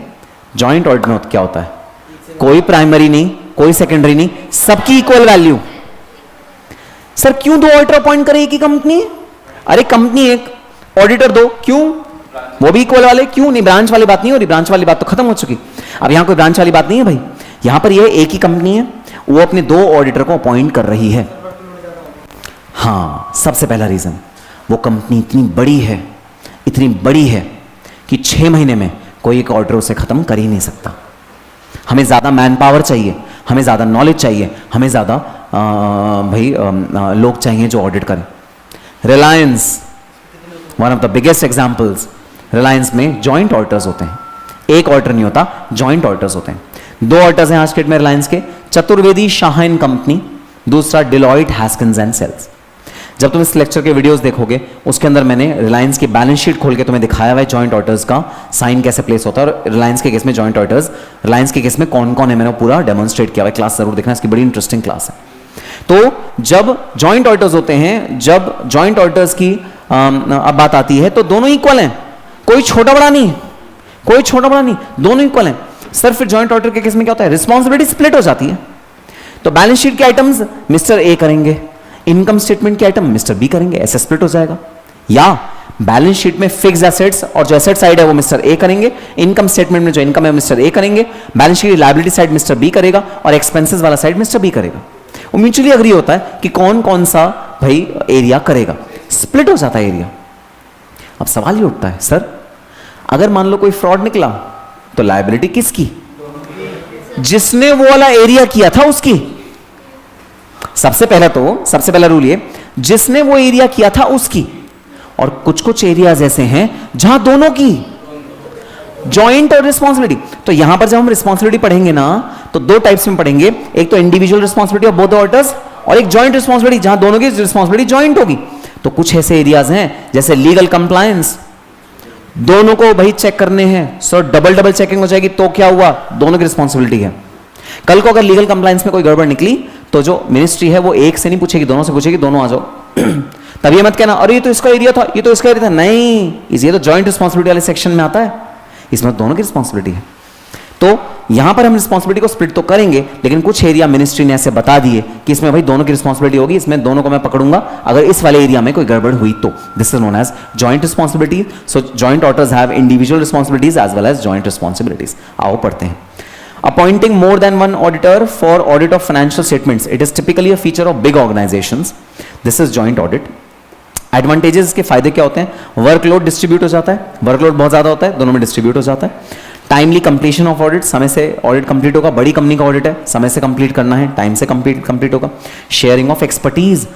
जॉइंट ऑडिट में क्या होता है? कोई प्राइमरी नहीं, कोई सेकेंडरी नहीं, सबकी इक्वल वैल्यू। सर क्यों 2 ऑडिटर अपॉइंट करे एक ही कंपनी? अरे कंपनी एक, ऑडिटर 2, क्यों? वो भी इक्वल वाले, क्यों नहीं? ब्रांच वाली बात नहीं हो रही, ब्रांच वाली बात तो खत्म हो चुकी। अब यहां कोई ब्रांच वाली बात नहीं है भाई, यहां पर ये एक ही कंपनी है, वो अपने 2 ऑडिटर को अपॉइंट कर रही है। हाँ, सबसे पहला रीजन, वो कंपनी इतनी बड़ी है, इतनी बड़ी है कि 6 महीने में कोई एक ऑर्डर उसे खत्म कर ही नहीं सकता। हमें ज्यादा मैन पावर चाहिए, हमें ज्यादा नॉलेज चाहिए, हमें ज्यादा लोग चाहिए जो ऑडिट करें। Reliance one of the biggest examples, Reliance में जॉइंट ऑडिटर्स होते हैं, एक ऑडिटर नहीं होता, जॉइंट ऑडिटर्स होते हैं। 2 ऑडिटर्स हैं आज के डेट में रिलायंस के, चतुर्वेदी शाह एंड कंपनी, दूसरा डिलॉयट हैस्किंस एंड सेल्स। जब तुम इस लेक्चर के वीडियोस देखोगे उसके अंदर मैंने रिलायंस की बैलेंस शीट खोल के तुम्हें दिखाया हुआ है जॉइंट ऑर्डर्स का साइन कैसे प्लेस होता है, और रिलायंस के केस में जॉइंट ऑर्डर्स, रिलायंस के केस में कौन कौन है, मैंने पूरा डेमोन्स्ट्रेट किया हुआ है। क्लास जरूर देखना, इसकी बड़ी इंटरेस्टिंग क्लास है। तो जब जॉइंट ऑर्डर्स होते हैं, जब जॉइंट ऑर्डर्स की अब बात आती है तो दोनों इक्वल हैं, कोई छोटा बड़ा नहीं, कोई छोटा बड़ा नहीं, दोनों इक्वल हैं। सर फिर जॉइंट ऑर्डर के केस में क्या होता है, रिस्पॉन्सिबिलिटी स्प्लिट हो जाती है। तो बैलेंस शीट के आइटम्स मिस्टर ए करेंगे, इनकम स्टेटमेंट के आइटम मिस्टर बी करेंगे, ऐसे स्प्लिट हो जाएगा। या बैलेंस शीट में फिक्स एसेट्स और जो एसेट साइड है वो मिस्टर ए करेंगे, इनकम स्टेटमेंट में जो इनकम है मिस्टर ए करेंगे, बैलेंस शीट की लायबिलिटी साइड मिस्टर बी करेगा और एक्सपेंसेस वाला साइड मिस्टर बी करेगा। वो म्यूचुअली अग्री होता है कि कौन कौन सा भाई एरिया करेगा, स्प्लिट हो जाता है एरिया। अब सवाल ये उठता है, सर अगर मान लो कोई फ्रॉड निकला तो लायबिलिटी किसकी, जिसने वो वाला एरिया किया था उसकी। सबसे पहला रूल ये, जिसने वो एरिया किया था उसकी। और कुछ कुछ एरियाज ऐसे हैं जहां दोनों की जॉइंट और रिस्पॉन्सिबिलिटी। तो यहां पर जब हम रिस्पॉन्सिबिलिटी पढ़ेंगे ना तो दो टाइप्स में पढ़ेंगे, एक तो individual responsibility of both the orders और एक जॉइंट रिस्पॉन्सिबिलिटी जहां दोनों की रिस्पॉन्सिबिलिटी जॉइंट होगी। तो कुछ ऐसे एरियाज हैं जैसे लीगल कंप्लायंस, दोनों को भाई चेक करने हैं, सो डबल चेकिंग हो जाएगी तो क्या हुआ, दोनों की रिस्पॉन्सिबिलिटी है। कल को अगर लीगल कंप्लायंस में कोई गड़बड़ निकली तो जो मिनिस्ट्री है वो एक से नहीं पूछेगी, दोनों से पूछेगी, दोनों आ जाओ। तब ये मत कहना अरे ये तो इसका एरिया था, ये तो इसका एरिया था, नहीं, ये तो जॉइंट रिस्पॉन्सिबिलिटी वाले सेक्शन में आता है, इसमें दोनों की रिस्पॉन्सिबिलिटी है। तो यहां पर हम रिस्पॉन्सिबिलिटी को स्प्लिट तो करेंगे, लेकिन कुछ एरिया मिनिस्ट्री ने ऐसे बता दिए कि इसमें भाई दोनों की रिस्पॉन्सिबिलिटी होगी, इसमें दोनों को मैं पकड़ूंगा अगर इस वाले एरिया में कोई गड़बड़ हुई तो। This is known as joint responsibility. So joint orders have individual responsibilities as well as joint responsibilities. आओ पढ़ते हैं। Appointing more than one auditor for audit of financial statements. It is typically a feature of big organizations. This is joint audit. Advantages के फायदे क्या होते हैं, workload distribute हो जाता है, वर्कलोड बहुत ज्यादा होता है, दोनों में डिस्ट्रीब्यूट हो जाता है। टाइमली कंप्लीशन ऑफ ऑडिट, समय से ऑडिट कंप्लीट होगा, बड़ी कंपनी का ऑडिट है, समय से कंप्लीट करना है, टाइम से कंप्लीट होगा। शेयरिंग ऑफ एक्सपर्टीज,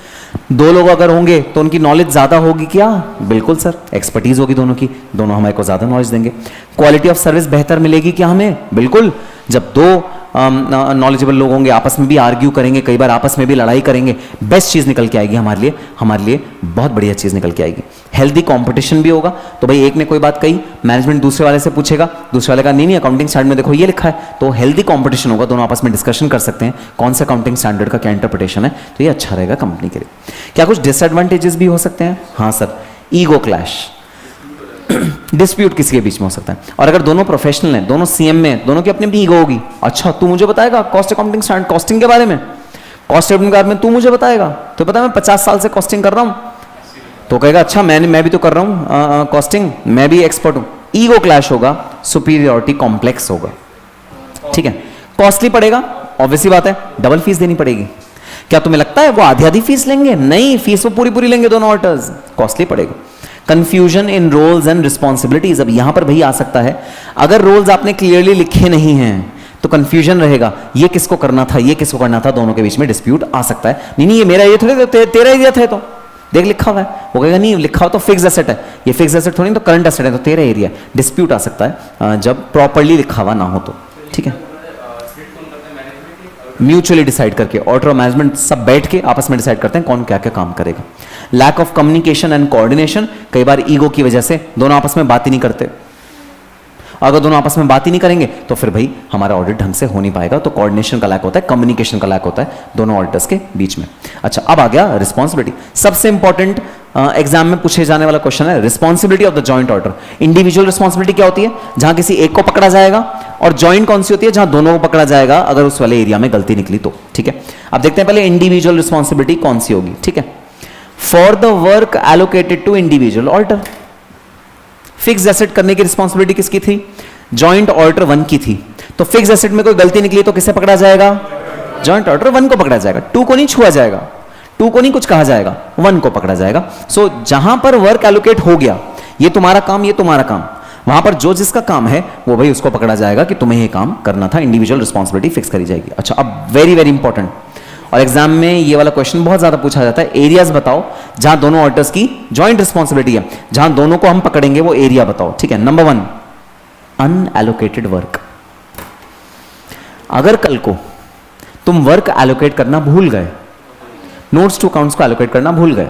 दो लोग अगर होंगे तो उनकी नॉलेज ज्यादा होगी क्या, बिल्कुल सर, एक्सपर्टीज होगी दोनों की, दोनों हमारे को ज्यादा नॉलेज देंगे। क्वालिटी ऑफ सर्विस बेहतर मिलेगी क्या हमें, बिल्कुल, जब दो नॉलेजेबल लोग होंगे आपस में भी आर्ग्यू करेंगे, कई बार आपस में भी लड़ाई करेंगे, बेस्ट चीज निकल के आएगी हमारे लिए बहुत बढ़िया चीज निकल के आएगी। हेल्दी कंपटीशन भी होगा, तो भाई एक ने कोई बात कही, मैनेजमेंट दूसरे वाले से पूछेगा, दूसरे वाले का नहीं अकाउंटिंग स्टैंडर्ड में देखो ये लिखा है, तो हेल्दी कंपटीशन होगा, दोनों आपस में डिस्कशन कर सकते हैं कौन सा अकाउंटिंग स्टैंडर्ड का क्या इंटरप्रिटेशन है, तो ये अच्छा रहेगा कंपनी के लिए। क्या कुछ डिसएडवांटेजेस भी हो सकते हैं, हाँ सर, ईगो क्लैश, डिस्प्यूट किसी के बीच में हो सकता है। और अगर दोनों प्रोफेशनल हैं, दोनों सीएम में, दोनों की अपनी अपनी ईगो होगी, अच्छा तू मुझे बताएगा कॉस्ट अकाउंटिंग स्टैंड कॉस्टिंग के बारे में, कॉस्ट स्टेटमेंट के बारे में तू मुझे बताएगा, तो पता है मैं 50 साल से कॉस्टिंग कर रहा हूं, तो कहेगा अच्छा मैं भी तो कर रहा हूं कॉस्टिंग, मैं भी एक्सपर्ट हूं। ईगो क्लैश होगा, सुपीरियरिटी कॉम्प्लेक्स होगा, ठीक है। कॉस्टली पड़ेगा, ऑब्वियसली बात है, डबल फीस देनी पड़ेगी। क्या तुम्हें लगता है वो आधी आधी फीस लेंगे, नहीं, फीस वो पूरी पूरी लेंगे दोनों ऑडिटर्स, कॉस्टली पड़ेगा। Confusion in roles and responsibilities, अब यहां पर भाई आ सकता है, अगर रोल्स आपने क्लियरली लिखे नहीं हैं तो कंफ्यूजन रहेगा, ये किसको करना था, ये किसको करना था, दोनों के बीच में डिस्प्यूट आ सकता है। नहीं ये मेरा ये थोड़ी, तेरा एरिया था, तो देख लिखा हुआ है, वो कहेगा नहीं लिखा हुआ तो फिक्स एसेट है, ये फिक्स एसेट थोड़ी तो करंट एसेट है, तो तेरा एरिया, डिस्प्यूट आ सकता है जब प्रॉपर्ली लिखा हुआ ना हो तो, ठीक है। म्यूचुअली डिसाइड करके ऑडिटर और मैनेजमेंट सब बैठ के आपस में डिसाइड करते हैं कौन क्या क्या काम करेगा। Lack of communication and coordination, कई बार ईगो की वजह से दोनों आपस में बात ही नहीं करते, अगर दोनों आपस में बात ही नहीं करेंगे तो फिर भाई हमारा ऑडिट ढंग से हो नहीं पाएगा, तो कोऑर्डिनेशन का लैक होता है, कम्युनिकेशन का लैक होता है दोनों ऑडिटर्स के बीच में। अच्छा, अब आ गया रिस्पॉन्सिबिलिटी, सबसे इंपॉर्टेंट एग्जाम में पूछे जाने वाला क्वेश्चन है responsibility of the joint auditor. Individual responsibility क्या होती है, जहां किसी एक को पकड़ा जाएगा, और जॉइंट कौन सी होती है, जहां दोनों को पकड़ा जाएगा अगर उस वाले एरिया में गलती निकली तो, ठीक है। अब देखते हैं पहले इंडिविजुअल रिस्पॉन्सिबिलिटी कौन सी होगी, ठीक है। For the work allocated to individual auditor, fix asset करने की रिस्पॉन्सिबिलिटी किसकी थी, जॉइंट ऑडिटर 1 की थी, तो फिक्स एसेट में कोई गलती निकली तो किसे पकड़ा जाएगा, जॉइंट ऑडिटर 1 को पकड़ा जाएगा, 2 को नहीं छुआ जाएगा, 2 को नहीं कुछ कहा जाएगा, 1 को पकड़ा जाएगा। सो जहां पर वर्क एलोकेट हो गया, ये तुम्हारा काम, ये तुम्हारा काम, वहां पर जो जिसका काम है वो भाई उसको पकड़ा जाएगा कि तुम्हें ये काम करना था, इंडिविजुअल रिस्पॉन्सिबिलिटी फिक्स करी जाएगी। अच्छा, अब वेरी वेरी इंपॉर्टेंट, और एग्जाम में ये वाला क्वेश्चन बहुत ज्यादा पूछा जाता है, एरियाज बताओ जहां दोनों ऑडिटर्स की जॉइंट रिस्पॉन्सिबिलिटी है, जहां दोनों को हम पकड़ेंगे वो एरिया बताओ, ठीक है। Number 1, unallocated work. अगर कल को तुम वर्क एलोकेट करना भूल गए, नोट्स टू अकाउंट्स को एलोकेट करना भूल गए,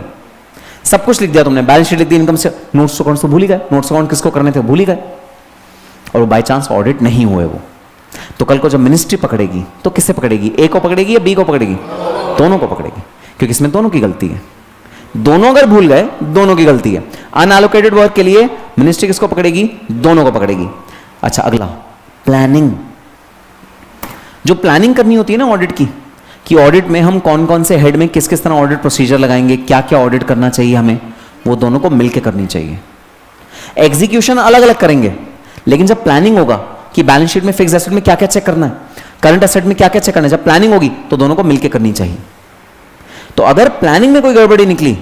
सब कुछ लिख दिया तुमने, बैलेंस शीट लिख दी, इनकम से नोट्स अकाउंट तो भूल ही गए, नोट्स अकाउंट किसको करने थे भूल ही गए, और वो बाय चांस ऑडिट नहीं हुए वो, तो कल को जब मिनिस्ट्री पकड़ेगी तो किससे पकड़ेगी, ए को पकड़ेगी या बी को पकड़ेगी, दोनों को पकड़ेगी, क्योंकि इसमें दोनों की गलती है, दोनों अगर भूल गए दोनों की गलती है। अनएलोकेटेड वर्क के लिए मिनिस्ट्री किसको पकड़ेगी, दोनों को पकड़ेगी। अच्छा अगला प्लानिंग, जो प्लानिंग करनी होती है ना ऑडिट की, कि ऑडिट में हम कौन कौन से हेड में किस किस तरह ऑडिट प्रोसीजर लगाएंगे, क्या क्या ऑडिट करना चाहिए हमें, वो दोनों को मिलकर करनी चाहिए। एग्जीक्यूशन अलग अलग करेंगे, लेकिन जब प्लानिंग होगा कि बैलेंस शीट में फिक्स एसेट में क्या क्या चेक करना है, करंट एसेट में क्या क्या चेक करना है, जब प्लानिंग होगी तो दोनों को मिलकर करनी चाहिए। तो अगर प्लानिंग में कोई गड़बड़ी निकली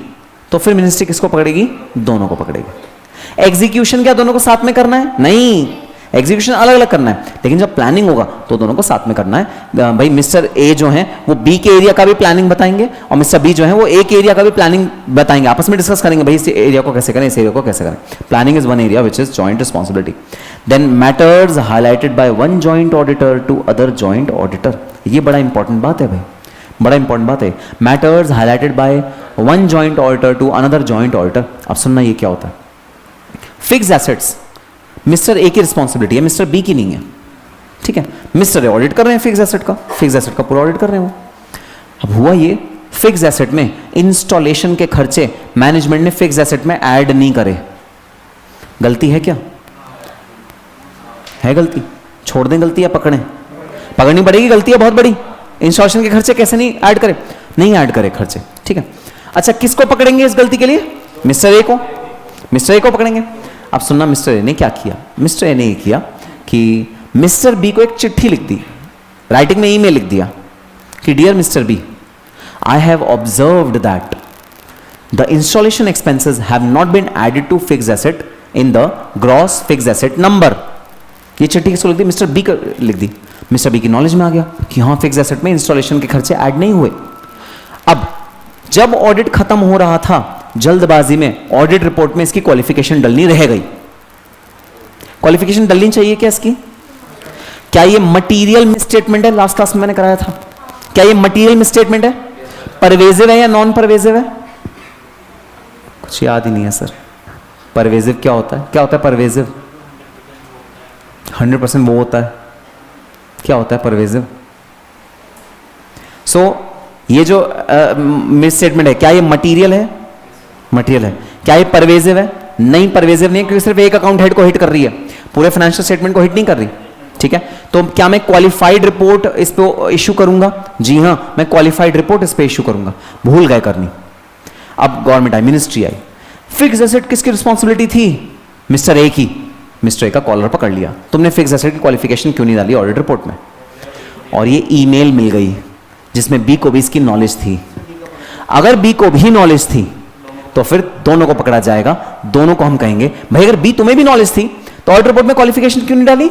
तो फिर मिनिस्ट्री किसको पकड़ेगी, दोनों को पकड़ेगी। एग्जीक्यूशन क्या दोनों को साथ में करना है, नहीं, एग्जीक्यूशन अलग अलग करना है, लेकिन जब प्लानिंग होगा तो दोनों को साथ में करना है। भाई मिस्टर ए जो है वो बी के एरिया का भी प्लानिंग बताएंगे और मिस्टर बी जो है वो ए के एरिया का भी प्लानिंग बताएंगे, आपस में डिस्कस करेंगे भाई इस एरिया को कैसे करें, इस एरिया को कैसे करें। Planning is one area which is joint responsibility. Then matters highlighted by one joint auditor to other joint auditor, ये बड़ा इंपॉर्टेंट बात है भाई, बड़ा इंपॉर्टेंट बात है। Matters highlighted by one joint auditor to another joint auditor. अब सुनना ये क्या होता है, फिक्स एसेट्स मिस्टर ए की रिस्पॉन्सिबिलिटी है, मिस्टर बी की नहीं है, ठीक है। मिस्टर ए ऑडिट कर रहे हैं फिक्स एसेट का पूरा ऑडिट कर रहे हैं वो। अब हुआ ये, फिक्स एसेट में इंस्टॉलेशन के खर्चे मैनेजमेंट ने फिक्स एसेट में ऐड नहीं करे, गलती है क्या, है गलती, छोड़ दें गलती या पकड़ें, पकड़नी पड़ेगी, गलती है बहुत बड़ी। इंस्टॉलेशन के खर्चे कैसे नहीं ऐड करे, नहीं ऐड करे खर्चे, ठीक है। अच्छा किसको पकड़ेंगे इस गलती के लिए, मिस्टर ए को, मिस्टर ए को पकड़ेंगे। अब सुनना मिस्टर ए ने क्या किया, मिस्टर ए ने ये किया कि मिस्टर बी को एक चिट्ठी लिख दी, राइटिंग में ईमेल लिख दिया कि dear mister B, I have observed that the installation expenses have not been added to fix asset in the gross fix asset number. ये चिट्ठी किसको लिख दी, मिस्टर बी को लिख दी। मिस्टर बी की नॉलेज में आ गया कि हाँ फिक्स एसेट में इंस्टॉलेशन के खर्चे ऐड नहीं हुए। अब जब ऑडिट खत्म हो रहा था, जल्दबाजी में ऑडिट रिपोर्ट में इसकी क्वालिफिकेशन डलनी रह गई। क्वालिफिकेशन डलनी चाहिए क्या इसकी, क्या ये मटीरियल मिसस्टेटमेंट है, लास्ट क्लास में मैंने कराया था, क्या ये मटीरियल मिसस्टेटमेंट है, परवेजिव है या नॉन परवेजिव है, कुछ याद ही नहीं है सर। परवेजिव क्या होता है, क्या होता है परवेजिव, 100% वो होता है, क्या होता है परवेजिव। सो ये जो मिस स्टेटमेंट है, क्या ये मटीरियल है, मटीरियल है, क्या ये परवेजिव है, नहीं परवेजिव नहीं है, क्योंकि सिर्फ एक अकाउंट हेड को हिट कर रही है, पूरे फाइनेंशियल स्टेटमेंट को हिट नहीं कर रही, ठीक है। तो क्या मैं क्वालिफाइड रिपोर्ट इस पे इशू करूंगा, जी हां मैं क्वालिफाइड रिपोर्ट इस पे इशू करूंगा, भूल गए करनी। अब गवर्नमेंट आई, मिनिस्ट्री आई, फिक्स एसेट किसकी रिस्पॉन्सिबिलिटी थी, मिस्टर ए की, मिस्टर ए का कॉलर पकड़ लिया, तुमने फिक्स एसेट की क्वालिफिकेशन क्यों नहीं डाली ऑडिट रिपोर्ट में, और ये ईमेल मिल गई जिसमें बी को भी इसकी नॉलेज थी। अगर बी को भी नॉलेज थी तो फिर दोनों को पकड़ा जाएगा, दोनों को हम कहेंगे भाई अगर बी तुम्हें भी नॉलेज थी तो ऑडिट रिपोर्ट में क्वालिफिकेशन क्यों नहीं डाली।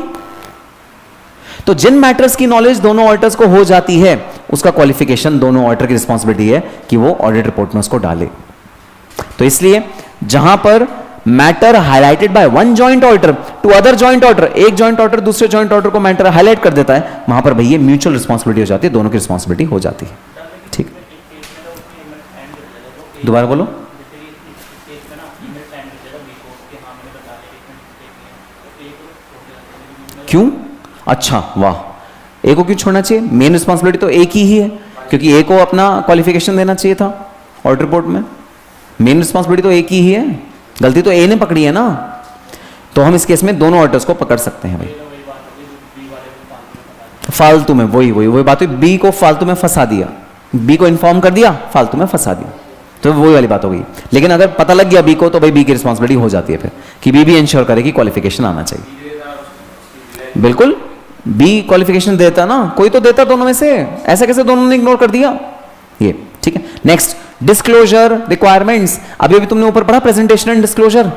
तो जिन मैटर्स की नॉलेज दोनों ऑडिटर्स को हो जाती है उसका क्वालिफिकेशन दोनों ऑडिटर की रिस्पॉन्सिबिलिटी है कि वो ऑडिट रिपोर्ट में उसको डाले। तो इसलिए जहां पर matter highlighted by one joint auditor to other joint auditor, एक जॉइंट ऑडिटर दूसरे जॉइंट ऑडिटर को मैटर हाईलाइट कर देता है, वहां पर भैया म्यूचुअल रिस्पॉन्सिबिलिटी हो जाती है, दोनों की रिस्पॉन्सिबिलिटी हो जाती है, ठीक। दोबारा बोलो, क्यों, अच्छा वाह, ए को क्यों छोड़ना चाहिए, मेन रिस्पॉन्सिबिलिटी तो ए की ही है, क्योंकि ए को अपना क्वालिफिकेशन देना चाहिए था ऑडिट रिपोर्ट में, मेन रिस्पॉन्सिबिलिटी तो ए की ही है, गलती तो ए ने पकड़ी है ना। तो हम इस केस में दोनों ऑडिटर्स को पकड़ सकते हैं भाई, फालतू में वही बात हुई, बी को फालतू में फंसा दिया, बी को इन्फॉर्म कर दिया, फालतू में फंसा दिया, तो वही वाली बात हो गई। लेकिन अगर पता लग गया बी को तो भाई बी की रिस्पॉन्सिबिलिटी हो जाती है फिर कि बी भी इंश्योर करे कि क्वालिफिकेशन आना चाहिए। बिल्कुल बी क्वालिफिकेशन देता ना, कोई तो देता दोनों में से, ऐसा कैसे दोनों ने इग्नोर कर दिया, ये ठीक है। नेक्स्ट डिस्क्लोजर रिक्वायरमेंट्स, अभी अभी तुमने ऊपर पढ़ा प्रेजेंटेशन एंड डिस्क्लोजर,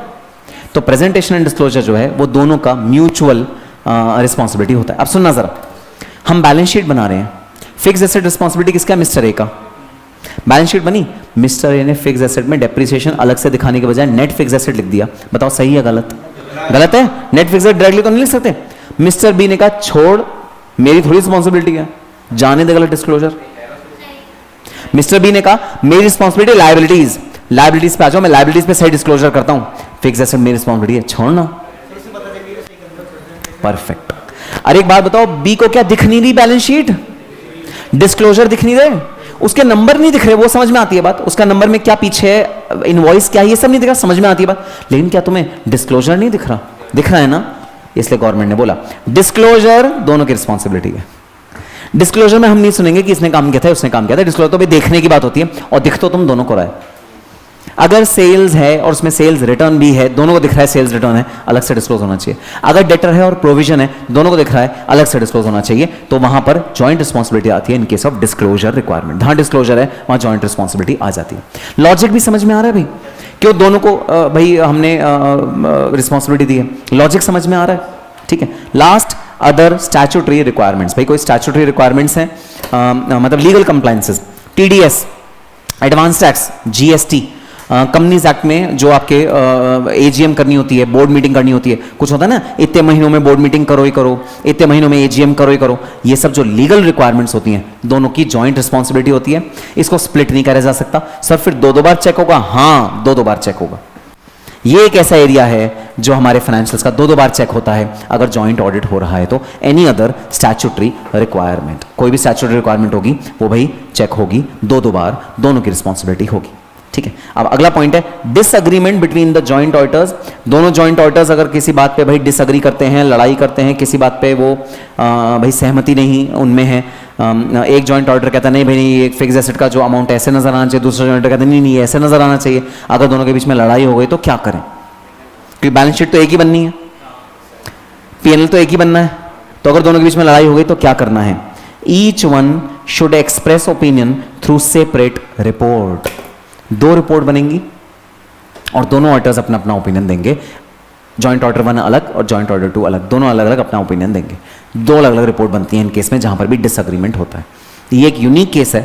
तो प्रेजेंटेशन एंड डिस्क्लोजर जो है वो दोनों का म्यूचुअल रिस्पॉन्सिबिलिटी होता है। अब सुनना जरा, हम बैलेंस शीट बना रहे हैं, फिक्स एसेट रिस्पॉन्सिबिलिटी किसका, मिस्टर ए का। बैलेंस शीट बनी, मिस्टर ए ने फिक्स एसेट में डेप्रिसिएशन अलग से दिखाने के बजाय नेट फिक्स एसेट लिख दिया, बताओ सही है गलत, गलत है, नेट फिक्स एसेट डायरेक्टली तो नहीं लिख सकते। मिस्टर बी ने कहा छोड़ मेरी थोड़ी रिस्पॉन्सिबिलिटी है, जाने दे गलत डिस्क्लोजर। मिस्टर बी ने कहा मेरी रिस्पॉन्सिबिलिटी लायबिलिटीज, लायबिलिटीज पे आ जाओ, मैं लायबिलिटीज पे सही डिस्क्लोजर करता हूं, फिक्स एसेट मेरी रिस्पॉन्सिबिलिटी है, छोड़ना। परफेक्ट। अरे एक बात बताओ, बी को क्या दिख नहीं रही बैलेंस शीट, डिस्क्लोजर दिख नहीं रहे, उसके नंबर नहीं दिख रहे, वो समझ में आती है बात, उसका नंबर में क्या पीछे है, इनवॉइस क्या है, ये सब नहीं दिख रहा, समझ में आती है बात। लेकिन क्या तुम्हें डिस्क्लोजर नहीं दिख रहा? दिख रहा है ना, इसलिए गवर्नमेंट ने बोला डिस्क्लोजर दोनों की रिस्पॉन्सिबिलिटी है। डिस्क्लोजर में हम नहीं सुनेंगे कि इसने काम किया था उसने काम किया था, डिस्क्लोजर तो भाई देखने की बात होती है, और दिख तो तुम दोनों को रहा है। अगर सेल्स है और उसमें सेल्स रिटर्न भी है, दोनों को दिख रहा है सेल्स रिटर्न है, अलग से डिस्क्लोज होना चाहिए। अगर डेटर है और प्रोविजन है, दोनों को दिख रहा है, अलग से डिस्क्लोज होना चाहिए। तो वहां पर जॉइंट रिस्पॉन्सिबिलिटी आती है in case of disclosure requirement. जहां डिस्क्लोजर है वहां जॉइंट रिस्पॉन्सिबिलिटी आ जाती है। लॉजिक भी समझ में आ रहा है भाई, क्यों दोनों को भाई हमने रिस्पॉन्सिबिलिटी दी है, लॉजिक समझ में आ रहा है, ठीक है। लास्ट अदर स्टैट्यूटरी रिक्वायरमेंट्स, भाई कोई स्टैट्यूटरी रिक्वायरमेंट्स हैं, मतलब legal compliances, TDS, advance tax, GST, companies act में जो आपके एजीएम करनी होती है, बोर्ड मीटिंग करनी होती है, कुछ होता है ना, इतने महीनों में बोर्ड मीटिंग करो ही करो, इतने महीनों में एजीएम करो ही करो, ये सब जो लीगल रिक्वायरमेंट्स होती हैं दोनों की जॉइंट रिस्पॉन्सिबिलिटी होती है। इसको स्प्लिट नहीं करा जा सकता। सर फिर दो बार चेक होगा? हाँ, दो बार चेक होगा। ये एक ऐसा एरिया है जो हमारे फाइनेंशियल्स का दो बार चेक होता है अगर जॉइंट ऑडिट हो रहा है तो। एनी अदर स्टैट्यूटरी रिक्वायरमेंट, कोई भी स्टैट्यूटरी रिक्वायरमेंट होगी वो भाई चेक होगी दो बार, दोनों की रिस्पॉन्सिबिलिटी होगी, ठीक है। अब अगला पॉइंट है disagreement between the joint auditors. दोनों जॉइंट ऑडिटर्स अगर किसी बात पे भाई डिसएग्री करते हैं, लड़ाई करते हैं, किसी बात पे वो भाई सहमति नहीं उनमें है, एक जॉइंट ऑडिटर कहता है नहीं भाई नहीं, एक फिक्स एसेट का जो अमाउंट ऐसे नजर आना चाहिए, दूसरा जॉइंट कहता है नहीं नहीं ऐसे नजर आना चाहिए। अगर दोनों के बीच में लड़ाई हो गई तो क्या करें? क्योंकि बैलेंस शीट तो एक ही बननी है, पीएनएल तो एक ही बनना है, तो अगर दोनों के बीच में लड़ाई हो गई तो क्या करना है? Each one should express opinion through separate report. दो रिपोर्ट बनेंगी और दोनों ऑडिटर्स अपना अपना ओपिनियन देंगे। जॉइंट ऑडिटर 1 अलग और जॉइंट ऑडिटर 2 अलग, दोनों अलग अलग अपना ओपिनियन देंगे। दो अलग अलग रिपोर्ट बनती हैं इन केस में जहां पर भी डिसएग्रीमेंट होता है। ये एक यूनिक केस है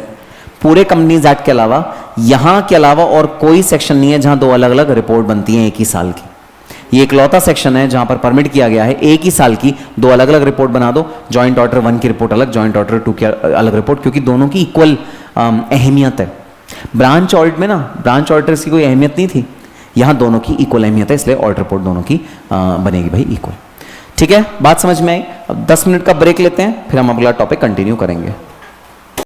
पूरे कंपनीज एक्ट के अलावा, यहां के अलावा और कोई सेक्शन नहीं है जहां दो अलग अलग रिपोर्ट बनती हैं एक ही साल की। ये इकलौता सेक्शन है जहां पर परमिट किया गया है एक ही साल की दो अलग अलग रिपोर्ट बना दो। जॉइंट ऑडिटर 1 की रिपोर्ट अलग, जॉइंट ऑडिटर 2 की अलग रिपोर्ट, क्योंकि दोनों की इक्वल अहमियत है। ब्रांच ऑडिट में ना ब्रांच ऑडिटर्स की कोई अहमियत नहीं थी, यहां दोनों की इक्वल अहमियत है, इसलिए ऑडिट रिपोर्ट दोनों की बनेगी भाई इक्वल। ठीक है, बात समझ में आई। अब 10 मिनट का ब्रेक लेते हैं, फिर हम अगला टॉपिक कंटिन्यू करेंगे।